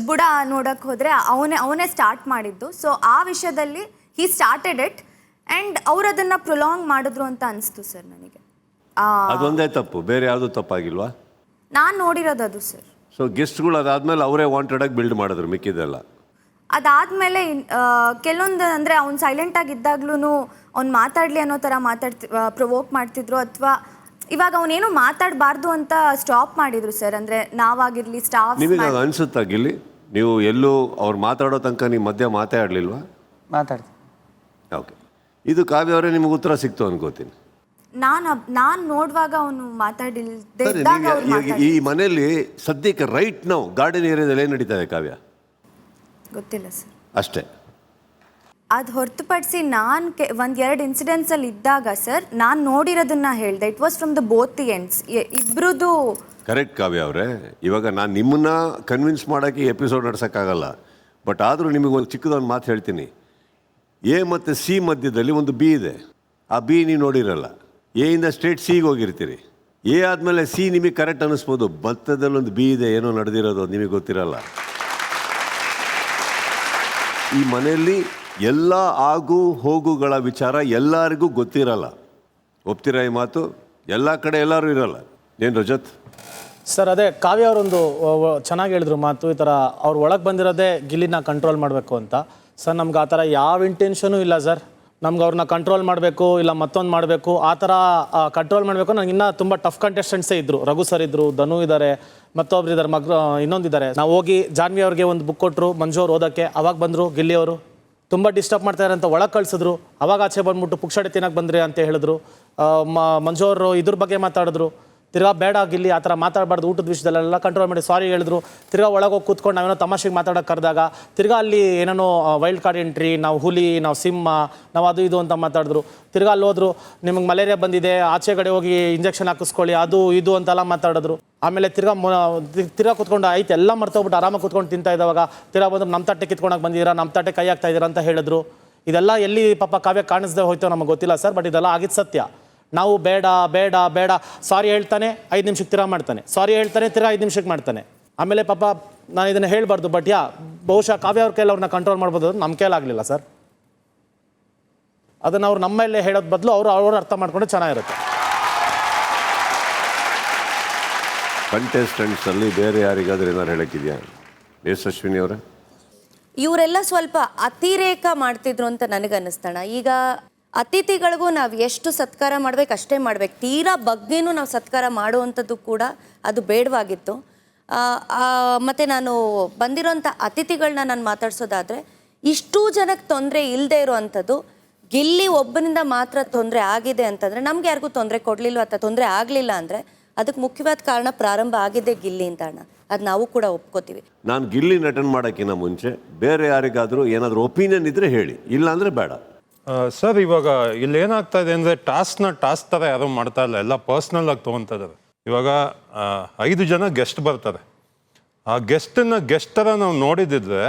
ಬುಡ ನೋಡೋಕ್ಕೆ ಹೋದರೆ ಅವನೇ ಸ್ಟಾರ್ಟ್ ಮಾಡಿದ್ದು. ಸೊ ಆ ವಿಷಯದಲ್ಲಿ ಹಿ ಸ್ಟಾರ್ಟೆಡ್ ಇಟ್ ಆ್ಯಂಡ್ ಅವ್ರು ಅದನ್ನು ಪ್ರೊಲಾಂಗ್ ಮಾಡಿದ್ರು ಅಂತ ಅನಿಸ್ತು ಸರ್ ನನಗೆ. ಅದೊಂದೇ ತಪ್ಪು, ಬೇರೆ ಯಾವುದೂ ತಪ್ಪಾಗಿಲ್ವಾ? ನಾನು ನೋಡಿರೋದು ಅದು ಸರ್. ಸೊ ಗೆಸ್ಟ್ಗಳು ಅದಾದಮೇಲೆ ಅವರೇ ವಾಂಟೆಡಾಗಿ ಬಿಲ್ಡ್ ಮಾಡಿದ್ರು ಮಿಕ್ಕಿದೆಲ್ಲ. ಅದಾದಮೇಲೆ ಕೆಲವೊಂದು ಅಂದರೆ ಅವ್ನು ಸೈಲೆಂಟಾಗಿದ್ದಾಗ್ಲೂ ಅವ್ನು ಮಾತಾಡಲಿ ಅನ್ನೋ ಥರ ಪ್ರೊವೋಕ್ ಮಾಡ್ತಿದ್ರು, ಅಥವಾ ಇವಾಗ ಅವನೇನು ಮಾತಾಡಬಾರ್ದು ಅಂತ ಸ್ಟಾಪ್ ಮಾಡಿದ್ರು ಸರ್. ಅಂದರೆ ನಾವಾಗಿರಲಿ ಸ್ಟಾಫ್. ನಿಮಗೆ ಅದು ಅನಿಸುತ್ತಾ ಗಿಲ್ಲಿ, ನೀವು ಎಲ್ಲೂ ಅವ್ರು ಮಾತಾಡೋ ತನಕ ನೀವು ಮಧ್ಯೆ ಮಾತಾಡಲಿಲ್ವಾ? ಮಾತಾಡ್ತೀನಿ. ಓಕೆ, ಇದು ಕಾವ್ಯ ಅವರೇ ನಿಮ್ಗೆ ಉತ್ತರ ಸಿಕ್ತು ಅನ್ಕೋತೀನಿ. ನಾನು ನೋಡುವಾಗ ಅವನು ಮಾತಾಡಿಲ್ದೆ ಈ ಮನೆಯಲ್ಲಿ ಸದ್ಯಕ್ಕೆ ರೈಟ್ ನಾವು ಗಾರ್ಡನ್ ಏರಿಯಾದಲ್ಲಿ ಏನು ನಡೀತಾ ಇದೆ ಕಾವ್ಯ? ಗೊತ್ತಿಲ್ಲ ಸರ್. ಅಷ್ಟೇ. ಅದು ಹೊರತುಪಡಿಸಿ ನಾನು 1-2 ಇನ್ಸಿಡೆಂಟ್ಸಲ್ಲಿ ಇದ್ದಾಗ ಸರ್ ನಾನು ನೋಡಿರೋದನ್ನ ಹೇಳಿದೆ. It was from the both the ends, ಇಬ್ಬರದು ಕರೆಕ್ಟ್ ಕಾವ್ಯ ಅವರೇ. ಇವಾಗ ನಾನು ನಿಮ್ಮನ್ನ ಕನ್ವಿನ್ಸ್ ಮಾಡೋಕ್ಕೆ ಎಪಿಸೋಡ್ ನಡ್ಸೋಕ್ಕಾಗಲ್ಲ, ಬಟ್ ಆದರೂ ನಿಮಗೆ ಒಂದು ಚಿಕ್ಕದೊಂದು ಮಾತು ಹೇಳ್ತೀನಿ. ಎ ಮತ್ತು ಸಿ ಮಧ್ಯದಲ್ಲಿ ಒಂದು ಬಿ ಇದೆ. ಆ ಬಿ ನೀವು ನೋಡಿರಲ್ಲ. ಎಯಿಂದ ಸ್ಟ್ರೇಟ್ ಸಿಗೆ ಹೋಗಿರ್ತೀರಿ. ಎ ಆದಮೇಲೆ ಸಿ ನಿಮಗೆ ಕರೆಕ್ಟ್ ಅನ್ನಿಸ್ಬೋದು, ಮತ್ತದಲ್ಲೊಂದು ಬಿ ಇದೆ, ಏನೋ ನಡೆದಿರೋದು ನಿಮಗೆ ಗೊತ್ತಿರಲ್ಲ. ಈ ಮನೆಯಲ್ಲಿ ಎಲ್ಲ ಆಗು ಹೋಗುಗಳ ವಿಚಾರ ಎಲ್ಲರಿಗೂ ಗೊತ್ತಿರಲ್ಲ. ಒಪ್ತೀರಾ ಈ ಮಾತು? ಎಲ್ಲ ಕಡೆ ಎಲ್ಲರೂ ಇರಲ್ಲ. ಏನು ರಜತ್? ಸರ್ ಅದೇ ಕಾವ್ಯ ಅವರೊಂದು ಚೆನ್ನಾಗಿ ಹೇಳಿದ್ರು ಮಾತು, ಈ ಥರ ಅವ್ರು ಒಳಗೆ ಬಂದಿರೋದೇ ಗಿಲ್ಲಿನ ಕಂಟ್ರೋಲ್ ಮಾಡಬೇಕು ಅಂತ. ಸರ್ ನಮ್ಗೆ ಆ ಥರ ಯಾವ ಇಂಟೆನ್ಷನೂ ಇಲ್ಲ ಸರ್. ನಮ್ಗೆ ಅವ್ರನ್ನ ಕಂಟ್ರೋಲ್ ಮಾಡಬೇಕು ಇಲ್ಲ ಮತ್ತೊಂದು ಮಾಡಬೇಕು ಆ ಥರ ಕಂಟ್ರೋಲ್ ಮಾಡಬೇಕು. ನನಗೆ ಇನ್ನೂ ತುಂಬ ಟಫ್ ಕಂಟೆಸ್ಟೆಂಟ್ಸೇ ಇದ್ದರು. ರಘು ಸರ್ ಇದ್ದರು, ಧನು ಇದ್ದಾರೆ, ಮತ್ತೊಬ್ರು ಇದ್ದಾರೆ, ಇನ್ನೊಂದಿದ್ದಾರೆ. ನಾವು ಹೋಗಿ ಜಾನ್ವಿ ಅವ್ರಿಗೆ ಒಂದು ಬುಕ್ ಕೊಟ್ಟರು ಮಂಜು ಅವ್ರು ಓದೋಕ್ಕೆ. ಅವಾಗ ಬಂದರು ಗಿಲ್ಲಿ ಅವರು, ತುಂಬ ಡಿಸ್ಟರ್ಬ್ ಮಾಡ್ತಾರೆ ಅಂತ ಒಳಗೆ ಕಳಿಸಿದ್ರು. ಅವಾಗ ಆಚೆ ಬಂದ್ಬಿಟ್ಟು ಪುಕ್ಷಡಿ ತಿನ್ನಕ್ಕೆ ಬಂದ್ರಿ ಅಂತ ಹೇಳಿದ್ರು. ಮಂಜು ಅವರು ಇದ್ರ ಬಗ್ಗೆ ಮಾತಾಡಿದ್ರು. ತಿರ್ಗಾ ಬೇಡ ಗಿಲ್ಲಿ ಆ ಥರ ಮಾತಾಡಬಾರ್ದು, ಊಟದ ವಿಷಯದಲ್ಲೆಲ್ಲ ಕಂಟ್ರೋಲ್ ಮಾಡಿ ಸಾರಿ ಹೇಳಿದ್ರು. ತಿರ್ಗಾ ಒಳಗೋಗಿ ಕೂತ್ಕೊಂಡು ನಾವೇನೋ ತಮಾಷೆಗೆ ಮಾತಾಡೋಕೆ ಕರೆದಾಗ ತಿರ್ಗಾ ಅಲ್ಲಿ ಏನೇನೋ ವೈಲ್ಡ್ ಕಾರ್ಡ್ ಎಂಟ್ರಿ, ನಾವು ಹುಲಿ, ನಾವು ಸಿಂಹ, ನಾವು ಅದು ಇದು ಅಂತ ಮಾತಾಡಿದ್ರು. ತಿರ್ಗಾ ಅಲ್ಲಿ ಹೋದ್ರು, ನಿಮಗೆ ಮಲೇರಿಯಾ ಬಂದಿದೆ, ಆಚೆ ಕಡೆ ಹೋಗಿ ಇಂಜೆಕ್ಷನ್ ಹಾಕಿಸ್ಕೊಳ್ಳಿ, ಅದು ಇದು ಅಂತೆಲ್ಲ ಮಾತಾಡಿದ್ರು. ಆಮೇಲೆ ತಿರ್ಗಾ ಕೂತ್ಕೊಂಡು ಆಯ್ತು ಎಲ್ಲ ಮರ್ತೋಗ್ಬಿಟ್ಟು ಆರಾಮಾಗಿ ಕೂತ್ಕೊಂಡು ತಿಂತಾ ಇದ್ದಾವಾಗ ತಿರ್ಗಾ ಬಂದು ನಮ್ಮ ತಟ್ಟೆ ಕಿತ್ಕೊಳಕ್ಕೆ ಬಂದಿದ್ದೀರಾ, ನಮ್ಮ ತಟ್ಟೆ ಕೈ ಹಾಕ್ತಾ ಇದ್ದೀರಾ ಅಂತ ಹೇಳಿದ್ರು. ಇದೆಲ್ಲ ಎಲ್ಲಿ ಪಾಪ ಕಾವ್ಯ ಕಾಣಿಸ್ದೆ ಹೋಯ್ತೋ ನಮಗೆ ಗೊತ್ತಿಲ್ಲ ಸರ್, ಬಟ್ ಇದೆಲ್ಲ ಆಗಿದ್ದು ಸತ್ಯ. ನಾವು ಬೇಡ ಬೇಡ ಬೇಡ ಸಾರಿ ಹೇಳ್ತಾನೆ 5 ನಿಮಿಷಕ್ಕೆ ತಿರ್ಗಾ ಮಾಡ್ತಾನೆ, ಸಾರಿ ಹೇಳ್ತಾನೆ ತಿರ್ಗಾ 5 ನಿಮಿಷಕ್ಕೆ ಮಾಡ್ತಾನೆ. ಆಮೇಲೆ ಪಾಪ ನಾನು ಇದನ್ನು ಹೇಳಬಾರ್ದು, ಬಟ್ ಬಹುಶಃ ಕಾವ್ಯ ಅವ್ರ ಕೈಲಿ ಅವ್ರನ್ನ ಕಂಟ್ರೋಲ್ ಮಾಡ್ಬೋದು, ನಮ್ಮ ಕೈಲಾಗಲಿಲ್ಲ ಸರ್. ಅದನ್ನು ಅವ್ರು ನಮ್ಮ ಮೇಲೆ ಹೇಳೋದು ಬದಲು ಅವ್ರು ಅರ್ಥ ಮಾಡ್ಕೊಂಡು ಚೆನ್ನಾಗಿರುತ್ತೆ. ಕಂಟೆಸ್ಟೆಂಟ್ಸಲ್ಲಿ ಬೇರೆ ಯಾರಿಗಾದ್ರೂ ಏನಾರು ಹೇಳಕ್ಕಿದೆಯಾ? ಎಸ್ ಅಶ್ವಿನಿ ಅವರೇ? ಇವರೆಲ್ಲ ಸ್ವಲ್ಪ ಅತಿರೇಕ ಮಾಡ್ತಿದ್ರು ಅಂತ ನನಗನ್ನಿಸ್ತಣ. ಈಗ ಅತಿಥಿಗಳಿಗೂ ನಾವು ಎಷ್ಟು ಸತ್ಕಾರ ಮಾಡ್ಬೇಕು ಅಷ್ಟೇ ಮಾಡ್ಬೇಕು. ತೀರಾ ಬಗ್ಗೆನೂ ನಾವು ಸತ್ಕಾರ ಮಾಡುವಂಥದ್ದು ಕೂಡ ಅದು ಬೇಡವಾಗಿತ್ತು. ಮತ್ತು ನಾನು ಬಂದಿರೋಂಥ ಅತಿಥಿಗಳನ್ನ ನಾನು ಮಾತಾಡ್ಸೋದಾದರೆ, ಇಷ್ಟೂ ಜನಕ್ಕೆ ತೊಂದರೆ ಇಲ್ಲದೆ ಇರೋವಂಥದ್ದು ಗಿಲ್ಲಿ ಒಬ್ಬನಿಂದ ಮಾತ್ರ ತೊಂದರೆ ಆಗಿದೆ ಅಂತಂದರೆ, ನಮ್ಗೆ ಯಾರಿಗೂ ತೊಂದರೆ ಕೊಡಲಿಲ್ಲ ಅಥವಾ ತೊಂದರೆ ಆಗಲಿಲ್ಲ ಅಂದರೆ ಅದಕ್ಕೆ ಮುಖ್ಯವಾದ ಕಾರಣ ಪ್ರಾರಂಭ ಆಗಿದೆ ಗಿಲ್ಲಿ ಅಂತ ಅಣ್ಣ. ಅದು ನಾವು ಕೂಡ ಒಪ್ಕೋತೀವಿ. ನಾನು ಗಿಲ್ಲಿ ನಟನ್ ಮಾಡೋಕ್ಕಿಂತ ಮುಂಚೆ ಬೇರೆ ಯಾರಿಗಾದರೂ ಏನಾದರೂ ಒಪಿನಿಯನ್ ಇದ್ದರೆ ಹೇಳಿ, ಇಲ್ಲ ಅಂದರೆ ಬೇಡ. ಸರ್ ಇವಾಗ ಇಲ್ಲಿ ಏನಾಗ್ತಾ ಇದೆ ಅಂದರೆ ಟಾಸ್ಕ್ ಥರ ಯಾರೂ ಮಾಡ್ತಾ ಇಲ್ಲ, ಎಲ್ಲ ಪರ್ಸ್ನಲ್ ಆಗಿ ತೊಗೊತಾ ಇದ್ದಾರೆ. ಇವಾಗ 5 ಜನ ಗೆಸ್ಟ್ ಬರ್ತಾರೆ. ಆ ಗೆಸ್ಟ್ ಥರ ನಾವು ನೋಡಿದಿದ್ರೆ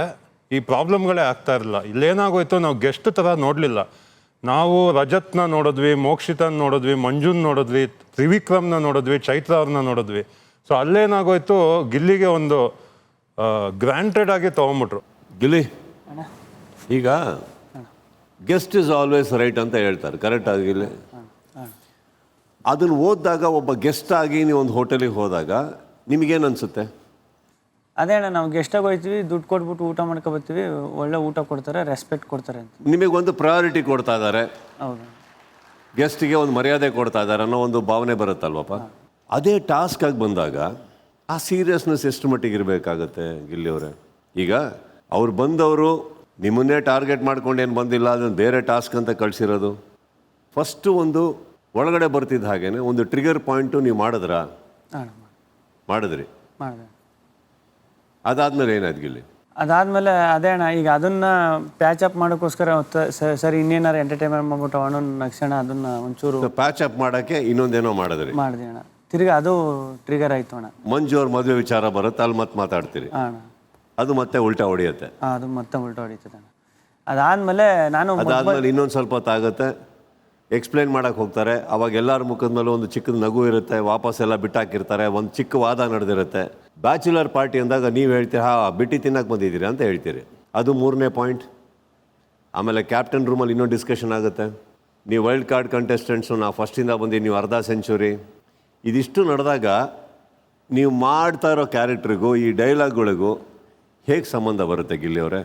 ಈ ಪ್ರಾಬ್ಲಮ್ಗಳೇ ಆಗ್ತಾ ಇರಲಿಲ್ಲ. ಇಲ್ಲೇನಾಗೋಯ್ತು, ನಾವು ಗೆಸ್ಟ್ ಥರ ನೋಡಲಿಲ್ಲ. ನಾವು ರಜತ್ನ ನೋಡಿದ್ವಿ, ಮೋಕ್ಷಿತನ ನೋಡಿದ್ವಿ, ಮಂಜುನ್ ನೋಡಿದ್ವಿ, ತ್ರಿವಿಕ್ರಮ್ನ ನೋಡಿದ್ವಿ, ಚೈತ್ರ ಅವ್ರನ್ನ ನೋಡಿದ್ವಿ. ಸೊ ಅಲ್ಲೇನಾಗೋಯ್ತು, ಗಿಲ್ಲಿಗೆ ಒಂದು ಗ್ರಾಂಟೆಡ್ ಆಗಿ ತೊಗೊಂಬಿಟ್ರು. ಗಿಲ್ಲಿ ಈಗ ಗೆಸ್ಟ್ ಇಸ್ ಆಲ್ವೇಸ್ ರೈಟ್ ಅಂತ ಹೇಳ್ತಾರೆ, ಕರೆಕ್ಟ್ ಆಗಿಲ್ಲ? ಅದನ್ನು ಓದಿದಾಗ ಒಬ್ಬ ಗೆಸ್ಟ್ ಆಗಿ ನೀವು ಒಂದು ಹೋಟೆಲಿಗೆ ಹೋದಾಗ ನಿಮಗೇನು ಅನಿಸುತ್ತೆ? ಅದೇ ಅಣ್ಣ, ನಾವು ಗೆಸ್ಟಾಗಿ ಹೋಗ್ತೀವಿ, ದುಡ್ಡು ಕೊಟ್ಬಿಟ್ಟು ಊಟ ಮಾಡ್ಕೊಬರ್ತೀವಿ, ಒಳ್ಳೆ ಊಟ ಕೊಡ್ತಾರೆ, ರೆಸ್ಪೆಕ್ಟ್ ಕೊಡ್ತಾರೆ ಅಂತ. ನಿಮಗೊಂದು ಪ್ರಯಾರಿಟಿ ಕೊಡ್ತಾ ಇದ್ದಾರೆ, ಹೌದು, ಗೆಸ್ಟಿಗೆ ಒಂದು ಮರ್ಯಾದೆ ಕೊಡ್ತಾ ಇದ್ದಾರೆ ಅನ್ನೋ ಒಂದು ಭಾವನೆ ಬರುತ್ತಲ್ವಪ್ಪ. ಅದೇ ಟಾಸ್ಕ್ ಆಗಿ ಬಂದಾಗ ಆ ಸೀರಿಯಸ್ನೆಸ್ ಎಷ್ಟು ಮಟ್ಟಿಗೆ ಇರಬೇಕಾಗತ್ತೆ ಗಿಲ್ಲಿಯವರೇ? ಈಗ ಅವ್ರು ಬಂದವರು ನಿಮ್ಮನ್ನೇ ಟಾರ್ಗೆಟ್ ಮಾಡ್ಕೊಂಡು ಏನು ಬಂದಿಲ್ಲ, ಅದನ್ನು ಬೇರೆ ಟಾಸ್ಕ್ ಅಂತ ಕಳಿಸಿರೋದು. ಫಸ್ಟು ಒಂದು ಒಳಗಡೆ ಬರ್ತಿದ್ದ ಹಾಗೇನೆ ಒಂದು ಟ್ರಿಗರ್ ಪಾಯಿಂಟು ನೀವು ಮಾಡಿದ್ರಿ? ಅದಾದ್ಮೇಲೆ ಏನಾಯ್ತು ಗಿಲ್ಲಿ? ಅದಾದಮೇಲೆ ಅದೇ ಅಣ್ಣ, ಈಗ ಅದನ್ನು ಪ್ಯಾಚಪ್ ಮಾಡೋಕ್ಕೋಸ್ಕರ ಸರಿ ಇನ್ನೇನಾರು ಎಂಟರ್ಟೈನ್ಮೆಂಟ್ ಮಾಡ್ಬಿಟ್ಟು ಅವನು ನಕ್ಷಣ ಅದನ್ನು ಒಂಚೂರು ಪ್ಯಾಚಪ್ ಮಾಡೋಕ್ಕೆ ಇನ್ನೊಂದೇನೋ ಮಾಡಿದ್ರಿ? ಮಾಡಿದೆ ಅಣ್ಣ. ತಿರ್ಗಿ ಅದು ಟ್ರಿಗರ್ ಆಯಿತು ಅಣ್ಣ. ಮಂಜು ಅವ್ರ ಮದುವೆ ವಿಚಾರ ಬರುತ್ತೆ, ಅಲ್ಲಿ ಮತ್ತೆ ಮಾತಾಡ್ತೀರಿ, ಅಣ್ಣ ಅದು ಮತ್ತೆ ಉಲ್ಟಾ ಹೊಡೆಯುತ್ತೆ. ಅದು ಮತ್ತೆ ಉಲ್ಟಾ ಹೊಡಿತದೆ ಅಣ್ಣ. ಅದಾದಮೇಲೆ ಅದಾದ್ಮೇಲೆ ಇನ್ನೊಂದು ಸ್ವಲ್ಪ ಹೊತ್ತಾಗುತ್ತೆ, ಎಕ್ಸ್ಪ್ಲೈನ್ ಮಾಡೋಕೆ ಹೋಗ್ತಾರೆ. ಅವಾಗ ಎಲ್ಲರ ಮುಖದ ಮೇಲೆ ಒಂದು ಚಿಕ್ಕದ ನಗು ಇರುತ್ತೆ, ವಾಪಸ್ ಎಲ್ಲ ಬಿಟ್ಟಾಕಿರ್ತಾರೆ, ಒಂದು ಚಿಕ್ಕ ವಾದ ನಡೆದಿರುತ್ತೆ. ಬ್ಯಾಚುಲರ್ ಪಾರ್ಟಿ ಅಂದಾಗ ನೀವು ಹೇಳ್ತೀರಿ, ಬಿಟ್ಟಿ ತಿನ್ನಕ್ಕೆ ಬಂದಿದ್ದೀರಿ ಅಂತ ಹೇಳ್ತೀರಿ, ಅದು 3ನೇ ಪಾಯಿಂಟ್. ಆಮೇಲೆ ಕ್ಯಾಪ್ಟನ್ ರೂಮಲ್ಲಿ ಇನ್ನೊಂದು ಡಿಸ್ಕಷನ್ ಆಗುತ್ತೆ, ನೀವು ವೈಲ್ಡ್ ಕಾರ್ಡ್ ಕಂಟೆಸ್ಟೆಂಟ್ಸು, ನಾವು ಫಸ್ಟಿಂದ ಬಂದು ನೀವು ಅರ್ಧ ಸೆಂಚುರಿ. ಇದಿಷ್ಟು ನಡೆದಾಗ ನೀವು ಮಾಡ್ತಾ ಇರೋ ಕ್ಯಾರೆಕ್ಟ್ರಿಗೂ ಈ ಡೈಲಾಗ್ಗಳಿಗೂ ಹೇಗೆ ಸಂಬಂಧ ಬರುತ್ತೆ ಗಿಲ್ಲಿಯವರೇ?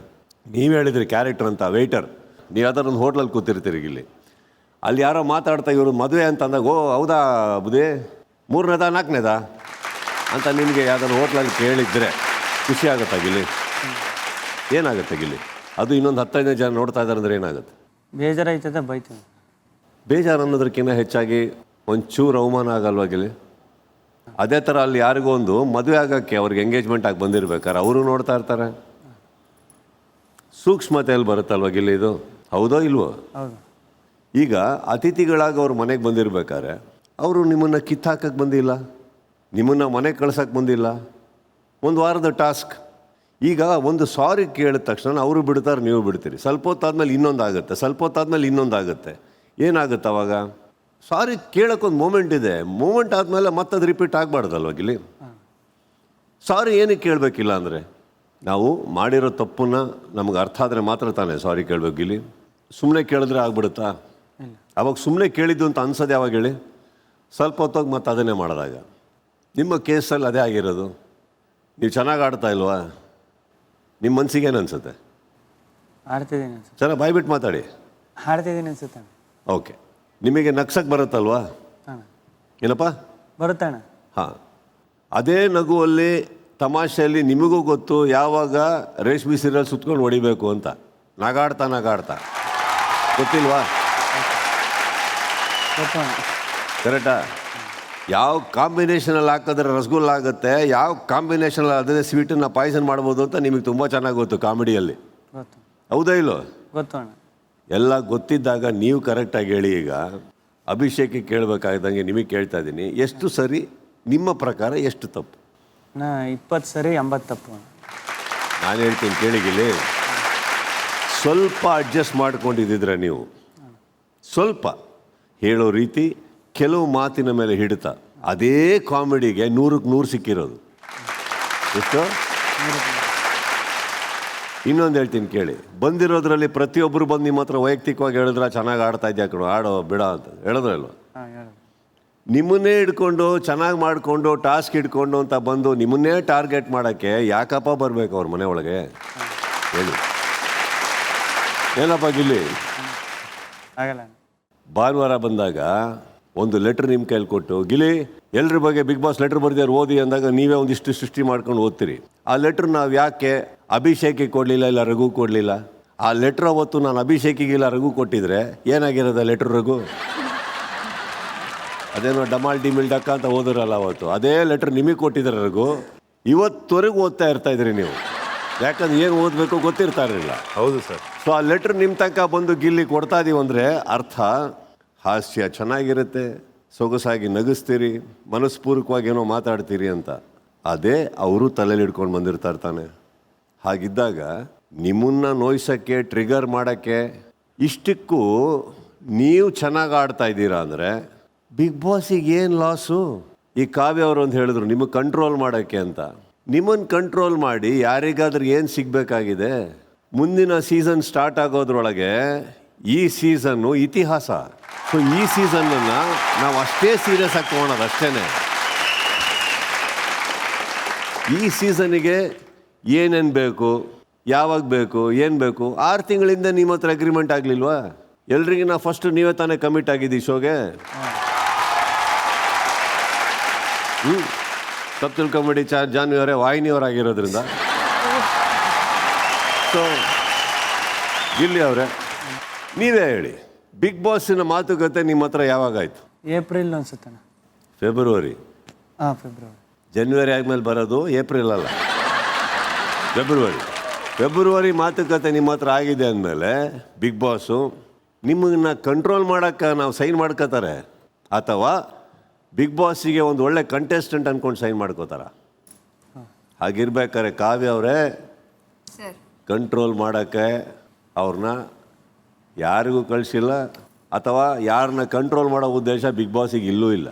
ನೀವು ಹೇಳಿದ್ರಿ ಕ್ಯಾರೆಕ್ಟರ್ ಅಂತ, ವೆಯ್ಟರ್, ನೀವು ಯಾವ್ದಾರು ಒಂದು ಹೋಟ್ಲಲ್ಲಿ ಕೂತಿರ್ತೀರಿ ಗಿಲ್ಲಿ, ಅಲ್ಲಿ ಯಾರೋ ಮಾತಾಡ್ತಾ ಇವರು ಮದುವೆ ಅಂತ ಅಂದಾಗ, ಓ ಹೌದಾ ಬುದೇ 3ನೇದಾ 4ನೇದಾ ಅಂತ ನಿಮಗೆ ಯಾವ್ದಾದ್ರು ಹೋಟ್ಲಲ್ಲಿ ಕೇಳಿದ್ರೆ ಖುಷಿ ಆಗುತ್ತಾ ಗಿಲ್ಲಿ? ಏನಾಗುತ್ತೆ ಗಿಲ್ಲಿ? ಅದು ಇನ್ನೊಂದು 15 ಜನ ನೋಡ್ತಾ ಇದ್ದಾರೆ ಅಂದರೆ ಏನಾಗುತ್ತೆ? ಬೇಜಾರಾಯ್ತದೆ, ಬೈತೀವಿ. ಬೇಜಾರು ಅನ್ನೋದಕ್ಕಿಂತ ಹೆಚ್ಚಾಗಿ ಒಂಚೂರು ಅವಮಾನ ಆಗಲ್ವಾ ಗಿಲ್ಲಿ? ಅದೇ ಥರ ಅಲ್ಲಿ ಯಾರಿಗೂ ಒಂದು ಮದುವೆ ಆಗೋಕ್ಕೆ ಅವ್ರಿಗೆ ಎಂಗೇಜ್ಮೆಂಟ್ ಆಗಿ ಬಂದಿರ್ಬೇಕಾರೆ ಅವರು ನೋಡ್ತಾ ಇರ್ತಾರೆ. ಸೂಕ್ಷ್ಮತೆಯಲ್ಲಿ ಬರುತ್ತಲ್ವ ಗಿಲ್ಲಿ ಇದು? ಹೌದೋ ಇಲ್ವೋ? ಹೌದು. ಈಗ ಅತಿಥಿಗಳಾಗಿ ಅವ್ರ ಮನೆಗೆ ಬಂದಿರ್ಬೇಕಾದ್ರೆ ಅವರು ನಿಮ್ಮನ್ನು ಕಿತ್ತಾಕಕ್ಕೆ ಬಂದಿಲ್ಲ, ನಿಮ್ಮನ್ನು ಮನೆಗೆ ಕಳ್ಸೋಕ್ಕೆ ಬಂದಿಲ್ಲ, ಒಂದು ವಾರದ ಟಾಸ್ಕ್. ಈಗ ಒಂದು ಸಾರಿ ಕೇಳಿದ ತಕ್ಷಣ ಅವರು ಬಿಡ್ತಾರೆ, ನೀವು ಬಿಡ್ತೀರಿ. ಸ್ವಲ್ಪ ಹೊತ್ತಾದ್ಮೇಲೆ ಇನ್ನೊಂದು ಆಗುತ್ತೆ, ಸ್ವಲ್ಪ ಹೊತ್ತಾದ್ಮೇಲೆ ಇನ್ನೊಂದು ಆಗುತ್ತೆ. ಏನಾಗುತ್ತೆ ಅವಾಗ? ಸಾರಿ ಕೇಳೋಕ್ಕೊಂದು ಮೂಮೆಂಟ್ ಇದೆ. ಮೂಮೆಂಟ್ ಆದಮೇಲೆ ಮತ್ತದು ರಿಪೀಟ್ ಆಗಬಾರ್ದಲ್ವ ಗಿಲ್ಲಿ? ಸಾರಿ ಏನಕ್ಕೆ ಕೇಳಬೇಕಿಲ್ಲ ಅಂದರೆ ನಾವು ಮಾಡಿರೋ ತಪ್ಪನ್ನ ನಮ್ಗೆ ಅರ್ಥ ಆದರೆ ಮಾತ್ರ ತಾನೇ ಸಾರಿ ಕೇಳಬೇಕು ಗಿಲ್ಲಿ. ಸುಮ್ಮನೆ ಕೇಳಿದ್ರೆ ಆಗ್ಬಿಡುತ್ತಾ? ಅವಾಗ ಸುಮ್ಮನೆ ಕೇಳಿದ್ದು ಅಂತ ಅನ್ಸೋದು ಯಾವಾಗ ಹೇಳಿ? ಸ್ವಲ್ಪ ಹೊತ್ತೋಗಿ ಮತ್ತೆ ಅದನ್ನೇ ಮಾಡಿದಾಗ. ನಿಮ್ಮ ಕೇಸಲ್ಲಿ ಅದೇ ಆಗಿರೋದು. ನೀವು ಚೆನ್ನಾಗಿ ಆಡ್ತಾ ಇಲ್ವಾ? ನಿಮ್ಮ ಮನಸ್ಸಿಗೆ ಏನು ಅನಿಸುತ್ತೆ? ಆಡ್ತಿದ್ದೀನಿ ಅನ್ಸುತ್ತೆ. ಚೆನ್ನಾಗಿ ಬಾಯ್ಬಿಟ್ಟು ಮಾತಾಡಿ. ಆಡ್ತಿದ್ದೀನಿ ಅನ್ಸುತ್ತೆ. ಓಕೆ, ನಿಮಗೆ ನಗ್ಸಕ್ಕೆ ಬರುತ್ತಲ್ವಾ? ಏನಪ್ಪ ಬರುತ್ತಣ್ಣ. ಹಾಂ, ಅದೇ ನಗುವಲ್ಲಿ ತಮಾಷೆಯಲ್ಲಿ ನಿಮಗೂ ಗೊತ್ತು ಯಾವಾಗ ರೇಷ್ಮೆ ಸೀರಿಯಲ್ ಸುತ್ಕೊಂಡು ಹೊಡಿಬೇಕು ಅಂತ. ನಗಾಡ್ತಾ ಗೊತ್ತಿಲ್ವಾ? ಕರೆಕ್ಟಾ? ಯಾವ ಕಾಂಬಿನೇಷನಲ್ಲಿ ಹಾಕಿದ್ರೆ ರಸಗುಲ್ಲ ಆಗುತ್ತೆ, ಯಾವ ಕಾಂಬಿನೇಷನಲ್ಲಿ ಅದೇ ಸ್ವೀಟನ್ನು ಪಾಯ್ಸನ್ ಮಾಡ್ಬೋದು ಅಂತ ನಿಮಗೆ ತುಂಬ ಚೆನ್ನಾಗಿ ಗೊತ್ತು ಕಾಮಿಡಿಯಲ್ಲಿ. ಹೌದಾ ಇಲ್ಲೋ? ಗೊತ್ತು ಅಣ್ಣ. ಎಲ್ಲ ಗೊತ್ತಿದ್ದಾಗ ನೀವು ಕರೆಕ್ಟಾಗಿ ಹೇಳಿ. ಈಗ ಅಭಿಷೇಕಕ್ಕೆ ಕೇಳಬೇಕಾದಂಗೆ ನಿಮಗೆ ಕೇಳ್ತಾ ಇದ್ದೀನಿ, ಎಷ್ಟು ಸರಿ ನಿಮ್ಮ ಪ್ರಕಾರ, ಎಷ್ಟು ತಪ್ಪು? 20 ಸರಿ 80 ತಪ್ಪು. ನಾನು ಹೇಳ್ತೀನಿ ಕೇಳಿಗಿಲ್ಲಿ, ಸ್ವಲ್ಪ ಅಡ್ಜಸ್ಟ್ ಮಾಡ್ಕೊಂಡಿದ್ದಿದ್ರೆ ನೀವು, ಸ್ವಲ್ಪ ಹೇಳೋ ರೀತಿ, ಕೆಲವು ಮಾತಿನ ಮೇಲೆ ಹಿಡಿತ, ಅದೇ ಕಾಮಿಡಿಗೆ 100ಕ್ಕೆ 100 ಸಿಕ್ಕಿರೋದು. ಎಷ್ಟು? ಇನ್ನೊಂದು ಹೇಳ್ತೀನಿ ಕೇಳಿ. ಬಂದಿರೋದ್ರಲ್ಲಿ ಪ್ರತಿಯೊಬ್ಬರು ಬಂದು ನಿಮ್ಮ ಹತ್ರ ವೈಯಕ್ತಿಕವಾಗಿ ಹೇಳಿದ್ರೆ ಚೆನ್ನಾಗಿ ಆಡ್ತಾ ಇದ್ಯಾ ಕಣೋ, ಆಡೋ ಬಿಡ ಅಂತ ಹೇಳಿದ್ರಲ್ವ? ನಿಮ್ಮನ್ನೇ ಹಿಡ್ಕೊಂಡು ಚೆನ್ನಾಗಿ ಮಾಡಿಕೊಂಡು ಟಾಸ್ಕ್ ಹಿಡ್ಕೊಂಡು ಅಂತ ಬಂದು ನಿಮ್ಮನ್ನೇ ಟಾರ್ಗೆಟ್ ಮಾಡೋಕ್ಕೆ ಯಾಕಪ್ಪ ಬರಬೇಕು ಅವ್ರ ಮನೆ ಒಳಗೆ ಹೇಳಿ? ಏನಪ್ಪ ಗಿಲ್ಲಿ? ಭಾನುವಾರ ಬಂದಾಗ ಒಂದು ಲೆಟ್ರ್ ನಿಮ್ಮ ಕೈಲಿ ಕೊಟ್ಟು, ಗಿಲಿ ಎಲ್ಲರ ಬಗ್ಗೆ ಬಿಗ್ ಬಾಸ್ ಲೆಟ್ರ್ ಬರ್ದಿದ್ದಾರೆ ಓದಿ ಅಂದಾಗ ನೀವೇ ಒಂದಿಷ್ಟು ಸೃಷ್ಟಿ ಮಾಡ್ಕೊಂಡು ಓದ್ತೀರಿ. ಆ ಲೆಟ್ರ್ ನಾವು ಯಾಕೆ ಅಭಿಷೇಕಿಗೆ ಕೊಡಲಿಲ್ಲ, ಇಲ್ಲ ರಘು ಕೊಡಲಿಲ್ಲ? ಆ ಲೆಟ್ರ್ ಅವತ್ತು ನಾನು ಅಭಿಷೇಕಿಗಿಲ್ಲ ರಘು ಕೊಟ್ಟಿದ್ರೆ ಏನಾಗಿರೋದ ಲೆಟ್ರ್ ರಘು? ಅದೇನೋ ಡಮಾಲ್ ಡಿಮಿಲ್ ಡಕ್ಕ ಅಂತ ಓದಿರಲ್ಲ ಅವತ್ತು. ಅದೇ ಲೆಟ್ರ್ ನಿಮಗೆ ಕೊಟ್ಟಿದ್ದಾರೆ ರಘು. ಇವತ್ತುವರೆಗೂ ಓದ್ತಾ ಇರ್ತಾಯಿದ್ರಿ ನೀವು, ಯಾಕಂದ್ರೆ ಏನು ಓದಬೇಕು ಗೊತ್ತಿರ್ತಾ ಇರಲಿಲ್ಲ. ಹೌದು ಸರ್. ಸೊ ಆ ಲೆಟ್ರ್ ನಿಮ್ಮ ತನಕ ಬಂದು ಗಿಲ್ಲಿ ಕೊಡ್ತಾ ಇದೀವಿ ಅಂದರೆ ಅರ್ಥ ಹಾಸ್ಯ ಚೆನ್ನಾಗಿರುತ್ತೆ, ಸೊಗಸಾಗಿ ನಗಿಸ್ತೀರಿ, ಮನಸ್ಪೂರ್ವಕವಾಗಿ ಏನೋ ಮಾತಾಡ್ತೀರಿ ಅಂತ. ಅದೇ ಅವರು ತಲೆಯಲ್ಲಿ ಹಿಡ್ಕೊಂಡು ಬಂದಿರ್ತಾ ಇರ್ತಾನೆ. ಹಾಗಿದ್ದಾಗ ನಿಮ್ಮನ್ನ ನೋಯ್ಸೋಕ್ಕೆ, ಟ್ರಿಗರ್ ಮಾಡೋಕ್ಕೆ, ಇಷ್ಟಕ್ಕೂ ನೀವು ಚೆನ್ನಾಗಿ ಆಡ್ತಾ ಇದ್ದೀರಾ ಅಂದರೆ ಬಿಗ್ ಬಾಸಿಗೆ ಏನು ಲಾಸು? ಈ ಕಾವ್ಯ ಅವರು ಅಂತ ಹೇಳಿದ್ರು ನಿಮಗೆ ಕಂಟ್ರೋಲ್ ಮಾಡೋಕ್ಕೆ ಅಂತ. ನಿಮ್ಮನ್ನು ಕಂಟ್ರೋಲ್ ಮಾಡಿ ಯಾರಿಗಾದ್ರೂ ಏನು ಸಿಗಬೇಕಾಗಿದೆ? ಮುಂದಿನ ಸೀಸನ್ ಸ್ಟಾರ್ಟ್ ಆಗೋದ್ರೊಳಗೆ ಈ ಸೀಸನ್ನು ಇತಿಹಾಸ. ಸೊ ಈ ಸೀಸನ್ನನ್ನು ನಾವು ಅಷ್ಟೇ ಸೀರಿಯಸ್ ಆಗಿ ತೊಗೊಳೋದು ಅಷ್ಟೇ. ಈ ಸೀಸನ್ನಿಗೆ ಏನೇನು ಬೇಕು, ಯಾವಾಗ ಬೇಕು, ಏನು ಬೇಕು, 6 ತಿಂಗಳಿಂದ ನಿಮ್ಮ ಹತ್ರ ಅಗ್ರಿಮೆಂಟ್ ಆಗಲಿಲ್ವಾ? ಎಲ್ರಿಗಿನ ಫಸ್ಟು ನೀವೇ ತಾನೇ ಕಮಿಟ್ ಆಗಿದ್ದು ಈ ಶೋಗೆ. ತಪ್ಪು ತಿಳ್ಕೊಂಬಿಡಿ, ಜಾನ್ವರಿ ವಾಹಿನಿಯವರಾಗಿರೋದ್ರಿಂದ. ಸೊ ಗಿಲ್ಲಿ ಅವರೇ ನೀವೇ ಹೇಳಿ, ಬಿಗ್ ಬಾಸಿನ ಮಾತುಕತೆ ನಿಮ್ಮ ಹತ್ರ ಯಾವಾಗಾಯ್ತು? ಏಪ್ರಿಲ್ ಅನ್ಸುತ್ತೆ. ಫೆಬ್ರವರಿ. ಫೆಬ್ರವರಿ. ಜನವರಿ ಆದಮೇಲೆ ಬರೋದು ಏಪ್ರಿಲ್ ಅಲ್ಲ, ಫೆಬ್ರವರಿ ಮಾತುಕತೆ ನಿಮ್ಮ ಹತ್ರ ಆಗಿದೆ ಅಂದಮೇಲೆ ಬಿಗ್ ಬಾಸು ನಿಮ್ಮನ್ನ ಕಂಟ್ರೋಲ್ ಮಾಡೋಕ್ಕೆ ನಾವು ಸೈನ್ ಮಾಡ್ಕೋತಾರೆ, ಅಥವಾ ಬಿಗ್ ಬಾಸಿಗೆ ಒಂದು ಒಳ್ಳೆ ಕಂಟೆಸ್ಟೆಂಟ್ ಅಂದ್ಕೊಂಡು ಸೈನ್ ಮಾಡ್ಕೋತಾರ? ಹಾಗಿರ್ಬೇಕಾದ್ರೆ ಕಾವ್ಯ ಅವರೇ ಕಂಟ್ರೋಲ್ ಮಾಡೋಕ್ಕೆ ಅವ್ರನ್ನ ಯಾರಿಗೂ ಕಳಿಸಿಲ್ಲ, ಅಥವಾ ಯಾರನ್ನ ಕಂಟ್ರೋಲ್ ಮಾಡೋ ಉದ್ದೇಶ ಬಿಗ್ ಬಾಸಿಗೆ ಇಲ್ಲೂ ಇಲ್ಲ.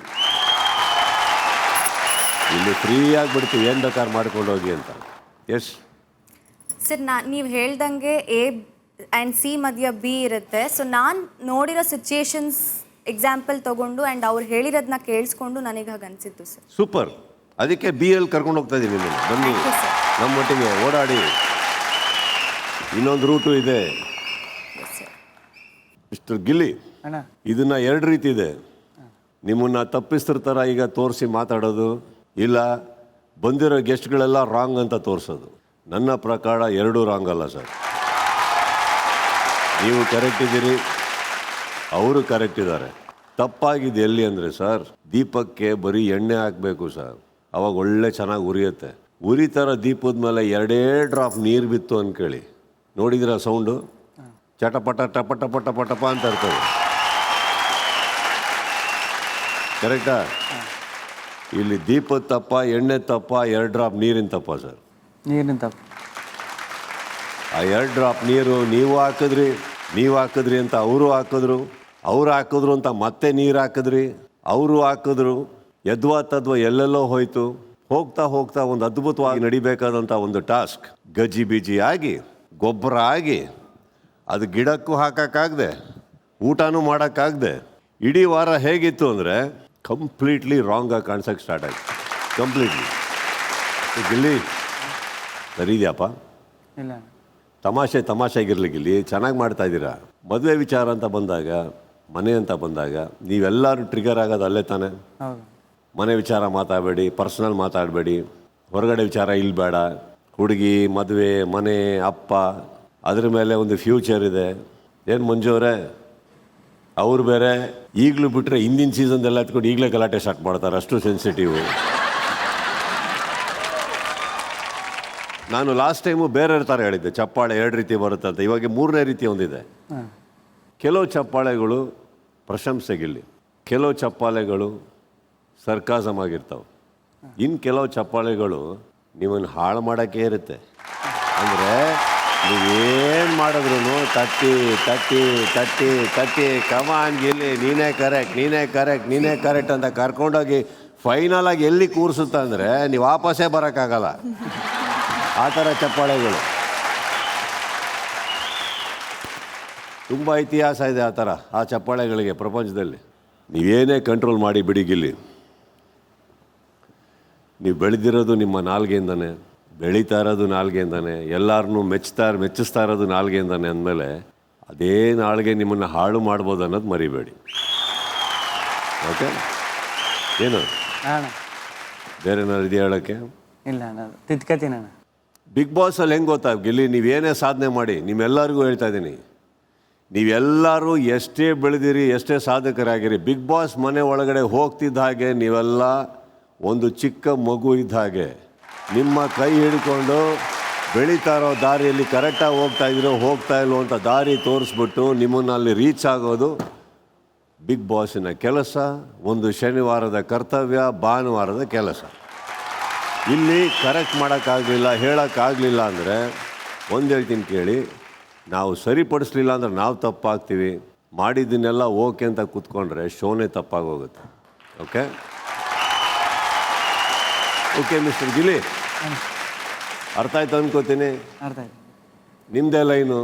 ಇಲ್ಲಿ ಫ್ರೀ ಆಗಿಬಿಡ್ತೀವಿ, ಏನು ಬೇಕಾದ್ರೆ ಮಾಡ್ಕೊಂಡು ಹೋಗಿ ಅಂತ. ಎಸ್ ಸರ್, ನೀವು ಹೇಳ್ದಂಗೆ ಎ ಆ್ಯಂಡ್ ಸಿ ಮಧ್ಯ ಬಿ ಇರುತ್ತೆ. ಸೊ ನಾನು ನೋಡಿರೋ ಸಿಚುಯೇಷನ್ಸ್ ಎಕ್ಸಾಂಪಲ್ ತೊಗೊಂಡು ಆ್ಯಂಡ್ ಅವ್ರು ಹೇಳಿರೋದನ್ನ ಕೇಳಿಸ್ಕೊಂಡು ನನಗೆ ಹಾಗೆ ಅನಿಸಿತ್ತು ಸರ್. ಸೂಪರ್. ಅದಕ್ಕೆ ಬಿ ಎಲ್ ಕರ್ಕೊಂಡು ಹೋಗ್ತಾ ಇದ್ದೀನಿ ನಿಮ್ಮನ್ನು. ಬನ್ನಿ ನಮ್ಮೊಟ್ಟಿಗೆ ಓಡಾಡಿ, ಇನ್ನೊಂದು ರೂಟು ಇದೆ. ಮಿಸ್ಟರ್ ಗಿಲ್ಲಿ, ಇದನ್ನು 2 ರೀತಿ ಇದೆ. ನಿಮ್ಮನ್ನು ತಪ್ಪಿಸ್ತಿರ್ತಾರ ಈಗ ತೋರಿಸಿ ಮಾತಾಡೋದು, ಇಲ್ಲ ಬಂದಿರೋ ಗೆಸ್ಟ್ಗಳೆಲ್ಲ ರಾಂಗ್ ಅಂತ ತೋರಿಸೋದು. ನನ್ನ ಪ್ರಕಾರ 2 ರಾಂಗ್ ಅಲ್ಲ ಸರ್. ನೀವು ಕರೆಕ್ಟ್ ಇದ್ದೀರಿ, ಅವರು ಕರೆಕ್ಟ್ ಇದ್ದಾರೆ. ತಪ್ಪಾಗಿದೆ ಎಲ್ಲಿ ಅಂದರೆ ಸರ್, ದೀಪಕ್ಕೆ ಬರೀ ಎಣ್ಣೆ ಹಾಕಬೇಕು ಸರ್, ಅವಾಗ ಒಳ್ಳೆ ಚೆನ್ನಾಗಿ ಉರಿಯುತ್ತೆ. ಉರಿತಾರ ದೀಪದ ಮೇಲೆ 2 ಡ್ರಾಪ್ ನೀರು ಬಿತ್ತು ಅಂದ್ಕೊಳ್ಳಿ, ನೋಡಿದಿರ ಸೌಂಡು? ಚಟಪಟ ಟಪ ಟಪ ಟಪ ಟಪ ಅಂತ ಇರ್ತದೆ. ಕರೆಕ್ಟಾ? ಇಲ್ಲಿ ದೀಪದ ತಪ್ಪ, ಎಣ್ಣೆ ತಪ್ಪ, 2 ಡ್ರಾಪ್ ನೀರಿನ ತಪ್ಪ ಸರ್? ನೀರಿನ ತಪ್ಪ. ಆ 2 ಡ್ರಾಪ್ ನೀರು ನೀವು ಹಾಕಿದ್ರಿ ಅಂತ ಅವರು ಹಾಕಿದ್ರು, ಅವ್ರು ಹಾಕಿದ್ರು ಅಂತ ಮತ್ತೆ ನೀರು ಹಾಕಿದ್ರಿ, ಅವರು ಹಾಕಿದ್ರು, ಯದ್ವಾ ತದ್ವಾ ಎಲ್ಲೆಲ್ಲೋ ಹೋಯ್ತು. ಹೋಗ್ತಾ ಹೋಗ್ತಾ ಒಂದು ಅದ್ಭುತವಾಗಿ ನಡಿಬೇಕಾದಂಥ ಒಂದು ಟಾಸ್ಕ್ ಗಜಿ ಬಿಜಿ ಆಗಿ, ಗೊಬ್ಬರ ಆಗಿ, ಅದು ಗಿಡಕ್ಕೂ ಹಾಕೋಕ್ಕಾಗದೆ, ಊಟನೂ ಮಾಡೋಕ್ಕಾಗದೆ, ಇಡೀ ವಾರ ಹೇಗಿತ್ತು ಅಂದರೆ ಕಂಪ್ಲೀಟ್ಲಿ ರಾಂಗಾಗಿ ಕಾಣಿಸೋಕ್ಕೆ ಸ್ಟಾರ್ಟ್ ಆಯಿತು. ಕಂಪ್ಲೀಟ್ಲಿ ಗಿಲ್ಲಿ ಸರಿ ಇದೆಯಪ್ಪ, ಇಲ್ಲ ತಮಾಷೆಗಿರ್ಲಿ ಗಿಲ್ಲಿ, ಚೆನ್ನಾಗಿ ಮಾಡ್ತಾ ಇದ್ದೀರಾ. ಮದುವೆ ವಿಚಾರ ಅಂತ ಬಂದಾಗ, ಮನೆ ಅಂತ ಬಂದಾಗ ನೀವೆಲ್ಲರೂ ಟ್ರಿಗರ್ ಆಗೋದು ಅಲ್ಲೇ ತಾನೆ. ಹೌದು. ಮನೆ ವಿಚಾರ ಮಾತಾಡಬೇಡಿ, ಪರ್ಸ್ನಲ್ ಮಾತಾಡಬೇಡಿ, ಹೊರಗಡೆ ವಿಚಾರ ಇಲ್ಲಿ ಬೇಡ. ಹುಡುಗಿ, ಮದುವೆ, ಮನೆ, ಅಪ್ಪ, ಅದ್ರ ಮೇಲೆ ಒಂದು ಫ್ಯೂಚರ್ ಇದೆ. ಏನು ಮಂಜು ಅವರೇ, ಅವ್ರು ಬೇರೆ ಈಗಲೂ ಬಿಟ್ಟರೆ ಹಿಂದಿನ ಸೀಸನ್ದೆಲ್ಲ ಎತ್ಕೊಂಡು ಈಗಲೇ ಗಲಾಟೆ ಸ್ಟಾರ್ಟ್ ಮಾಡ್ತಾರೆ, ಅಷ್ಟು ಸೆನ್ಸಿಟಿವ್. ನಾನು ಲಾಸ್ಟ್ ಟೈಮು ಬೇರೆ ಥರ ಹೇಳಿದ್ದೆ, ಚಪ್ಪಾಳೆ 2 ರೀತಿ ಬರುತ್ತೆ ಅಂತ. ಇವಾಗ 3ನೇ ರೀತಿ ಒಂದಿದೆ. ಕೆಲವು ಚಪ್ಪಾಳೆಗಳು ಪ್ರಶಂಸೆಗಿಲ್ಲಿ, ಕೆಲವು ಚಪ್ಪಾಳೆಗಳು ಸರ್ಕಾಸಮ್ ಆಗಿರ್ತಾವೆ, ಇನ್ನು ಕೆಲವು ಚಪ್ಪಾಳೆಗಳು ನಿಮ್ಮನ್ನು ಹಾಳು ಮಾಡೋಕ್ಕೆ ಇರುತ್ತೆ. ಅಂದರೆ ನೀವೇನು ಮಾಡಿದ್ರು ತಟ್ಟಿ ತಟ್ಟಿ ತಟ್ಟಿ ತಟ್ಟಿ ಕಮಾನ್ ಗಿಲ್ಲಿ, ನೀನೇ ಕರೆಕ್ಟ್ ಅಂತ ಕರ್ಕೊಂಡೋಗಿ ಫೈನಲಾಗಿ ಎಲ್ಲಿ ಕೂರಿಸುತ್ತೆ ಅಂದರೆ ನೀವು ವಾಪಸ್ಸೇ ಬರೋಕ್ಕಾಗಲ್ಲ. ಆ ಥರ ಚಪ್ಪಾಳೆಗಳು ತುಂಬ ಇತಿಹಾಸ ಇದೆ. ಆ ಥರ ಆ ಚಪ್ಪಾಳೆಗಳಿಗೆ ಪ್ರಪಂಚದಲ್ಲಿ ನೀವೇನೇ ಕಂಟ್ರೋಲ್ ಮಾಡಿ ಬಿಡಿ ಗಿಲ್ಲಿ, ನೀವು ಬೆಳೆದಿರೋದು ನಿಮ್ಮ ನಾಲ್ಗೆಯಿಂದನೇ, ಬೆಳೀತಾ ಇರೋದು ನಾಲ್ಗೆಯಿಂದನೇ, ಎಲ್ಲರನ್ನೂ ಮೆಚ್ಚಿಸ್ತಾ ಇರೋದು ನಾಲ್ಗೆಯಿಂದನೇ ಅಂದಮೇಲೆ ಅದೇ ನಾಲ್ಗೆ ನಿಮ್ಮನ್ನು ಹಾಳು ಮಾಡ್ಬೋದು ಅನ್ನೋದು ಮರಿಬೇಡಿ. ಓಕೆ, ಏನು ಬೇರೆ ಏನಾದ್ರು ಇದೆಯಾ ಹೇಳೋಕ್ಕೆ? ಇಲ್ಲ ತಿದ್ಕತೀನಿ ಅಣ್ಣ. ಬಿಗ್ ಬಾಸಲ್ಲಿ ಹೆಂಗೆ ಗೊತ್ತಾ ಗಿಲ್ಲಿ, ನೀವೇನೇ ಸಾಧನೆ ಮಾಡಿ, ನಿಮ್ಮೆಲ್ಲರಿಗೂ ಹೇಳ್ತಾ ಇದ್ದೀನಿ, ನೀವೆಲ್ಲರೂ ಎಷ್ಟೇ ಬೆಳೆದಿರಿ, ಎಷ್ಟೇ ಸಾಧಕರಾಗಿರಿ, ಬಿಗ್ ಬಾಸ್ ಮನೆ ಒಳಗಡೆ ಹೋಗ್ತಿದ್ದ ಹಾಗೆ ನೀವೆಲ್ಲ ಒಂದು ಚಿಕ್ಕ ಮಗು ಇದ್ದ ಹಾಗೆ ನಿಮ್ಮ ಕೈ ಹಿಡ್ಕೊಂಡು ಬೆಳೀತಾ ಇರೋ ದಾರಿಯಲ್ಲಿ ಕರೆಕ್ಟಾಗಿ ಹೋಗ್ತಾ ಇಲ್ಲೋ ಅಂತ ದಾರಿ ತೋರಿಸ್ಬಿಟ್ಟು ನಿಮ್ಮನ್ನು ಅಲ್ಲಿ ರೀಚ್ ಆಗೋದು ಬಿಗ್ ಬಾಸಿನ ಕೆಲಸ. ಒಂದು ಶನಿವಾರದ ಕರ್ತವ್ಯ, ಭಾನುವಾರದ ಕೆಲಸ. ಇಲ್ಲಿ ಕರೆಕ್ಟ್ ಮಾಡೋಕ್ಕಾಗಲಿಲ್ಲ, ಹೇಳೋಕ್ಕಾಗಲಿಲ್ಲ ಅಂದರೆ ಒಂದು ಹೇಳ್ತೀನಿ ಕೇಳಿ, ನಾವು ಸರಿಪಡಿಸ್ಲಿಲ್ಲ ಅಂದರೆ ನಾವು ತಪ್ಪಾಗ್ತೀವಿ. ಮಾಡಿದ್ದನ್ನೆಲ್ಲ ಓಕೆ ಅಂತ ಕೂತ್ಕೊಂಡ್ರೆ ಶೋನೇ ತಪ್ಪಾಗೋಗುತ್ತೆ. ಓಕೆ ಓಕೆ ಮಿಸ್ಟರ್ ಗಿಲ್ಲಿ, ಅರ್ಥ ಆಯ್ತು ಅನ್ಕೋತೀನಿ. ಅರ್ಥ ಆಯ್ತು. ನಿಮ್ಮದೇ ಲೈನು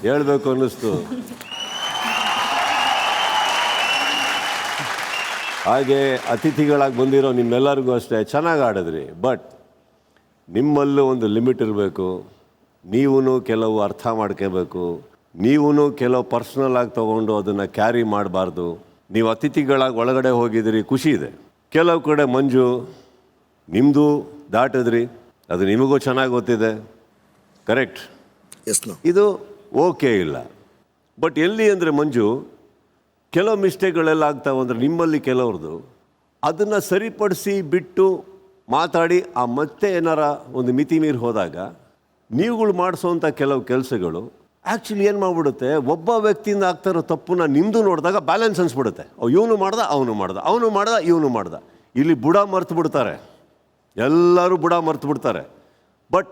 ಹೇಳಬೇಕು ಅನ್ನಿಸ್ತು. ಹಾಗೆ ಅತಿಥಿಗಳಾಗಿ ಬಂದಿರೋ ನಿಮ್ಮೆಲ್ಲರಿಗೂ ಅಷ್ಟೇ ಚೆನ್ನಾಗಿ ಆಡಿದ್ರಿ. ಬಟ್ ನಿಮ್ಮಲ್ಲೂ ಒಂದು ಲಿಮಿಟ್ ಇರಬೇಕು. ನೀವೂ ಕೆಲವು ಅರ್ಥ ಮಾಡ್ಕೋಬೇಕು. ನೀವೂ ಕೆಲವು ಪರ್ಸ್ನಲ್ ಆಗಿ ತೊಗೊಂಡು ಅದನ್ನು ಕ್ಯಾರಿ ಮಾಡಬಾರ್ದು. ನೀವು ಅತಿಥಿಗಳಾಗಿ ಒಳಗಡೆ ಹೋಗಿದ್ದೀರಿ, ಖುಷಿ ಇದೆ. ಕೆಲವು ಕಡೆ ಮಂಜು ನಿಮ್ಮದು ದಾಟಿದ್ರಿ, ಅದು ನಿಮಗೂ ಚೆನ್ನಾಗಿ ಗೊತ್ತಿದೆ. ಕರೆಕ್ಟ್, ಇದು ಓಕೆ ಇಲ್ಲ. ಬಟ್ ಎಲ್ಲಿ ಅಂದರೆ ಮಂಜು, ಕೆಲವು ಮಿಸ್ಟೇಕ್ಗಳೆಲ್ಲ ಆಗ್ತಾವೆ ಅಂದರೆ ನಿಮ್ಮಲ್ಲಿ ಕೆಲವ್ರದ್ದು ಅದನ್ನು ಸರಿಪಡಿಸಿ ಬಿಟ್ಟು ಮಾತಾಡಿ ಆ ಮತ್ತೆ ಏನಾರ ಒಂದು ಮಿತಿ ಮೀರಿ ಹೋದಾಗ ನೀವುಗಳು ಮಾಡಿಸೋವಂಥ ಕೆಲವು ಕೆಲಸಗಳು ಆ್ಯಕ್ಚುಲಿ ಏನು ಮಾಡಿಬಿಡುತ್ತೆ, ಒಬ್ಬ ವ್ಯಕ್ತಿಯಿಂದ ಆಗ್ತಾರೋ ತಪ್ಪನ್ನ ನಿಮ್ಮದು ನೋಡಿದಾಗ ಬ್ಯಾಲೆನ್ಸ್ ಅನಿಸ್ಬಿಡುತ್ತೆ. ಇವನು ಮಾಡ್ದ, ಅವನು ಮಾಡ್ದ, ಇವನು ಮಾಡ್ದ. ಇಲ್ಲಿ ಬುಡ ಮರ್ತು ಬಿಡ್ತಾರೆ, ಎಲ್ಲರೂ ಬುಡ ಮರ್ತು ಬಿಡ್ತಾರೆ. ಬಟ್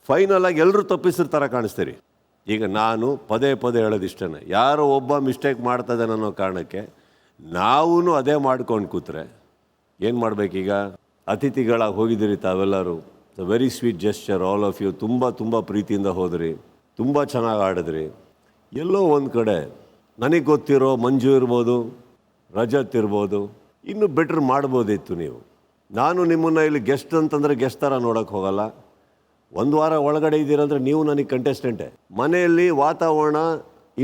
ಫೈನಲಾಗಿ ಎಲ್ಲರೂ ತಪ್ಪಿಸಿರ್ತಾರೆ ಕಾಣಿಸ್ತೀರಿ. ಈಗ ನಾನು ಪದೇ ಹೇಳೋದಿಷ್ಟೇ, ಯಾರೋ ಒಬ್ಬ ಮಿಸ್ಟೇಕ್ ಮಾಡ್ತದೆ ಅನ್ನೋ ಕಾರಣಕ್ಕೆ ನಾವೂ ಅದೇ ಮಾಡ್ಕೊಂಡು ಕೂತ್ರೆ ಏನು ಮಾಡಬೇಕೀಗ? ಅತಿಥಿಗಳಾಗಿ ಹೋಗಿದ್ದೀರಿ ತಾವೆಲ್ಲರೂ. Very sweet gesture all of you. ತುಂಬ ಪ್ರೀತಿಯಿಂದ ಹೋದ್ರಿ, ತುಂಬ ಚೆನ್ನಾಗಿ ಆಡಿದ್ರಿ. ಎಲ್ಲೋ ಒಂದು ಕಡೆ ನನಗೆ ಗೊತ್ತಿರೋ ಮಂಜು ಇರ್ಬೋದು, ರಜತ್ ಇರ್ಬೋದು, ಇನ್ನೂ ಬೆಟ್ರ್ ಮಾಡ್ಬೋದಿತ್ತು ನೀವು. ನಾನು ನಿಮ್ಮನ್ನು ಇಲ್ಲಿ ಗೆಸ್ಟ್ ಅಂತಂದರೆ ಗೆಸ್ಟ್ ಥರ ನೋಡೋಕ್ಕೆ ಹೋಗಲ್ಲ. ಒಂದು ವಾರ ಒಳಗಡೆ ಇದ್ದೀರಂದರೆ ನೀವು ನನಗೆ ಕಂಟೆಸ್ಟೆಂಟೇ. ಮನೆಯಲ್ಲಿ ವಾತಾವರಣ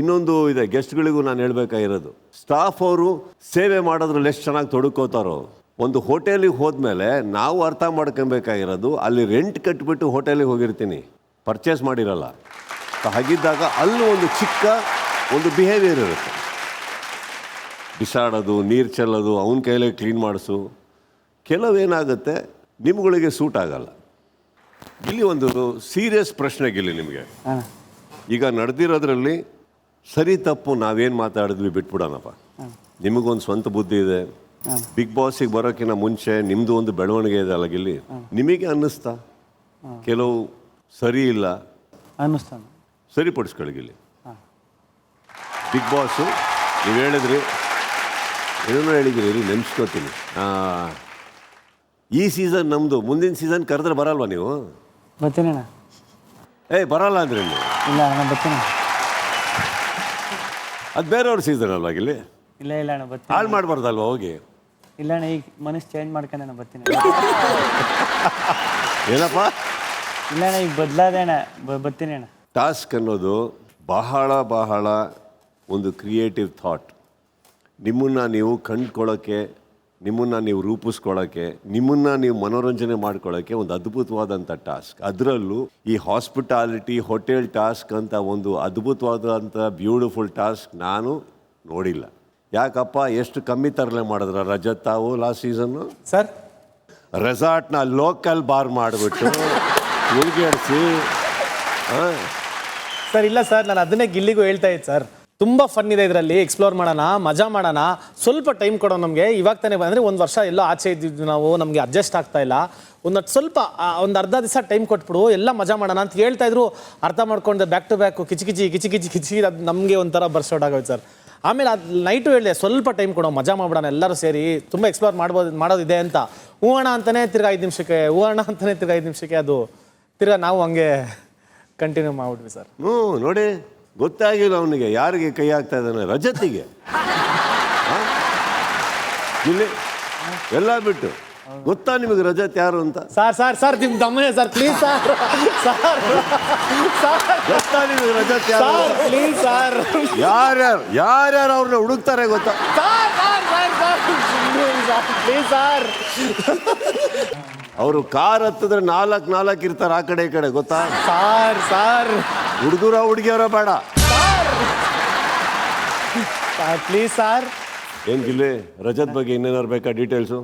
ಇನ್ನೊಂದು ಇದೆ, ಗೆಸ್ಟ್ಗಳಿಗೂ ನಾನು ಹೇಳಬೇಕಾಗಿರೋದು, ಸ್ಟಾಫ್ ಅವರು ಸೇವೆ ಮಾಡೋದ್ರಲ್ಲಿ ಎಷ್ಟು ಚೆನ್ನಾಗಿ ತೊಡಕೋತಾರೋ. ಒಂದು ಹೋಟೆಲಿಗೆ ಹೋದ್ಮೇಲೆ ನಾವು ಅರ್ಥ ಮಾಡ್ಕೊಬೇಕಾಗಿರೋದು, ಅಲ್ಲಿ ರೆಂಟ್ ಕಟ್ಟಿಬಿಟ್ಟು ಹೋಟೆಲಿಗೆ ಹೋಗಿರ್ತೀನಿ, ಪರ್ಚೇಸ್ ಮಾಡಿರಲ್ಲ. ಹಾಗಿದ್ದಾಗ ಅಲ್ಲೂ ಒಂದು ಚಿಕ್ಕ ಒಂದು ಬಿಹೇವಿಯರ್ ಇರುತ್ತೆ. ಬಿಸಾಡೋದು, ನೀರು ಚೆಲ್ಲೋದು, ಅವನ ಕೈಲೇ ಕ್ಲೀನ್ ಮಾಡಿಸು. ಕೆಲವೇನಾಗುತ್ತೆ ನಿಮ್ಗಳಿಗೆ ಸೂಟ್ ಆಗಲ್ಲ. ಇಲ್ಲಿ ಒಂದು ಸೀರಿಯಸ್ ಪ್ರಶ್ನೆ ಗಿಲ್ಲಿ ನಿಮಗೆ. ಈಗ ನಡೆದಿರೋದ್ರಲ್ಲಿ ಸರಿ ತಪ್ಪು ನಾವೇನು ಮಾತಾಡಿದ್ವಿ ಬಿಟ್ಬಿಡೋಣಪ್ಪ. ನಿಮಗೊಂದು ಸ್ವಂತ ಬುದ್ಧಿ ಇದೆ. ಬಿಗ್ ಬಾಸಿಗೆ ಬರೋಕ್ಕಿಂತ ಮುಂಚೆ ನಿಮ್ಮದು ಒಂದು ಬೆಳವಣಿಗೆ ಇದೆ ಅಲ್ಲ ಗಿಲ್ಲಿ, ನಿಮಗೆ ಅನ್ನಿಸ್ತಾ ಕೆಲವು ಸರಿ ಇಲ್ಲ ಅನ್ನಿಸ್ತಾನೆ? ಸರಿಪಡಿಸ್ಕೊಳ್ಳಿ ಗಿಲ್ಲಿ. ಬಿಗ್ ಬಾಸು ನೀವು ಹೇಳಿದ್ರಿ, ಏನೋ ಹೇಳಿದ್ರಿ, ನೆನ್ಸ್ಕೊತೀನಿ. ಈ ಸೀಸನ್ ನಮ್ಮದು, ಮುಂದಿನ ಸೀಸನ್ ಕರೆದ್ರೆ ಬರಲ್ವಾ ನೀವು? ಬರ್ತೀನಿ ಅಣ್ಣ. ಬರಲ್ಲ ಅಂದ್ರೆ ನೀವು? ಇಲ್ಲ ಅಣ್ಣ ಬರ್ತೀನಿ. ಅದು ಬೇರೆಯವ್ರ ಸೀಸನ್ ಅಲ್ವಾ ಇಲ್ಲಿ? ಇಲ್ಲ ಇಲ್ಲ ಅಣ್ಣ ಬರ್ತೀನಿ. ಹಾಳು ಮಾಡಬಾರ್ದಲ್ವಾ ಹೋಗಿ? ಇಲ್ಲ ಅಣ್ಣ, ಈಗ ಮನಸ್ಸು ಚೇಂಜ್ ಮಾಡ್ಕೊಂಡು ಅಣ್ಣ ಬರ್ತೀನಿ. ಏನಪ್ಪ? ಇಲ್ಲ ಅಣ್ಣ, ಈಗ ಬದಲಾದೆ ಅಣ್ಣ, ಬರ್ತೀನಿ ಅಣ್ಣ. ಟಾಸ್ಕ್ ಅನ್ನೋದು ಬಹಳ ಬಹಳ ಒಂದು ಕ್ರಿಯೇಟಿವ್ ಥಾಟ್. ನಿಮ್ಮನ್ನು ನೀವು ಕಂಡುಕೊಳ್ಳೋಕ್ಕೆ, ನಿಮ್ಮನ್ನು ನೀವು ರೂಪಿಸ್ಕೊಳ್ಳೋಕ್ಕೆ, ನಿಮ್ಮನ್ನು ನೀವು ಮನೋರಂಜನೆ ಮಾಡ್ಕೊಳ್ಳೋಕ್ಕೆ ಒಂದು ಅದ್ಭುತವಾದಂಥ ಟಾಸ್ಕ್. ಅದರಲ್ಲೂ ಈ ಹಾಸ್ಪಿಟಾಲಿಟಿ ಹೋಟೆಲ್ ಟಾಸ್ಕ್ ಅಂತ ಒಂದು ಅದ್ಭುತವಾದಂಥ ಬ್ಯೂಟಿಫುಲ್ ಟಾಸ್ಕ್ ನಾನು ನೋಡಿಲ್ಲ. ಯಾಕಪ್ಪ, ಎಷ್ಟು ಕಮ್ಮಿ ತರಲೆ ಮಾಡಿದ್ರ ರಜತ್ ತಾವು ಲಾಸ್ಟ್ ಸೀಸನ್ನು? ಸರ್, ರೆಸಾರ್ಟ್ನ ಲೋಕಲ್ ಬಾರ್ ಮಾಡಿಬಿಟ್ಟು ಉಳ್ಗೇಡಿಸಿ. ಸರ್ ಇಲ್ಲ ಸರ್, ನಾನು ಅದನ್ನೇ ಗಿಲ್ಲಿಗೂ ಹೇಳ್ತಾ ಇದ್ದೆ ಸರ್, ತುಂಬ ಫನ್ ಇದೆ ಇದರಲ್ಲಿ, ಎಕ್ಸ್ಪ್ಲೋರ್ ಮಾಡೋಣ, ಮಜಾ ಮಾಡೋಣ, ಸ್ವಲ್ಪ ಟೈಮ್ ಕೊಡೋ ನಮಗೆ. ಇವಾಗ ತಾನೇ ಅಂದರೆ ಒಂದು ವರ್ಷ ಎಲ್ಲೋ ಆಚೆ ಇದ್ದಿದ್ದು ನಾವು, ನಮಗೆ ಅಡ್ಜಸ್ಟ್ ಆಗ್ತಾ ಇಲ್ಲ, ಸ್ವಲ್ಪ ಒಂದು ಅರ್ಧ ದಿವಸ ಟೈಮ್ ಕೊಟ್ಬಿಡು, ಎಲ್ಲ ಮಜಾ ಮಾಡೋಣ ಅಂತ ಹೇಳ್ತಾ ಇದ್ರು. ಅರ್ಥ ಮಾಡ್ಕೊಂಡೆ, ಬ್ಯಾಕ್ ಟು ಬ್ಯಾಕು ಕಿಚಿ ಕಿಚಿ ಕಿಚಿ ಕಿಚಿ ಕಿಚಿ, ಅದು ನಮಗೆ ಒಂಥರ ಬರ್ಸೋಟ್ ಆಗೋಯ್ತು ಸರ್. ಆಮೇಲೆ ಅದು ನೈಟು ಹೇಳಿದೆ, ಸ್ವಲ್ಪ ಟೈಮ್ ಕೊಡೋ, ಮಜಾ ಮಾಡ್ಬಿಡೋಣ ಎಲ್ಲರೂ ಸೇರಿ, ತುಂಬ ಎಕ್ಸ್ಪ್ಲೋರ್ ಮಾಡೋದಿದೆ ಅಂತ. ಹೂವಣ ಅಂತಲೇ ತಿರ್ಗಾ 5 ನಿಮಿಷಕ್ಕೆ, ಹೂವಣ ಅಂತಲೇ ತಿರ್ಗಾ 5 ನಿಮಿಷಕ್ಕೆ ಅದು ತಿರ್ಗಾ ನಾವು ಹಂಗೆ ಕಂಟಿನ್ಯೂ ಮಾಡ್ಬಿಟ್ವಿ ಸರ್. ನೋಡಿ, ಗೊತ್ತಾಗಿಲ್ಲ ಅವನಿಗೆ ಯಾರಿಗೆ ಕೈ ಆಗ್ತಾ ಇದ್ದಾನೆ. ರಜತಿಗೆ ಇಲ್ಲಿ ಎಲ್ಲ ಬಿಟ್ಟು ಗೊತ್ತಾ ನಿಮಗೆ ರಜತ್ ಯಾರು ಅಂತ? ಸರ್ ನಿಮ್ ದಮ್ಮನೆ ಸರ್, ಪ್ಲೀಸ್ ಸರ್, ಗೊತ್ತಾ ನಿಮಗೆ ರಜತ್ ಯಾರು? ಪ್ಲೀಸ್ ಸರ್, ಯಾರ್ಯಾರು ಅವ್ರನ್ನ ಹುಡುಕ್ತಾರೆ ಗೊತ್ತಾ? ಪ್ಲೀಸ್ ಸರ್, ಅವರು ಕಾರ್ ಹತ್ತಿದ್ರೆ 4 ಇರ್ತಾರೆ ಆ ಕಡೆ ಈ ಕಡೆ, ಗೊತ್ತಾ? ಸರ್ ಹುಡುಗರ ಹುಡುಗಿಯವರ ಬೇಡ. Please sir. ಏನ್ ಗಿಲ್ಲಿ, ರಜತ್ ಬಗ್ಗೆ ಇನ್ನೇನಾರು ಬೇಕಾ ಡೀಟೇಲ್ಸು?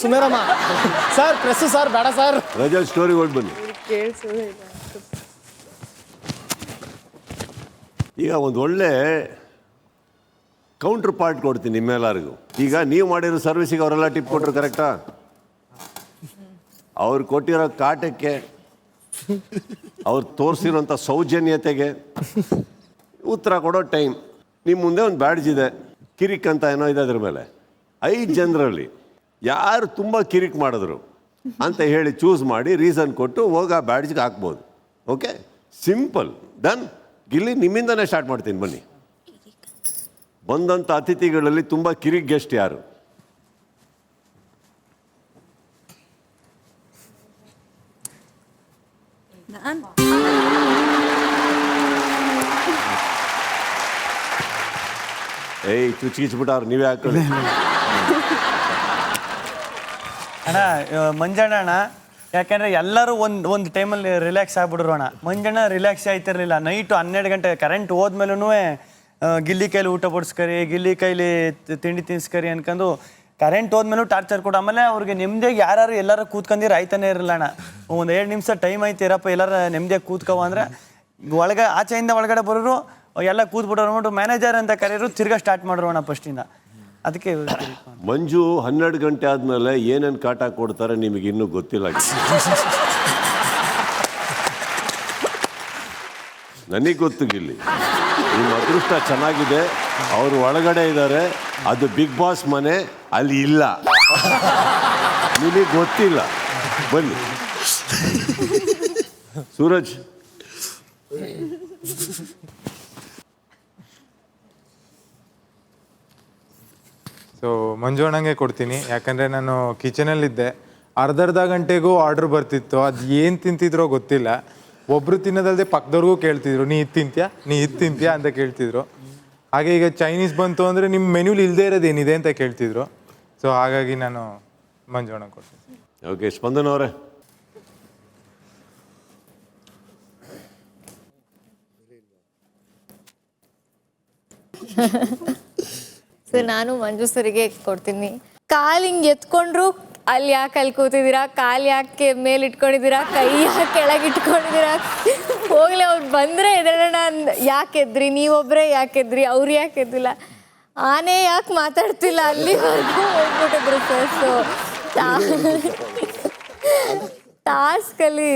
ಸುಮೇರಮ್ಮ ಸರ್, ಪ್ರೆಸ್ ಸರ್, ಬೇಡ ಸರ್. ರಜತ್ ಸ್ಟೋರಿ ಹೊಡ್ ಬನ್ನಿ. ಈಗ ಒಂದು ಒಳ್ಳೆ ಕೌಂಟರ್ ಪಾರ್ಟ್ ಕೊಡ್ತೀನಿ ನಿಮ್ಮೆಲ್ಲರಿಗೂ. ಈಗ ನೀವು ಮಾಡಿರೋ ಸರ್ವಿಸಿಗೆ ಅವರೆಲ್ಲ ಟಿಪ್ ಕೊಟ್ಟರು, ಕರೆಕ್ಟಾ? ಅವ್ರು ಕೊಟ್ಟಿರೋ ಕಾಟಕ್ಕೆ, ಅವ್ರು ತೋರಿಸಿರೋಂಥ ಸೌಜನ್ಯತೆಗೆ ಉತ್ತರ ಕೊಡೋ ಟೈಮ್. ನಿಮ್ಮ ಮುಂದೆ ಒಂದು ಬ್ಯಾಡ್ಜ್ ಇದೆ, ಕಿರಿಕ್ ಅಂತ ಏನೋ ಇದೆ ಅದ್ರ ಮೇಲೆ. 5 ಜನರಲ್ಲಿ ಯಾರು ತುಂಬ ಕಿರಿಕ್ ಮಾಡಿದ್ರು ಅಂತ ಹೇಳಿ ಚೂಸ್ ಮಾಡಿ ರೀಸನ್ ಕೊಟ್ಟು ಹೋಗಿ ಆ ಬ್ಯಾಡ್ಜ್ಗೆ ಹಾಕ್ಬೋದು. Okay, simple, done. ಗಿಲ್ಲಿ, ನಿಮ್ಮಿಂದನೇ ಸ್ಟಾರ್ಟ್ ಮಾಡ್ತೀನಿ ಬನ್ನಿ. ಬಂದಂಥ ಅತಿಥಿಗಳಲ್ಲಿ ತುಂಬ ಕಿರಿಕ್ ಗೆಸ್ಟ್ ಯಾರು? ಚುಚ್ಚಿಬಿಟ್ಟಾರ, ನೀವೇ ಹಾಕೊಳ್ಳಿ. ಅಣ್ಣ, ಮಂಜಣ್ಣ ಅಣ್ಣ, ಯಾಕೆಂದರೆ ಎಲ್ಲರೂ ಒಂದು ಟೈಮಲ್ಲಿ ರಿಲ್ಯಾಕ್ಸ್ ಆಗ್ಬಿಡ್ರು ಅಣ್ಣ. ಮಂಜಣ್ಣ ರಿಲ್ಯಾಕ್ಸ್ ಆಯ್ತಿರ್ಲಿಲ್ಲ. ನೈಟು 12 ಗಂಟೆ ಕರೆಂಟ್ ಹೋದ್ಮೇಲೂ ಗಿಲ್ಲಿ ಕೈಲಿ ಊಟ ಬಡಿಸ್ಕರಿ, ಗಿಲ್ಲಿ ಕೈಲಿ ತಿಂಡಿ ತಿನ್ಸ್ಕರಿ ಅನ್ಕೊಂಡು ಕರೆಂಟ್ ಹೋದ್ಮೇಲೂ ಟಾರ್ಚರ್ ಕೊಡು. ಆಮೇಲೆ ಅವ್ರಿಗೆ ನೆಮ್ಮದಿಯಾಗಿ ಯಾರು ಎಲ್ಲರೂ ಕೂತ್ಕೊಂಡಿರ ಆಯ್ತಾನೆ ಇರಲಿಲ್ಲ ಅಣ್ಣ. ಒಂದು 2 ನಿಮಿಷ ಟೈಮ್ ಐತಿರಪ್ಪ, ಎಲ್ಲರ ನೆಮ್ಮದಿಯಾಗಿ ಕೂತ್ಕವ ಅಂದರೆ ಆಚೆಯಿಂದ ಒಳಗಡೆ ಬರೋರು ಎಲ್ಲ ಕೂತ್ಬಿಟ್ಟು ನೋಡ್ಬಿಟ್ಟು ಮ್ಯಾನೇಜರ್ ಅಂತ ಕರೆಯೋರು, ತಿರ್ಗಾ ಸ್ಟಾರ್ಟ್ ಮಾಡ್ರು ಅಣ್ಣ ಫಸ್ಟಿಂದ. ಅದಕ್ಕೆ ಮಂಜು 12 ಗಂಟೆ ಆದಮೇಲೆ ಏನೇನು ಕಾಟ ಕೊಡ್ತಾರೆ ನಿಮಗೆ ಇನ್ನೂ ಗೊತ್ತಿಲ್ಲ. ನನಗೆ ಗೊತ್ತು ಗಿಲ್ಲಿ, ನಿಮ್ಮ ಅದೃಷ್ಟ ಚೆನ್ನಾಗಿದೆ. ಅವರು ಒಳಗಡೆ ಇದ್ದಾರೆ, ಅದು ಬಿಗ್ ಬಾಸ್ ಮನೆ, ಅಲ್ಲಿ ಇಲ್ಲ, ನಿಮಗೆ ಗೊತ್ತಿಲ್ಲ. ಬನ್ನಿ ಸೂರಜ್. ಸೊ ಮಂಜು ಅಣ್ಣಂಗೆ ಕೊಡ್ತೀನಿ, ಯಾಕಂದರೆ ನಾನು ಕಿಚನಲ್ಲಿದ್ದೆ. ಅರ್ಧ ಗಂಟೆಗೂ ಆರ್ಡ್ರ್ ಬರ್ತಿತ್ತು, ಅದು ಏನು ತಿಂತಿದ್ರೋ ಗೊತ್ತಿಲ್ಲ. ಒಬ್ಬರು ತಿನ್ನೋದಲ್ಲದೆ ಪಕ್ಕದವ್ರಿಗೂ ಕೇಳ್ತಿದ್ರು, ನೀ ಇದು ತಿಂತ್ಯಾ ಅಂತ ಕೇಳ್ತಿದ್ರು. ಹಾಗೆ ಈಗ ಚೈನೀಸ್ ಬಂತು ಅಂದರೆ ನಿಮ್ಮ ಮೆನ್ಯೂಲಿ ಇಲ್ಲದೆ ಇರೋದು ಏನಿದೆ ಅಂತ ಕೇಳ್ತಿದ್ರು. ಸೊ ಹಾಗಾಗಿ ನಾನು ಮಂಜು ಅಣ್ಣಂಗೆ ಕೊಡ್ತೀನಿ. ಓಕೆ, ಸ್ಪಂದನ ಅವರೇ. ಸೊ ನಾನು ಮಂಜು ಸರಿಗೆ ಕೊಡ್ತೀನಿ. ಕಾಲು ಹಿಂಗೆ ಎತ್ಕೊಂಡ್ರು ಅಲ್ಲಿ ಯಾಕೆ ಅಲ್ಲಿ ಕೂತಿದ್ದೀರಾ, ಕಾಲು ಯಾಕೆ ಮೇಲೆ ಇಟ್ಕೊಂಡಿದ್ದೀರಾ, ಕೈ ಯಾಕೆ ಕೆಳಗೆ ಇಟ್ಕೊಂಡಿದ್ದೀರಾ, ಹೋಗ್ಲಿ ಅವ್ರು ಬಂದರೆ ಎದ್ರಣ ಯಾಕೆ ಎದ್ರಿ, ನೀವೊಬ್ಬರೇ ಯಾಕೆ ಎದ್ರಿ, ಅವ್ರು ಯಾಕೆ ಎದ್ದಿಲ್ಲ, ಆನೆ ಯಾಕೆ ಮಾತಾಡ್ತಿಲ್ಲ, ಅಲ್ಲಿವರೆಗೂ ಹೋಗ್ಬಿಟ್ಟಿದ್ರು ಸರ್. ಸೊ ಟಾಸ್ಕಲ್ಲಿ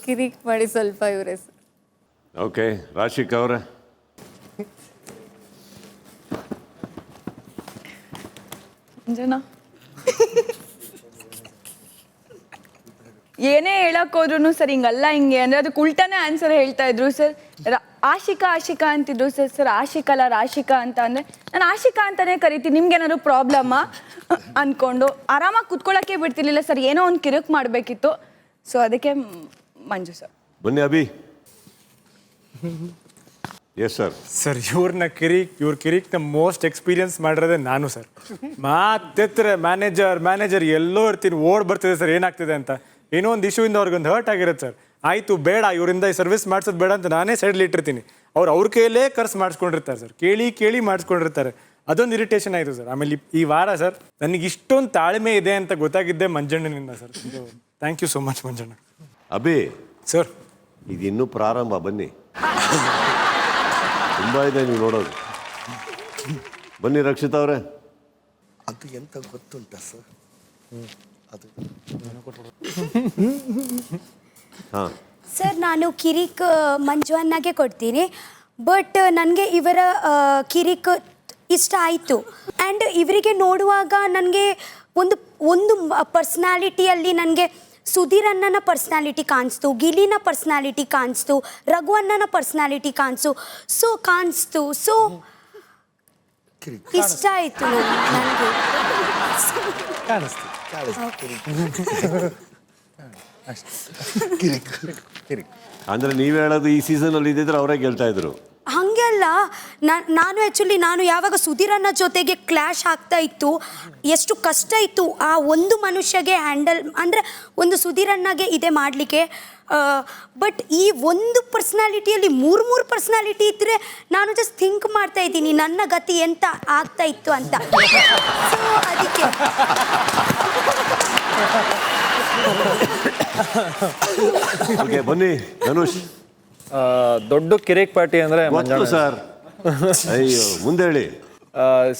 ಕಿರಿಕ್ ಮಾಡಿ ಸ್ವಲ್ಪ ಇವರೇ ಸರ್. ಓಕೆ, ರಾಶಿಕ್ ಅವರೇ. ಜನ ಏನೇ ಹೇಳಕ್ ಹೋದ್ರು ಸರ್ ಹಿಂಗಲ್ಲ ಹಿಂಗೆ ಅಂದ್ರೆ ಅದಕ್ಕೆ ಉಲ್ಟಾನೇ ಆನ್ಸರ್ ಹೇಳ್ತಾ ಇದ್ರು ಸರ್. ಆಶಿಕಾ ಅಂತಿದ್ರು ಸರ್. ಸರ್ ಆಶಿಕಾ ಅಲ್ಲ ರಾಶಿಕಾ ಅಂತ ಅಂದ್ರೆ ನಾನು ಆಶಿಕಾ ಅಂತಾನೆ ಕರಿತೀನಿ, ನಿಮ್ಗೇನಾದ್ರು ಪ್ರಾಬ್ಲಮ್ಮಾ ಅನ್ಕೊಂಡು ಆರಾಮಾಗಿ ಕುತ್ಕೊಳ್ಳೋಕ್ಕೆ ಬಿಡ್ತಿರ್ಲಿಲ್ಲ ಸರ್. ಏನೋ ಒಂದು ಕಿರುಕ್ ಮಾಡಬೇಕಿತ್ತು. ಸೊ ಅದಕ್ಕೆ ಮಂಜು ಸರ್. ಬನ್ನಿ ಅಭಿ. Yes sir. ಸರ್ ಇವ್ರ ಕಿರಿಕ್ನ ಮೋಸ್ಟ್ ಎಕ್ಸ್ಪೀರಿಯನ್ಸ್ ಮಾಡಿರೋದೇ ನಾನು ಸರ್. ಮಾತೆತ್ತರೆ ಮ್ಯಾನೇಜರ್ ಎಲ್ಲೋ ಇರ್ತೀನಿ, ಓಡ್ ಬರ್ತಿದೆ ಸರ್ ಏನಾಗ್ತಿದೆ ಅಂತ. ಏನೋ ಒಂದು ಇಶ್ಯೂಯಿಂದ ಅವ್ರಿಗೊಂದು ಹರ್ಟ್ ಆಗಿರುತ್ತೆ ಸರ್. ಆಯಿತು ಬೇಡ ಇವರಿಂದ ಈ ಸರ್ವಿಸ್ ಮಾಡಿಸೋದು ಬೇಡ ಅಂತ ನಾನೇ ಸೈಡ್ಲಿ ಇಟ್ಟಿರ್ತೀನಿ. ಅವ್ರ ಕೈಯಲ್ಲೇ ಖರ್ಚು ಮಾಡಿಸ್ಕೊಂಡಿರ್ತಾರೆ ಸರ್. ಕೇಳಿ ಮಾಡಿಸ್ಕೊಂಡಿರ್ತಾರೆ. ಅದೊಂದು ಇರಿಟೇಷನ್ ಆಯಿತು ಸರ್. ಆಮೇಲೆ ಈ ವಾರ ಸರ್ ನನಗೆ ಇಷ್ಟೊಂದು ತಾಳ್ಮೆ ಇದೆ ಅಂತ ಗೊತ್ತಾಗಿದ್ದೆ ಮಂಜಣ್ಣನಿಂದ sir. Thank you so much Manjanna. Abhi sir ಇದು ಇನ್ನೂ ಪ್ರಾರಂಭ, ಬನ್ನಿ. ತುಂಬ ಇದೆ ನೀವು ನೋಡೋದು. ಬನ್ನಿ ರಕ್ಷಿತಾ ಅವರೇ. ಅದು ಎಂತ ಗೊತ್ತುಂಟ ಸರ್, ಅದು ಹಾಂ ಸರ್ ನಾನು ಕಿರಿಕ್ ಮಂಜು ಅಣ್ಣಗೆ ಕೊಡ್ತೀನಿ. ಬಟ್ ನನಗೆ ಇವರ ಕಿರಿಕ್ ಇಷ್ಟ ಆಯಿತು. ಆ್ಯಂಡ್ ಇವರಿಗೆ ನೋಡುವಾಗ ನನಗೆ ಒಂದು ಪರ್ಸ್ನಾಲಿಟಿಯಲ್ಲಿ ನನಗೆ ಸುಧೀರ್ ಅಣ್ಣನ ಪರ್ಸ್ನಾಲಿಟಿ ಕಾಣಿಸ್ತು, ಗಿಲಿನ ಪರ್ಸ್ನಾಲಿಟಿ ಕಾಣಿಸ್ತು, ರಘು ಅಣ್ಣನ ಪರ್ಸ್ನಾಲಿಟಿ ಕಾಣಿಸ್ತು. ಸೊ ಇಷ್ಟ ಆಯಿತು ನನಗೆ. ಅಂದ್ರೆ ನೀವು ಹೇಳೋದು ಈ ಸೀಸನಲ್ಲಿ ಇದ್ದಿದ್ರೆ ಅವರೇ ಗೆಲ್ತಾ ಇದ್ರು. ಹಾಗೆ ಅಲ್ಲ, ನಾನು ಯಾವಾಗ ಸುಧೀರನ್ನ ಜೊತೆಗೆ ಕ್ಲಾಶ್ ಆಗ್ತಾ ಇತ್ತು, ಎಷ್ಟು ಕಷ್ಟ ಇತ್ತು ಆ ಒಂದು ಮನುಷ್ಯಗೆ ಹ್ಯಾಂಡಲ್, ಅಂದರೆ ಒಂದು ಸುಧೀರಣ್ಣಗೆ ಇದೆ ಮಾಡಲಿಕ್ಕೆ. ಬಟ್ ಈ ಒಂದು ಪರ್ಸ್ನಾಲಿಟಿಯಲ್ಲಿ ಮೂರು ಪರ್ಸ್ನಾಲಿಟಿ ಇದ್ದರೆ ನಾನು ಜಸ್ಟ್ ಥಿಂಕ್ ಮಾಡ್ತಾ ಇದ್ದೀನಿ ನನ್ನ ಗತಿ ಎಂತ ಆಗ್ತಾ ಇತ್ತು ಅಂತ. ಸೊ ಅದಕ್ಕೆ ಓಕೆ ಬನ್ನಿ ಧನುಷ್. ದೊಡ್ಡ ಕಿರಿಕ್ ಪಾರ್ಟಿ ಅಂದರೆ ಸರ್ ಅಯ್ಯೋ ಮುಂದೆ ಹೇಳಿ.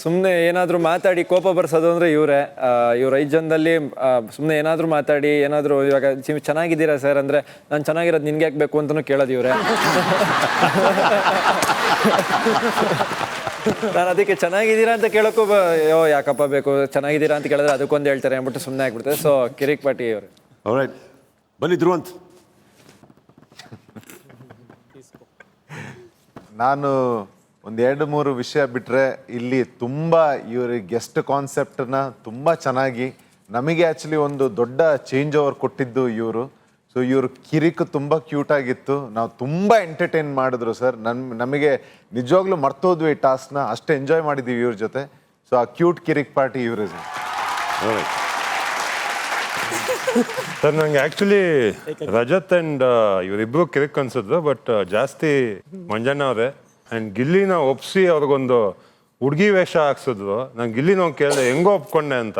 ಸುಮ್ಮನೆ ಏನಾದರೂ ಮಾತಾಡಿ ಕೋಪ ಬರ್ಸೋದು ಅಂದರೆ ಇವರೇ. ಇವ್ರು 5 ಜನದಲ್ಲಿ ಸುಮ್ಮನೆ ಏನಾದರೂ ಮಾತಾಡಿ ಏನಾದರೂ ಇವಾಗ ಚೆನ್ನಾಗಿದ್ದೀರಾ ಸರ್ ಅಂದರೆ ನಾನು ಚೆನ್ನಾಗಿರೋದು ನಿನ್ಗೆ ಯಾಕೆ ಬೇಕು ಅಂತಲೂ ಕೇಳೋದು ಇವರೇ. ನಾನು ಅದಕ್ಕೆ ಚೆನ್ನಾಗಿದ್ದೀರಾ ಅಂತ ಕೇಳೋಕ್ಕೂ ಯಾಕಪ್ಪ ಬೇಕು, ಚೆನ್ನಾಗಿದ್ದೀರಾ ಅಂತ ಕೇಳಿದ್ರೆ ಅದಕ್ಕೊಂದು ಹೇಳ್ತಾರೆ ಅಂದ್ಬಿಟ್ಟು ಸುಮ್ಮನೆ ಆಗ್ಬಿಡ್ತಾರೆ. ಸೊ ಕಿರಿಕ್ ಪಾರ್ಟಿ ಇವರು. ಆಲ್ರೈಟ್ ಬನ್ನಿ ಧ್ರುವಂತ್. ನಾನು ಒಂದು 2-3 ವಿಷಯ ಬಿಟ್ಟರೆ ಇಲ್ಲಿ ತುಂಬ ಇವ್ರಿಗೆ ಗೆಸ್ಟ್ ಕಾನ್ಸೆಪ್ಟನ್ನ ತುಂಬ ಚೆನ್ನಾಗಿ ನಮಗೆ ಆ್ಯಕ್ಚುಲಿ ಒಂದು ದೊಡ್ಡ ಚೇಂಜ್ ಓವರ್ ಕೊಟ್ಟಿದ್ದು ಇವರು. ಸೊ ಇವ್ರ ಕಿರಿಕ್ ತುಂಬ ಕ್ಯೂಟಾಗಿತ್ತು, ನಾವು ತುಂಬ ಎಂಟರ್ಟೈನ್ ಮಾಡಿದ್ರು ಸರ್. ನಮಗೆ ನಿಜವಾಗ್ಲೂ ಮರ್ತೋದ್ವಿ ಈ ಟಾಸ್ಕ್ನ, ಅಷ್ಟು ಎಂಜಾಯ್ ಮಾಡಿದ್ದೀವಿ ಇವ್ರ ಜೊತೆ. ಸೊ ಆ ಕ್ಯೂಟ್ ಕಿರಿಕ್ ಪಾರ್ಟಿ ಇವ್ರೆ ಸರ್. ಸರ್ ನಂಗೆ ಆ್ಯಕ್ಚುಲಿ ರಜತ್ ಆ್ಯಂಡ್ ಇವರಿಬ್ರು ಕಿರಿಕ್ ಅನ್ಸಿದ್ರು, ಬಟ್ ಜಾಸ್ತಿ ಮಂಜಣ್ಣ ಅವರೇ. ಆ್ಯಂಡ್ ಗಿಲ್ಲಿನ ಒಪ್ಸಿ ಅವ್ರಿಗೊಂದು ಹುಡುಗಿ ವೇಷ ಹಾಕ್ಸಿದ್ರು. ನಾನು ಗಿಲ್ಲಿನ ಕೇಳಿದೆ ಹೆಂಗೋ ಒಪ್ಕೊಂಡೆ ಅಂತ.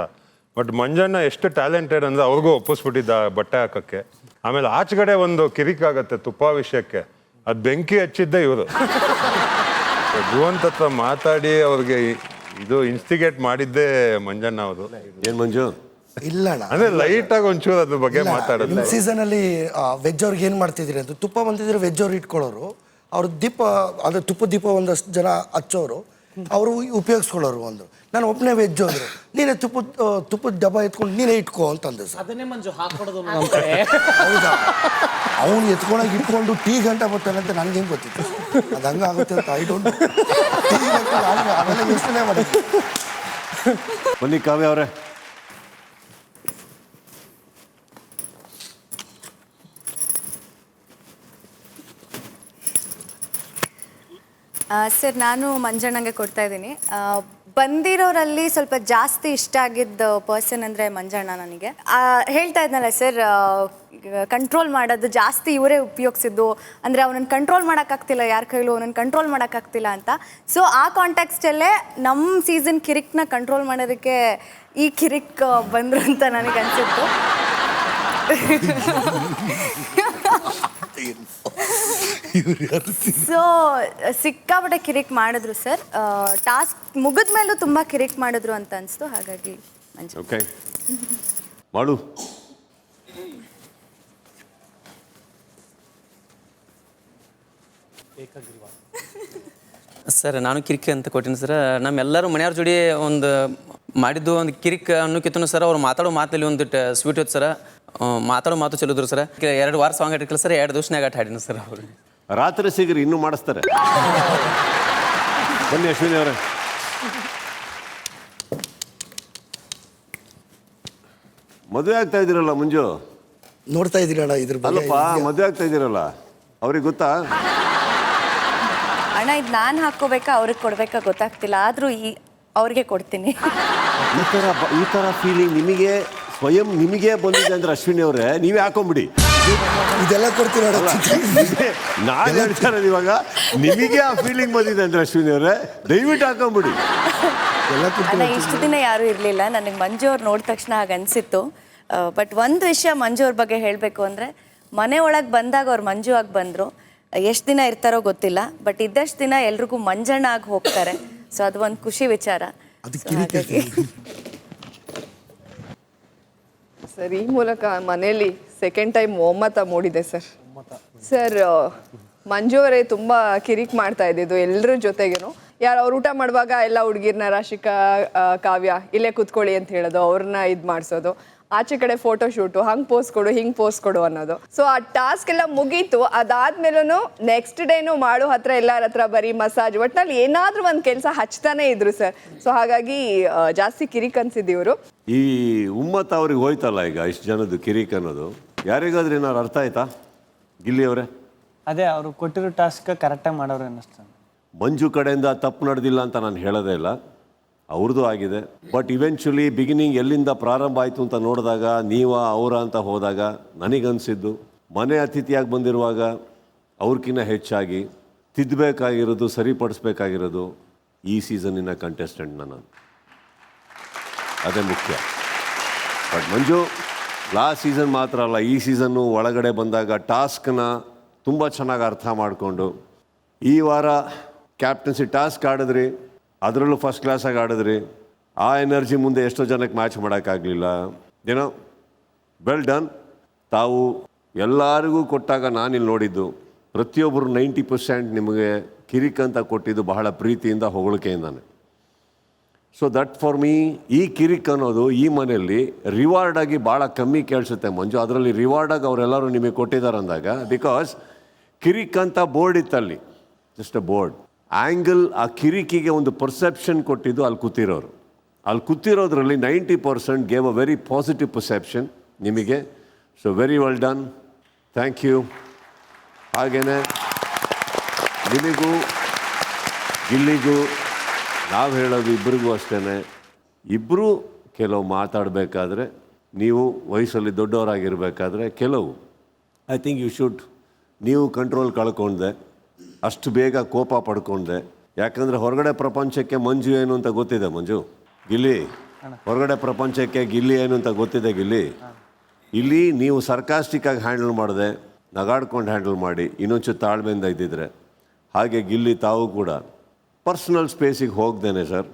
ಬಟ್ ಮಂಜಣ್ಣ ಎಷ್ಟು ಟ್ಯಾಲೆಂಟೆಡ್ ಅಂದರೆ ಅವ್ರಿಗೂ ಒಪ್ಪಿಸ್ಬಿಟ್ಟಿದ್ದ ಬಟ್ಟೆ ಹಾಕೋಕ್ಕೆ. ಆಮೇಲೆ ಆಚೆಗಡೆ ಒಂದು ಕಿರಿಕ್ ಆಗುತ್ತೆ ತುಪ್ಪ ವಿಷಯಕ್ಕೆ, ಅದು ಬೆಂಕಿ ಹಚ್ಚಿದ್ದೆ ಇವರು. ಧ್ರುವಂತ್ ಹತ್ರ ಮಾತಾಡಿ ಅವ್ರಿಗೆ ಇದು ಇನ್ಸ್ಟಿಗೇಟ್ ಮಾಡಿದ್ದೇ ಮಂಜಣ್ಣ ಅವರು. ಏನು ಮಂಜು? ಇಲ್ಲ ಅಂದ್ರೆ ಲೈಟ್ ಆಗಿ ಒಂಚೂರು ಅದ್ರ ಬಗ್ಗೆ ಮಾತಾಡೋದು. ಸೀಸನ್ ಅಲ್ಲಿ ವೆಜ್ ಅವ್ರಿಗೆ ಏನ್ ಮಾಡ್ತಿದ್ರಿ ಅಂತ, ತುಪ್ಪ ಬಂದಿದ್ರೆ ವೆಜ್ ಅವ್ರು ಇಟ್ಕೊಳ್ಳೋರು, ಅವ್ರು ದೀಪ ಅಂದ್ರೆ ತುಪ್ಪ ದೀಪ ಒಂದಷ್ಟು ಜನ ಹಚ್ಚೋರು, ಅವರು ಉಪಯೋಗಿಸ್ಕೊಳ್ಳೋರು. ಒಂದು ನಾನು ಒಬ್ಬನೇ ವೆಜ್ ಹೋದ್ರು, ನೀನೇ ತುಪ್ಪದ ಡಬ್ಬ ಎತ್ಕೊಂಡು ನೀನೇ ಇಟ್ಕೋ ಅಂತಂದೆ ಸರ್. ಅದನ್ನೇ ಮಂಜು ಹಾಕೊಡೋದು. ಹೌದಾ? ಅವನು ಎತ್ಕೊಂಡಾಗ ಇಟ್ಕೊಂಡು ಟೀ ಗಂಟೆ ಬರ್ತಾನೆ ಅಂತ ನನ್ಗೆ ಹೆಂಗೆ ಗೊತ್ತಿತ್ತು ಅದು ಹಂಗಾಗುತ್ತೆ ಅಂತ. ಐ ಡೋಂಟ್ ಅವೆಲ್ಲ ಯೋಚನೆ ಮಾಡಿದ್ದೆ. ಬನ್ನಿ ಕಾವ್ಯ ಅವರೇ. ಸರ್ ನಾನು ಮಂಜಣ್ಣಂಗೆ ಕೊಡ್ತಾ ಇದ್ದೀನಿ. ಬಂದಿರೋರಲ್ಲಿ ಸ್ವಲ್ಪ ಜಾಸ್ತಿ ಇಷ್ಟ ಆಗಿದ್ದ ಪರ್ಸನ್ ಅಂದರೆ ಮಂಜಣ್ಣ ನನಗೆ. ಹೇಳ್ತಾ ಇದ್ನಲ್ಲ ಸರ್, ಕಂಟ್ರೋಲ್ ಮಾಡೋದು ಜಾಸ್ತಿ ಇವರೇ ಉಪಯೋಗಿಸಿದ್ದು. ಅಂದರೆ ಅವನನ್ನು ಕಂಟ್ರೋಲ್ ಮಾಡೋಕ್ಕಾಗ್ತಿಲ್ಲ, ಯಾರ ಕೈಲೂ ಅವನನ್ನು ಕಂಟ್ರೋಲ್ ಮಾಡೋಕ್ಕಾಗ್ತಿಲ್ಲ ಅಂತ. ಸೊ ಆ ಕಾಂಟ್ಯಾಕ್ಸ್ಟಲ್ಲೇ ನಮ್ಮ ಸೀಸನ್ ಕಿರಿಕ್ನ ಕಂಟ್ರೋಲ್ ಮಾಡೋದಕ್ಕೆ ಈ ಕಿರಿಕ್ ಬಂದರು ಅಂತ ನನಗೆ ಅನಿಸಿತ್ತು. ಸೊ ಸಿಕ್ಕಾಪಟ್ಟೆ ಕಿರಿಕ್ ಮಾಡಿದ್ರು ಸರ್. ಟಾಸ್ಕ್ ಮುಗಿದ ಮೇಲೂ ತುಂಬ ಕಿರಿಕ್ ಮಾಡಿದ್ರು ಅಂತ ಅನಿಸ್ತು. ಹಾಗಾಗಿ ಓಕೆ ಮಾಡು. ಸರ್ ನಾನು ಕಿರಿಕಿ ಅಂತ ಕೊಟ್ಟಿನಿ ಸರ್. ನಮ್ಮೆಲ್ಲರೂ ಮನೆಯವ್ರ ಜೋಡಿ ಒಂದು ಮಾಡಿದ್ದು ಒಂದು ಕಿರಿಕ್ ಅನ್ನೋಕ್ಕಿಂತ ಸರ್ ಅವ್ರು ಮಾತಾಡೋ ಮಾತಲ್ಲಿ ಒಂದು ಸ್ವೀಟ್ ಇತ್ತು ಸರ್, ಮಾತಾಡೋ ಮಾತು ಚಲೋದ್ರು ಸರ್. 2 ವಾರ ಸಾಂಗ್ ಇಟ್ಟಿಲ್ಲ ಸರ್, 2 ದಿವಸನಾಗ ಹಾಡಿನ ಸರ್ ಅವರು. ರಾತ್ರಿ ಸಿಗ್ರಿ ಇನ್ನೂ ಮಾಡಿಸ್ತಾರೆ. ಬನ್ನಿ ಅಶ್ವಿನಿ ಅವರೇ. ಮದುವೆ ಆಗ್ತಾ ಇದ್ದೀರಲ್ಲ ಮಂಜು? ನೋಡ್ತಾ ಇದ್ದೀರಣ್ಣ ಇದ್ರ ಬಗ್ಗೆ. ಅಲ್ಲಪ್ಪ, ಮದುವೆ ಆಗ್ತಾ ಇದ್ದೀರಲ್ಲ, ಅವ್ರಿಗೆ ಗೊತ್ತಾ? ಅಣ್ಣ ಇದು ನಾನು ಹಾಕ್ಕೋಬೇಕಾ ಅವ್ರಿಗೆ ಕೊಡ್ಬೇಕಾ ಗೊತ್ತಾಗ್ತಿಲ್ಲ, ಆದರೂ ಅವ್ರಿಗೆ ಕೊಡ್ತೀನಿ. ಈ ಥರ ಫೀಲಿಂಗ್ ನಿಮಗೆ ಸ್ವಯಂ ನಿಮಗೆ ಬಂದಿದೆ ಅಂದ್ರೆ ಅಶ್ವಿನಿ ಅವರೇ ನೀವೇ ಹಾಕೊಂಬಿಡಿ. ಇದೆಲ್ಲ ಕೊಡ್ತೀನಿ ನಾನು ಹೇಳ್ತಾ ಇರೋದು ಇವಾಗ, ನಿಮಗೆ ಆ ಫೀಲಿಂಗ್ ಬಂದಿದೆ ಅಂದ್ರೆ ಅಶ್ವಿನಿ ಅವರೇ ದಯವಿಟ್ಟು ಹಾಕೊಂಬಿಡಿ. ಅಣ್ಣ ಇಷ್ಟು ದಿನ ಯಾರೂ ಇರಲಿಲ್ಲ, ನನಗೆ ಮಂಜು ಅವ್ರು ನೋಡಿದ ತಕ್ಷಣ ಹಾಗೆ ಅನಿಸಿತ್ತು. ಬಟ್ ಒಂದು ವಿಷಯ ಮಂಜು ಅವ್ರ ಬಗ್ಗೆ ಹೇಳಬೇಕು ಅಂದರೆ, ಮನೆ ಒಳಗೆ ಬಂದಾಗ ಅವ್ರು ಮಂಜು ಆಗಿ ಬಂದರು. ಎಷ್ಟು ದಿನ ಇರ್ತಾರೋ ಗೊತ್ತಿಲ್ಲ, ಬಟ್ ಇದ್ದಷ್ಟು ದಿನ ಎಲ್ರಿಗೂ ಮಂಜಣ್ಣ ಆಗಿ ಹೋಗ್ತಾರೆ. ಸೊ ಅದು ಒಂದು ಖುಷಿ ವಿಚಾರ. ಸರ್ ಈ ಮೂಲಕ ಮನೇಲಿ ಸೆಕೆಂಡ್ ಟೈಮ್ ಒಮ್ಮತ ಮೂಡಿದೆ ಸರ್. ಸರ್ ಮಂಜು ಅವರೇ ತುಂಬ ಕಿರಿಕ್ ಮಾಡ್ತಾ ಇದ್ದಿದ್ದು ಎಲ್ಲರ ಜೊತೆಗೇನು. ಯಾರು ಅವ್ರು ಊಟ ಮಾಡುವಾಗ ಎಲ್ಲ ಹುಡುಗಿರ್ನ ರಾಶಿಕಾ, ಕಾವ್ಯ ಇಲ್ಲೇ ಕೂತ್ಕೊಳ್ಳಿ ಅಂತ ಹೇಳೋದು, ಅವ್ರನ್ನ ಇದು ಮಾಡಿಸೋದು, ಆಚೆ ಕಡೆ ಫೋಟೋ ಶೂಟು, ಹಂಗೆ ಪೋಸ್ ಕೊಡು ಹಿಂಗೆ ಪೋಸ್ ಕೊಡು ಅನ್ನೋದು. ಸೊ ಆ ಟಾಸ್ಕ್ ಎಲ್ಲ ಮುಗೀತು. ಅದಾದ್ಮೇಲೂ ನೆಕ್ಸ್ಟ್ ಡೇನು ಮಾಡೋ ಹತ್ರ ಎಲ್ಲರ ಹತ್ರ ಬರೀ ಮಸಾಜ್, ಒಟ್ಟಿನಲ್ಲಿ ಏನಾದರೂ ಒಂದು ಕೆಲಸ ಹಚ್ತಾನೆ ಇದ್ರು ಸರ್. ಸೊ ಹಾಗಾಗಿ ಜಾಸ್ತಿ ಕಿರಿಕ್ ಅನ್ಸಿದ್ದು ಇವರು. ಈ ಉಮ್ಮತ್ತ ಅವ್ರಿಗೆ ಹೋಯ್ತಲ್ಲ ಈಗ ಇಷ್ಟು ಜನದ್ದು ಕಿರಿಕ್ ಅನ್ನೋದು, ಯಾರಿಗಾದ್ರೂ ಏನಾದ್ರು ಅರ್ಥ ಆಯ್ತಾ ಗಿಲ್ಲಿ ಅವರೇ? ಅದೇ ಅವರು ಕೊಟ್ಟಿರೋ ಟಾಸ್ಕ್ ಕರೆಕ್ಟಾಗಿ ಮಾಡೋರು ಅನ್ನಿಸ್ತಾನೆ. ಮಂಜು ಕಡೆಯಿಂದ ತಪ್ಪು ನಡೆದಿಲ್ಲ ಅಂತ ನಾನು ಹೇಳೋದೇ ಇಲ್ಲ, ಅವ್ರದ್ದು ಆಗಿದೆ. ಬಟ್ ಇವೆಂಚುಲಿ ಬಿಗಿನಿಂಗ್ ಎಲ್ಲಿಂದ ಪ್ರಾರಂಭ ಆಯಿತು ಅಂತ ನೋಡಿದಾಗ, ಅವರ ಅಂತ ಹೋದಾಗ ನನಗನ್ಸಿದ್ದು, ಮನೆ ಅತಿಥಿಯಾಗಿ ಬಂದಿರುವಾಗ ಅವ್ರಕ್ಕಿಂತ ಹೆಚ್ಚಾಗಿ ತಿದ್ದಬೇಕಾಗಿರೋದು, ಸರಿಪಡಿಸ್ಬೇಕಾಗಿರೋದು ಈ ಸೀಸನ್ನಿನ ಕಂಟೆಸ್ಟೆಂಟ್ ನಾನು, ಅದೇ ಮುಖ್ಯ. ಬಟ್ ಮಂಜು ಲಾಸ್ಟ್ ಸೀಸನ್ ಮಾತ್ರ ಅಲ್ಲ, ಈ ಸೀಸನ್ನು ಒಳಗಡೆ ಬಂದಾಗ ಟಾಸ್ಕ್ನ ತುಂಬ ಚೆನ್ನಾಗಿ ಅರ್ಥ ಮಾಡಿಕೊಂಡು, ಈ ವಾರ ಕ್ಯಾಪ್ಟನ್ಸಿ ಟಾಸ್ಕ್ ಆಡಿದ್ರಿ, ಅದರಲ್ಲೂ ಫಸ್ಟ್ ಕ್ಲಾಸಾಗಿ ಆಡಿದ್ರಿ. ಆ ಎನರ್ಜಿ ಮುಂದೆ ಎಷ್ಟೋ ಜನಕ್ಕೆ ಮ್ಯಾಚ್ ಮಾಡೋಕ್ಕಾಗಲಿಲ್ಲ. ಏನೋ ವೆಲ್ ಡನ್. ತಾವು ಎಲ್ಲರಿಗೂ ಕೊಟ್ಟಾಗ ನಾನಿಲ್ಲಿ ನೋಡಿದ್ದು, ಪ್ರತಿಯೊಬ್ಬರು 90% ನಿಮಗೆ ಕಿರಿಕ್ ಅಂತ ಕೊಟ್ಟಿದ್ದು ಬಹಳ ಪ್ರೀತಿಯಿಂದ, ಹೊಗಳಿಕೆಯಿಂದಾನೆ. ಸೊ ದಟ್ ಫಾರ್ ಮೀ, ಈ ಕಿರಿಕ್ ಅನ್ನೋದು ಈ ಮನೆಯಲ್ಲಿ ರಿವಾರ್ಡಾಗಿ ಭಾಳ ಕಮ್ಮಿ ಕೇಳಿಸುತ್ತೆ ಮಂಜು. ಅದರಲ್ಲಿ ರಿವಾರ್ಡಾಗಿ ಅವರೆಲ್ಲರೂ ನಿಮಗೆ ಕೊಟ್ಟಿದ್ದಾರೆ ಅಂದಾಗ, ಬಿಕಾಸ್ ಕಿರಿಕ್ ಅಂತ ಬೋರ್ಡ್ ಇತ್ತಲ್ಲಿ, ಜಸ್ಟ್ ಅ ಬೋರ್ಡ್ ಆ್ಯಂಗಲ್. ಆ ಕಿರಿಕಿಗೆ ಒಂದು ಪರ್ಸೆಪ್ಷನ್ ಕೊಟ್ಟಿದ್ದು ಅಲ್ಲಿ ಕೂತಿರೋರು. ಅಲ್ಲಿ ಕೂತಿರೋದ್ರಲ್ಲಿ 90% gave a very positive perception ನಿಮಗೆ. So very well done, thank you. ಹಾಗೆಯೇ ನಿಮಗೂ ಗಿಲ್ಲಿಗೂ ನಾವು ಹೇಳೋದು ಇಬ್ಬರಿಗೂ ಅಷ್ಟೇ, ಇಬ್ಬರು ಕೆಲವು ಮಾತಾಡಬೇಕಾದ್ರೆ, ನೀವು ವಯಸ್ಸಲ್ಲಿ ದೊಡ್ಡವರಾಗಿರಬೇಕಾದ್ರೆ ಕೆಲವು ಐ ಥಿಂಕ್ ಯು ಶುಡ್, ನೀವು ಕಂಟ್ರೋಲ್ ಕಳ್ಕೊಂಡೆ, ಅಷ್ಟು ಬೇಗ ಕೋಪ ಪಡ್ಕೊಂಡೆ. ಯಾಕಂದರೆ ಹೊರಗಡೆ ಪ್ರಪಂಚಕ್ಕೆ ಮಂಜು ಏನು ಅಂತ ಗೊತ್ತಿದೆ ಮಂಜು. ಗಿಲ್ಲಿ ಹೊರಗಡೆ ಪ್ರಪಂಚಕ್ಕೆ ಗಿಲ್ಲಿ ಏನು ಅಂತ ಗೊತ್ತಿದೆ ಗಿಲ್ಲಿ. ಇಲ್ಲಿ ನೀವು ಸರ್ಕಾಸ್ಟಿಕ್ಕಾಗಿ ಹ್ಯಾಂಡಲ್ ಮಾಡಿದೆ, ನಗಾಡ್ಕೊಂಡು ಹ್ಯಾಂಡಲ್ ಮಾಡಿ ಇನ್ನೊಂಚೂರು ತಾಳ್ಮೆಯಿಂದ ಇದ್ದಿದ್ರೆ. ಹಾಗೆ ಗಿಲ್ಲಿ ತಾವು ಕೂಡ ಪರ್ಸ್ನಲ್ ಸ್ಪೇಸಿಗೆ ಹೋಗ್ದೇನೆ ಸರ್,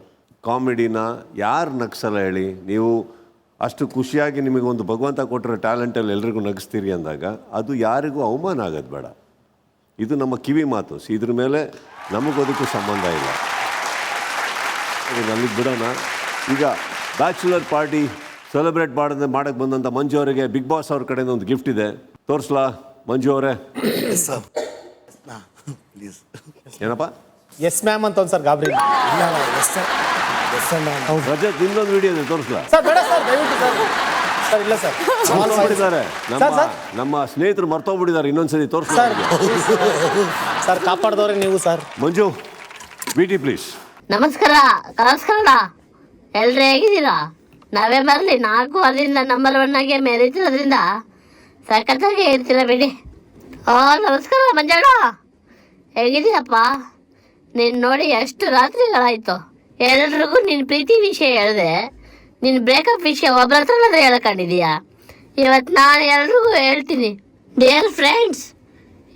ಕಾಮಿಡಿನ ಯಾರು ನಗ್ಸಲ್ಲ ಹೇಳಿ? ನೀವು ಅಷ್ಟು ಖುಷಿಯಾಗಿ ನಿಮಗೊಂದು ಭಗವಂತ ಕೊಟ್ಟಿರೋ ಟ್ಯಾಲೆಂಟಲ್ಲಿ ಎಲ್ರಿಗೂ ನಗಿಸ್ತೀರಿ ಅಂದಾಗ ಅದು ಯಾರಿಗೂ ಅವಮಾನ ಆಗೋದು ಬೇಡ. ಇದು ನಮ್ಮ ಕಿವಿ ಮಾತು. ಇದ್ರ ಮೇಲೆ ನಮಗೋದಕ್ಕೂ ಸಂಬಂಧ ಇಲ್ಲ. ಅಲ್ಲಿಗೆ ಬಿಡೋಣ. ಈಗ ಬ್ಯಾಚುಲರ್ ಪಾರ್ಟಿ ಸೆಲೆಬ್ರೇಟ್ ಮಾಡಕ್ಕೆ ಬಂದಂಥ ಮಂಜು ಅವರಿಗೆ ಬಿಗ್ ಬಾಸ್ ಅವ್ರ ಕಡೆಯಿಂದ ಒಂದು ಗಿಫ್ಟ್ ಇದೆ, ತೋರಿಸ್ಲಾ ಮಂಜು ಅವರೇ? ಏನಪ್ಪ ಎಸ್ ಮ್ಯಾಮ್ ಅಂತ ಒಂದು ಸರ್ ಗಾಬರಿ ರಜತ್ ನಿಮ್ದೊಂದು ವಿಡಿಯೋ ಇದೆ, ತೋರಿಸ್ಲಾ? ಸರ್ ಬೇಡ ಸರ್, ದಯವಿಟ್ಟು ಸರ್. ಸರ್ ಇಲ್ಲ ಸರ್, ಮರ್ತೋಗ್ಬಿಟ್ಟಿದ್ದಾರೆ ನಮ್ಮ ಸ್ನೇಹಿತರು, ಮರ್ತೋಗ್ಬಿಟ್ಟಿದ್ದಾರೆ. ಇನ್ನೊಂದ್ಸರಿ ತೋರಿಸ್ಲಾ ಸರ್? ಕಾಪಾಡ್ದವ್ರೆ ನೀವು ಸರ್. Manju BT please. ನಮಸ್ಕಾರ ನಮಸ್ಕಾರ, ಎಲ್ರು ಹೇಗಿದ್ದೀರಾ? ನವೆಂಬರ್ಲಿ 4 ವಾರದಿಂದ ನಂಬರ್ 1 ಆಗಿ ಮೆರೀತಿರೋದ್ರಿಂದ ಸಖತ್ತಾಗಿ ಇರ್ತೀರ ಬಿಡಿ. ನಮಸ್ಕಾರ ಮಂಜಣ್ಣ, ಹೇಗಿದ್ದೀಯಪ್ಪ? ನೀನು ನೋಡಿ ಎಷ್ಟು ರಾತ್ರಿಗಳಾಯ್ತು. ಎಲ್ರಿಗೂ ನಿನ್ನ ಪ್ರೀತಿ ವಿಷಯ ಹೇಳಿದೆ, ನಿನ್ನ ಬ್ರೇಕಪ್ ವಿಷಯ ಒಬ್ಬರ ಹತ್ರ ಹೇಳ್ಕೊಂಡಿದೀಯಾ? ಇವತ್ತು ನಾನು ಎಲ್ರಿಗೂ ಹೇಳ್ತೀನಿ. ಡಿಯರ್ ಫ್ರೆಂಡ್ಸ್,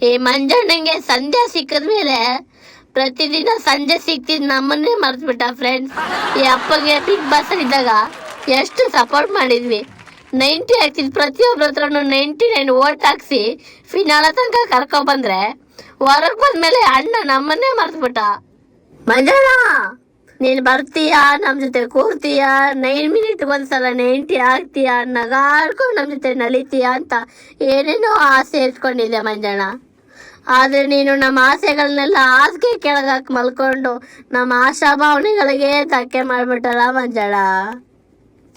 ಈ ಮಂಜಣ್ಣಂಗೆ ಸಂಧ್ಯಾ ಸಿಕ್ಕಿದ ಮೇಲೆ ಪ್ರತಿದಿನ ಸಂಜೆ ಸಿಗ್ತಿದ್ದು ನಮ್ಮನ್ನೇ ಮರ್ತ್ಬಿಟ್ಟ ಫ್ರೆಂಡ್ಸ್. ಈ ಅಪ್ಪಗೆ ಬಿಗ್ ಬಾಸ್ ಇದ್ದಾಗ ಎಷ್ಟು ಸಪೋರ್ಟ್ ಮಾಡಿದ್ವಿ. 90 ಆಗ್ತಿದ್ದು ಪ್ರತಿಯೊಬ್ಬರ ಹತ್ರನು 99 ಓಟ್ ಹಾಕ್ಸಿ ಫಿನಾಲ ತನಕ ಕರ್ಕೊಂಡ್ಬಂದ್ರೆ ಹೊರಗೆ ಬಂದ್ಮೇಲೆ ಅಣ್ಣ ನಮ್ಮನ್ನೇ ಮರ್ತ್ಬಿಟ್ಟ. ಮಂಜಣ್ಣ ನೀನು ಬರ್ತೀಯಾ ನಮ್ಮ ಜೊತೆ ಕೂರ್ತೀಯಾ 9 ಮಿನಿಟ್ ಒಂದ್ಸಲ 90 ಆಗ್ತೀಯಾ ನಗಾಡ್ಕೊಂಡು ನಮ್ಮ ಜೊತೆ ನಲಿತೀಯಾ ಅಂತ ಏನೇನೋ ಆಸೆ ಇಟ್ಕೊಂಡಿದ್ದೆ ಮಂಜಣ್ಣ. ಆದರೆ ನೀನು ನಮ್ಮ ಆಸೆಗಳನ್ನೆಲ್ಲ ಹಾಸಿಗೆ ಕೆಳಗಾಕಿ ಮಲ್ಕೊಂಡು ನಮ್ಮ ಆಶಾಭಾವನೆಗಳಿಗೆ ಧಕ್ಕೆ ಮಾಡಿಬಿಟ್ಟಲ್ಲ ಮಂಜಣ್ಣ.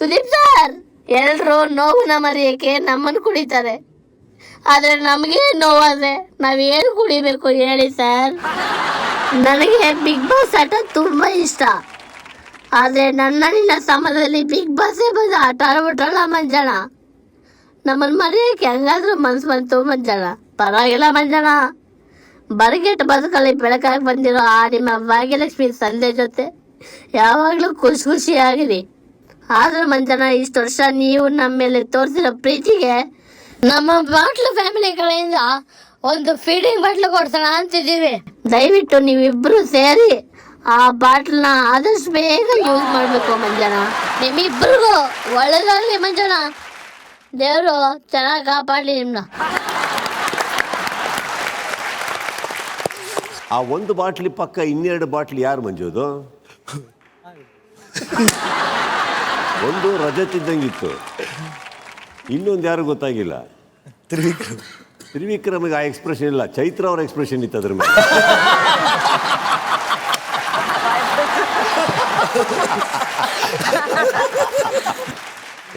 ಸುದೀಪ್ ಸರ್, ಎಲ್ಲರೂ ನೋವನ್ನ ಮರೆಯೋಕ್ಕೆ ನಮ್ಮನ್ನು ಕುಡಿತಾರೆ, ಆದರೆ ನಮಗೆ ನೋವಾದರೆ ನಾವೇನು ಕುಡಿಬೇಕು ಹೇಳಿ ಸರ್? ನನಗೆ ಬಿಗ್ ಬಾಸ್ ಆಟ ತುಂಬ ಇಷ್ಟ, ಆದರೆ ನನ್ನ ನಿನ್ನ ಸಮಯದಲ್ಲಿ ಬಿಗ್ ಬಾಸೇ ಬಂದು ಆಟ ಆಡ್ಬಿಟ್ರಲ್ಲ ಮಂಜಣ್ಣ. ನಮ್ಮನ್ನು ಮರೆಯೋಕ್ಕೆ ಹೆಂಗಾದ್ರೂ ಮನ್ಸು ಬಂತು ಮಂಜಣ್ಣ. ಪರವಾಗಿಲ್ಲ ಮಂಜಣ್ಣ, ಬರಗೆಟ್ಟು ಬದುಕಲ್ಲಿ ಬೆಳಕಾಗಿ ಬಂದಿರೋ ಆ ನಿಮ್ಮ ಭಾಗ್ಯಲಕ್ಷ್ಮಿ ಸಂಧ್ಯೆ ಜೊತೆ ಯಾವಾಗಲೂ ಖುಷಿಯಾಗಿರಿ. ಆದ್ರೆ ಮಂಜಣ್ಣ, ಇಷ್ಟು ವರ್ಷ ನೀವು ನಮ್ಮ ಮೇಲೆ ತೋರಿಸಿರೋ ಪ್ರೀತಿಗೆ ನಮ್ಮ ಬಾಟ್ಲು ಫ್ಯಾಮಿಲಿ ಕಡೆಯಿಂದ ಒಂದು ಫೀಡಿಂಗ್ ಬಾಟ್ಲು ಕೊಡ್ಸೋಣ ಅಂತಿದ್ದೀವಿ. ದಯವಿಟ್ಟು ನೀವಿಬ್ರು ಸೇರಿ ಆ ಬಾಟ್ಲನ್ನ ಆದಷ್ಟು ಬೇಗ ಯೂಸ್ ಮಾಡಬೇಕು ಮಂಜಣ್ಣ. ನಿಮ್ಮಿಬ್ಬರಿಗೂ ಒಳ್ಳೆದಾಗಲಿ ಮಂಜಣ್ಣ. ದೇವರು ಚೆನ್ನಾಗಿ ಕಾಪಾಡಲಿ ನಿಮ್ಮನ್ನ. ಆ ಒಂದು ಬಾಟ್ಲಿ ಪಕ್ಕ 2 ಬಾಟ್ಲಿ ಯಾರು ಮಂಜೋದು? ಒಂದು ರಜತ್ ಇದ್ದಂಗಿತ್ತು, ಇನ್ನೊಂದು ಯಾರು ಗೊತ್ತಾಗಿಲ್ಲ. ತ್ರಿವಿಕ್ರಮಿಗೆ ಆ ಎಕ್ಸ್ಪ್ರೆಷನ್ ಇಲ್ಲ, ಚೈತ್ರ ಅವ್ರ ಎಕ್ಸ್ಪ್ರೆಷನ್ ಇತ್ತು ಅದ್ರ ಮೇಲೆ.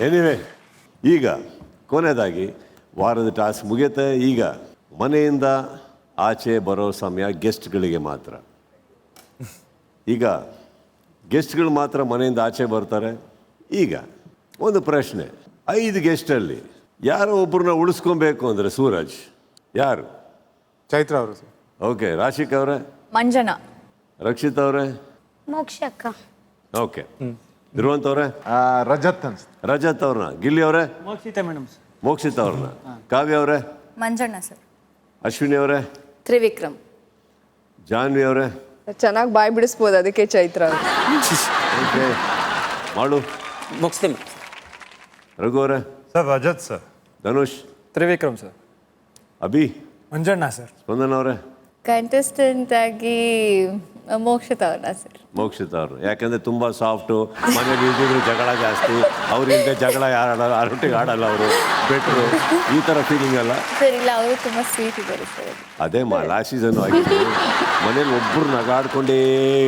ಎನಿವೆ, ಈಗ ಕೊನೆಯದಾಗಿ ವಾರದ ಟಾಸ್ಕ್ ಮುಗಿಯುತ್ತೆ. ಈಗ ಮನೆಯಿಂದ ಆಚೆ ಬರೋ ಸಮಯ ಗೆಸ್ಟ್ಗಳಿಗೆ ಮಾತ್ರ. ಈಗ ಗೆಸ್ಟ್ಗಳು ಮಾತ್ರ ಮನೆಯಿಂದ ಆಚೆ ಬರ್ತಾರೆ. ಈಗ ಒಂದು ಪ್ರಶ್ನೆ, 5 ಗೆಸ್ಟಲ್ಲಿ ಯಾರೋ ಒಬ್ಬರನ್ನ ಉಳಿಸ್ಕೊಬೇಕು ಅಂದರೆ ಸೂರಜ್ ಯಾರು? ಚೈತ್ರ ಅವರು ಸರ್. ಓಕೆ. ರಾಶಿಕ್ ಅವರೇ? ಮಂಜಣ್ಣ. ರಕ್ಷಿತ್ ಅವರೇ? ಮೋಕ್ಷ ಅಕ್ಕ. ಓಕೆ. ಧ್ರುವಂತ್ ಅವರೇ? ರಜತ್ ಅನ್ಸ್. ರಜತ್ ಅವ್ರನ್ನ. ಗಿಲ್ಲಿ ಅವರೇ? ಮೋಕ್ಷಿತ ಮೇಡಮ್. ಮೋಕ್ಷಿತ್ ಅವ್ರನ್ನ. ಕಾವ್ಯ ಅವರೇ? ಮಂಜಣ್ಣ ಸರ್. ಅಶ್ವಿನಿ ಅವರೇ? ತ್ರಿವಿಕ್ರಮ್. ಜಾನ್ವಿ ಅವರೇ? ಚೆನ್ನಾಗಿ ಬಾಯ್ ಬಿಡಿಸ್ಬೋದು, ಅದಕ್ಕೆ ಚೈತ್ರ. ಓಕೆ. ಮಾಡು? ಮುಗಿಸ್ತೀನಿ. ರಘು ಅವರೇ? Sir Rajat sir. Dhanush? Trivikram sir. Abhi? Manjanna sir. ಸ್ಪಂದನ ಅವರೇ? ಕಂಟೆಸ್ಟೆಂಟ್ ಆಗಿ ಮೋಕ್ಷಿತ ಅವ್ರನ್ನ ಸರ್. ಮೋಕ್ಷಿತ ಅವರು. ಯಾಕಂದರೆ ತುಂಬ ಸಾಫ್ಟು, ಮನೇಲಿ ಇದ್ದಿದ್ರು ಜಗಳ ಜಾಸ್ತಿ, ಅವ್ರಿಂದ ಜಗಳ ಯಾರು ಆಡಲ್ಲ, ಅರೊಟ್ಟಿಗೆ ಆಡಲ್ಲ, ಅವರು ಬೆಟ್ರು, ಈ ಥರ ಫೀಲಿಂಗ್ ಅಲ್ಲ ಸರ್? ಇಲ್ಲ, ಅವರು ತುಂಬ ಸ್ವೀಟ್ ಇದ್ದಾರೆ ಸರ್. ಅದೇ ಲಾಸ್ಟ್ ಸೀಸನ್ ಆಗಿತ್ತು, ಮನೇಲಿ ಒಬ್ಬರು ನಗಾಡ್ಕೊಂಡೇ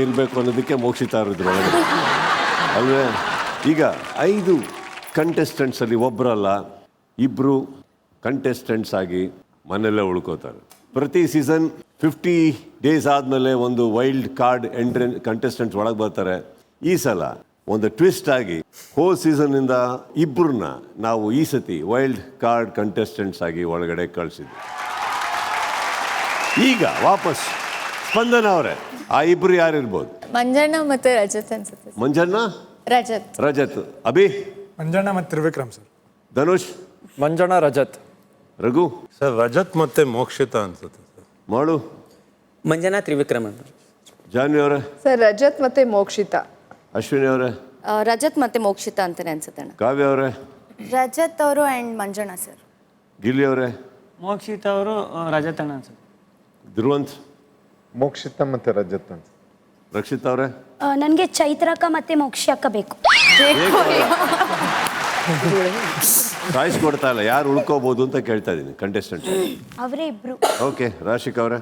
ಇರಬೇಕು ಅನ್ನೋದಕ್ಕೆ ಮೋಕ್ಷಿತ ಇದ್ರು ಒಳಗಡೆ ಅಲ್ವೇ. ಈಗ 5 ಕಂಟೆಸ್ಟೆಂಟ್ಸಲ್ಲಿ ಒಬ್ಬರಲ್ಲ 2 ಕಂಟೆಸ್ಟೆಂಟ್ಸ್ ಆಗಿ ಮನೆಯಲ್ಲೇ ಉಳ್ಕೋತಾರೆ. ಪ್ರತಿ ಸೀಸನ್ 50 ಡೇಸ್ ಆದಮೇಲೆ ಒಂದು ವೈಲ್ಡ್ ಕಾರ್ಡ್ ಕಂಟೆಸ್ಟೆಂಟ್ಸ್ ಒಳಗೆ ಬರ್ತಾರೆ. ಈ ಸಲ ಒಂದು ಟ್ವಿಸ್ಟ್ ಆಗಿ ಹೋಲ್ ಸೀಸನ್ನಿಂದ 2 ನಾವು ಈ ಸತಿ ವೈಲ್ಡ್ ಕಾರ್ಡ್ ಕಂಟೆಸ್ಟೆಂಟ್ಸ್ ಆಗಿ ಒಳಗಡೆ ಕಳಿಸಿದ್ವಿ. ಈಗ ವಾಪಸ್ ಸ್ಪಂದನ ಅವರೇ, ಆ 2 ಯಾರಿರ್ಬೋದು? ಮಂಜಣ್ಣ ಮತ್ತೆ ರಜತ್ ಅನ್ಸುತ್ತೆ. ಮಂಜಣ್ಣ? ರಜತ್. ಅಭಿ? ಮಂಜಣ್ಣ ಮತ್ತು ತ್ರಿವಿಕ್ರಮ್ ಸರ್. ಧನುಷ್? ಮಂಜಣ್ಣ ರಜತ್. ರಘು? ಸರ್ ರಜತ್ ಮತ್ತೆ ಮೋಕ್ಷಿತ ಅನ್ಸುತ್ತೆ ಸರ್. ಮಾಡು? ಮಂಜಣ್ಣ ತ್ರಿವಿಕ್ರಮ್ ಅಂತ. ಜಾನ್ವಿ ಅವರೇ? ಸರ್ ರಜತ್ ಮತ್ತೆ ಮೋಕ್ಷಿತ. ಅಶ್ವಿನಿ ಅವರೇ? ರಜತ್ ಮತ್ತೆ ಮೋಕ್ಷಿತ ಅಂತಾನೆ ಅನ್ಸುತ್ತೆ ಅಣ್ಣ. ಕಾವ್ಯ ಅವರೇ? ರಜತ್ ಅವರು ಆ್ಯಂಡ್ ಮಂಜಣ್ಣ ಸರ್. ಗಿಲ್ಲಿ ಅವರೇ? ಮೋಕ್ಷಿತ ಅವರು ರಜತ್ ಅಣ್ಣ ಅನ್ಸುತ್ತೆ. ಧ್ರುವಂತ್? ಮೋಕ್ಷಿತ ಮತ್ತೆ ರಜತ್ ಅನ್ಸ್. ರಕ್ಷಿತ್ ಅವರೇ? ನನಗೆ ಚೈತ್ರಕ್ಕ ಮತ್ತೆ ಮೋಕ್ಷ ಅಕ್ಕ ಬೇಕು. ಚಾಯ್ಸ್ ಕೊಡ್ತಾ ಇಲ್ಲ, ಯಾರು ಉಳ್ಕೋಬಹುದು ಅಂತ ಕೇಳ್ತಾ ಇದ್ದೀನಿ ಕಂಟೆಸ್ಟೆಂಟ್. ಅವರೇ ಇಬ್ರು. ಓಕೆ. ರಾಶಿಕ್ ಅವರೇ?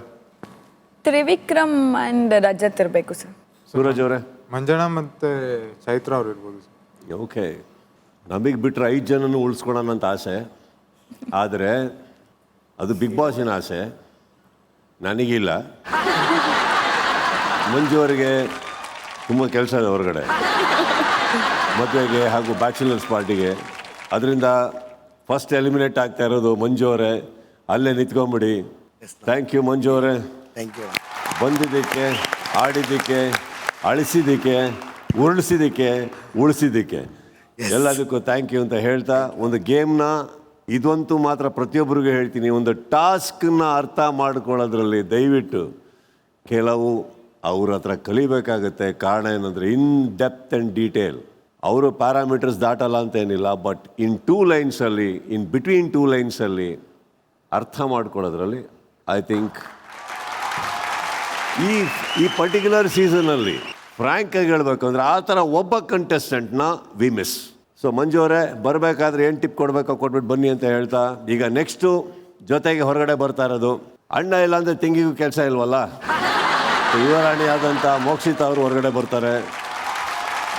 ತ್ರಿವಿಕ್ರಮ್ ಆ್ಯಂಡ್ ರಜತ್ ಇರಬೇಕು ಸರ್. ಸೂರಜ್ ಅವರೇ? ಮಂಜಣ್ಣ ಮತ್ತು ಚೈತ್ರ ಅವ್ರು ಇರ್ಬೋದು ಸರ್. ಓಕೆ. ನಮಗೆ ಬಿಟ್ಟರೆ 5 ಜನನೂ ಉಳಿಸ್ಕೊಳೋಣ ಅಂತ ಆಸೆ, ಆದರೆ ಅದು ಬಿಗ್ ಬಾಸಿನ ಆಸೆ, ನನಗಿಲ್ಲ. ಮಂಜು ಅವರಿಗೆ ತುಂಬ ಕೆಲಸ ಇದೆ ಹೊರಗಡೆ, ಮದುವೆಗೆ ಹಾಗೂ ಬ್ಯಾಚುಲರ್ಸ್ ಪಾರ್ಟಿಗೆ. ಅದರಿಂದ ಫಸ್ಟ್ ಎಲಿಮಿನೇಟ್ ಆಗ್ತಾ ಇರೋದು ಮಂಜು ಅವರೇ. ಅಲ್ಲೇ ನಿಂತ್ಕೊಂಬಿಡಿ. ಥ್ಯಾಂಕ್ ಯು ಮಂಜು ಅವರೇ, ಥ್ಯಾಂಕ್ ಯು. ಬಂದಿದ್ದಕ್ಕೆ, ಆಡಿದ್ದಕ್ಕೆ, ಅಳಿಸಿದ್ದಕ್ಕೆ, ಉರುಳಿಸಿದ್ದಕ್ಕೆ, ಉಳಿಸಿದ್ದಕ್ಕೆ ಎಲ್ಲದಕ್ಕೂ ಥ್ಯಾಂಕ್ ಯು ಅಂತ ಹೇಳ್ತಾ, ಒಂದು ಗೇಮ್ನ ಇದಂತೂ ಮಾತ್ರ ಪ್ರತಿಯೊಬ್ಬರಿಗೂ ಹೇಳ್ತೀನಿ, ಒಂದು ಟಾಸ್ಕನ್ನ ಅರ್ಥ ಮಾಡ್ಕೊಳ್ಳೋದ್ರಲ್ಲಿ ದಯವಿಟ್ಟು ಕೆಲವು ಅವ್ರ ಹತ್ರ ಕಲಿಬೇಕಾಗತ್ತೆ. ಕಾರಣ ಏನಂದರೆ ಇನ್ ಡೆಪ್ತ್ ಆ್ಯಂಡ್ ಡೀಟೇಲ್. ಅವರು ಪ್ಯಾರಾಮೀಟರ್ಸ್ ದಾಟಲ್ಲ ಅಂತ ಏನಿಲ್ಲ, ಬಟ್ ಇನ್ 2 ಲೈನ್ಸಲ್ಲಿ, ಇನ್ ಬಿಟ್ವೀನ್ 2 ಲೈನ್ಸಲ್ಲಿ ಅರ್ಥ ಮಾಡ್ಕೊಳ್ಳೋದ್ರಲ್ಲಿ ಐ ಥಿಂಕ್ ಈ ಪರ್ಟಿಕ್ಯುಲರ್ ಸೀಸನಲ್ಲಿ ಫ್ರ್ಯಾಂಕಾಗಿ ಹೇಳ್ಬೇಕು ಅಂದರೆ ಆ ಥರ ಒಬ್ಬ ಕಂಟೆಸ್ಟೆಂಟ್ನ ವಿ ಮಿಸ್. ಸೊ ಮಂಜು ಅವರೇ ಬರಬೇಕಾದ್ರೆ ಏನು ಟಿಪ್ ಕೊಡಬೇಕೋ ಕೊಟ್ಬಿಟ್ಟು ಬನ್ನಿ ಅಂತ ಹೇಳ್ತಾ, ಈಗ ನೆಕ್ಸ್ಟು ಜೊತೆಗೆ ಹೊರಗಡೆ ಬರ್ತಾ ಇರೋದು ಅಣ್ಣ ಇಲ್ಲ ಅಂದರೆ ತಿಂಗಿಗೂ ಕೆಲಸ ಇಲ್ವಲ್ಲ, ಯುವರಾಣಿ ಆದಂಥ ಮೋಕ್ಷಿತಾ ಅವರು ಹೊರಗಡೆ ಬರ್ತಾರೆ.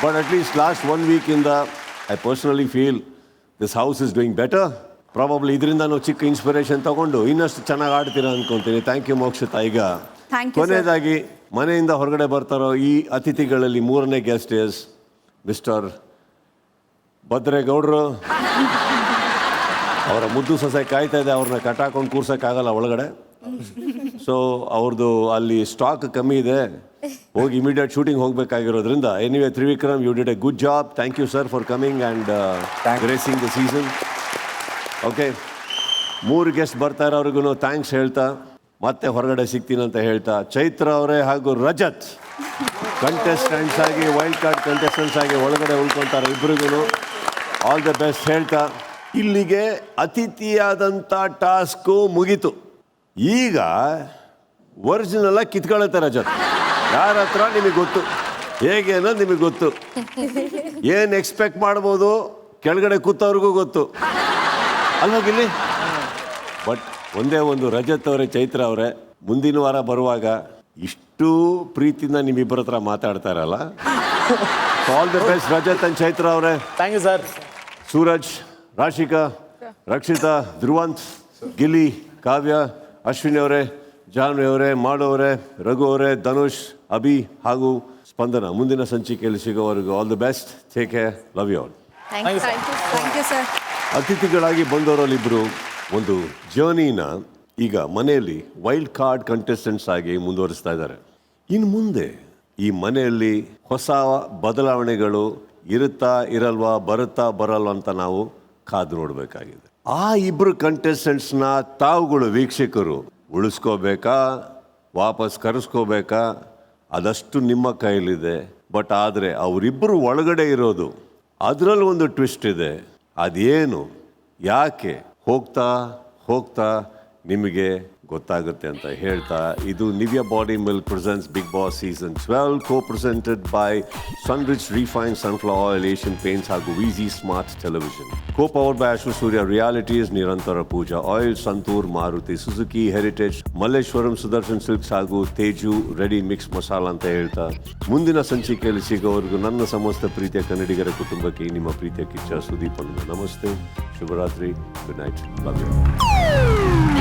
ಬಟ್ ಅಟ್ಲೀಸ್ಟ್ ಲಾಸ್ಟ್ 1 ವೀಕಿಂದ I personally feel this house is doing better. Probably ಇದರಿಂದ ಚಿಕ್ಕ ಇನ್ಸ್ಪಿರೇಷನ್ ತಗೊಂಡು ಇನ್ನಷ್ಟು ಚೆನ್ನಾಗಿ ಆಡ್ತೀರಾ ಅನ್ಕೊತೀನಿ. Thank you Mokshitha. ಈಗ ಕೊನೆಯದಾಗಿ ಮನೆಯಿಂದ ಹೊರಗಡೆ ಬರ್ತಾರೋ ಈ ಅತಿಥಿಗಳಲ್ಲಿ 3ನೇ ಗೆಸ್ಟ್ ಇಸ್ ಮಿಸ್ಟರ್ ಭದ್ರೇಗೌಡರು. ಅವರ ಮುದ್ದು ಸೊಸೆ ಕಾಯ್ತಾ ಇದೆ, ಅವ್ರನ್ನ ಕಟ್ಟಾಕೊಂಡು ಕೂರ್ಸೋಕ್ಕಾಗಲ್ಲ ಒಳಗಡೆ. ಸೊ ಅವ್ರದ್ದು ಅಲ್ಲಿ ಸ್ಟಾಕ್ ಕಮ್ಮಿ ಇದೆ, ಹೋಗಿ ಇಮಿಡಿಯೇಟ್ ಶೂಟಿಂಗ್ ಹೋಗಬೇಕಾಗಿರೋದ್ರಿಂದ. Anyway Trivikram, you did a good job. Thank you sir for coming and gracing the season. Okay, 3 guest ಬರ್ತಾ ಇರೋರಿಗೂ ಥ್ಯಾಂಕ್ಸ್ ಹೇಳ್ತಾ ಮತ್ತೆ ಹೊರಗಡೆ ಸಿಗ್ತೀನಂತ ಹೇಳ್ತಾ, ಚೈತ್ರ ಅವರೇ ಹಾಗೂ ರಜತ್ ಕಂಟೆಸ್ಟೆಂಟ್ಸ್ ಆಗಿ, ವೈಲ್ಡ್ ಕಾರ್ಡ್ ಕಂಟೆಸ್ಟೆಂಟ್ಸ್ ಆಗಿ ಒಳಗಡೆ ಉಳ್ಕೊತಾರೆ. ಇಬ್ಬರಿಗೂ ಆಲ್ ದ ಬೆಸ್ಟ್ ಹೇಳ್ತಾ ಇಲ್ಲಿಗೆ ಅತಿಥಿಯಾದಂಥ ಟಾಸ್ಕು ಮುಗೀತು. ಈಗ ಒರಿಜಿನಲ್ ಆಗಿ ಕಿತ್ಕೊಳ್ಳುತ್ತೆ ರಜತ್. ಯಾರ ಹತ್ರ ನಿಮಗೆ ಗೊತ್ತು, ಹೇಗೆ ಅನ್ನೋದು ನಿಮಗೆ ಗೊತ್ತು, ಏನು ಎಕ್ಸ್ಪೆಕ್ಟ್ ಮಾಡ್ಬೋದು ಕೆಳಗಡೆ ಕೂತವ್ರಿಗೂ ಗೊತ್ತು ಅಲ್ವಾಗಿಲ್ಲಿ. ಬಟ್ ಒಂದೇ ಒಂದು, ರಜತ್ ಅವರೇ, ಚೈತ್ರ ಅವರೇ, ಮುಂದಿನ ವಾರ ಬರುವಾಗ ಇಷ್ಟು ಪ್ರೀತಿಯಿಂದ ನಿಮ್ಮಿಬ್ಬರ ಹತ್ರ ಮಾತಾಡ್ತಾ ಇರಲ್ಲ. All the best Rajat and Chaithra ಅವರೇ. Thank you sir. Suraj, Rashika, Rakshitha, Dhruvanth, Gilli, Kavya, Ashwini ಅವರೇ, ಜಾನ್ವಿ ಅವರೇ, ಮಾಡು ಅವರೇ, ರಘು ಅವರೇ, ಧನುಷ್, ಅಭಿ ಹಾಗೂ ಸ್ಪಂದನ, ಮುಂದಿನ ಸಂಚಿಕೆಯಲ್ಲಿ ಸಿಗೋವರೆಗೂ all the best. Take care, love you all. Thank you sir. ಅತಿಥಿಗಳಾಗಿ ಬಂದವರಲ್ಲಿಬ್ಬರು ಒಂದು ಜರ್ನಿನ ಈಗ ಮನೆಯಲ್ಲಿ ವೈಲ್ಡ್ ಕಾರ್ಡ್ ಕಂಟೆಸ್ಟೆಂಟ್ಸ್ ಆಗಿ ಮುಂದುವರಿಸ್ತಾ ಇದ್ದಾರೆ. ಇನ್ನು ಮುಂದೆ ಈ ಮನೆಯಲ್ಲಿ ಹೊಸ ಬದಲಾವಣೆಗಳು ಇರುತ್ತಾ ಇರಲ್ವಾ, ಬರುತ್ತಾ ಬರಲ್ವ ಅಂತ ನಾವು ಕಾದು ನೋಡಬೇಕಾಗಿದೆ. ಆ ಇಬ್ಬರು ಕಂಟೆಸ್ಟೆಂಟ್ಸ್ನ ತಾವುಗಳು ವೀಕ್ಷಕರು ಉಳಿಸ್ಕೋಬೇಕಾ, ವಾಪಸ್ ಕರೆಸ್ಕೋಬೇಕಾ, ಅದಷ್ಟು ನಿಮ್ಮ ಕೈಲಿದೆ. ಬಟ್ ಆದರೆ ಅವರಿಬ್ಬರು ಒಳಗಡೆ ಇರೋದು, ಅದರಲ್ಲಿ ಒಂದು ಟ್ವಿಸ್ಟ್ ಇದೆ. ಅದೇನು, ಯಾಕೆ, ಹೋಗ್ತಾ ಹೋಗ್ತಾ ನಿಮಗೆ ಗೊತ್ತಾಗುತ್ತೆ ಅಂತ ಹೇಳ್ತಾ, ಇದು Nivea body milk presents Bigg Boss season 12 co-presented by Sunrich Refined Sunflower Oil, Asian Paints ಹಾಗೂ VZ Smart Television. Co-powered by Ashwa Surya Realities, Nirantara Pooja Oil, Santoor, Maruti Suzuki, Heritage, Malleshwaram Sudarshan Silks ಹಾಗೂ Teju ready mix masala ಅಂತ ಹೇಳ್ತಾ, ಮುಂದಿನ ಸಂಚಿಕೆಯಲ್ಲಿ ಸಿಗೋವರೆಗೂ ನನ್ನ ಸಮಸ್ತ ಪ್ರೀತಿಯ ಕನ್ನಡಿಗರ ಕುಟುಂಬಕ್ಕೆ ನಿಮ್ಮ ಪ್ರೀತಿಯ ಕಿಚ್ಚ ಸುದೀಪ್. ನಮಸ್ತೆ, ಶುಭರಾತ್ರಿ, ಗುಡ್ ನೈಟ್, ಲವ್ ಯು.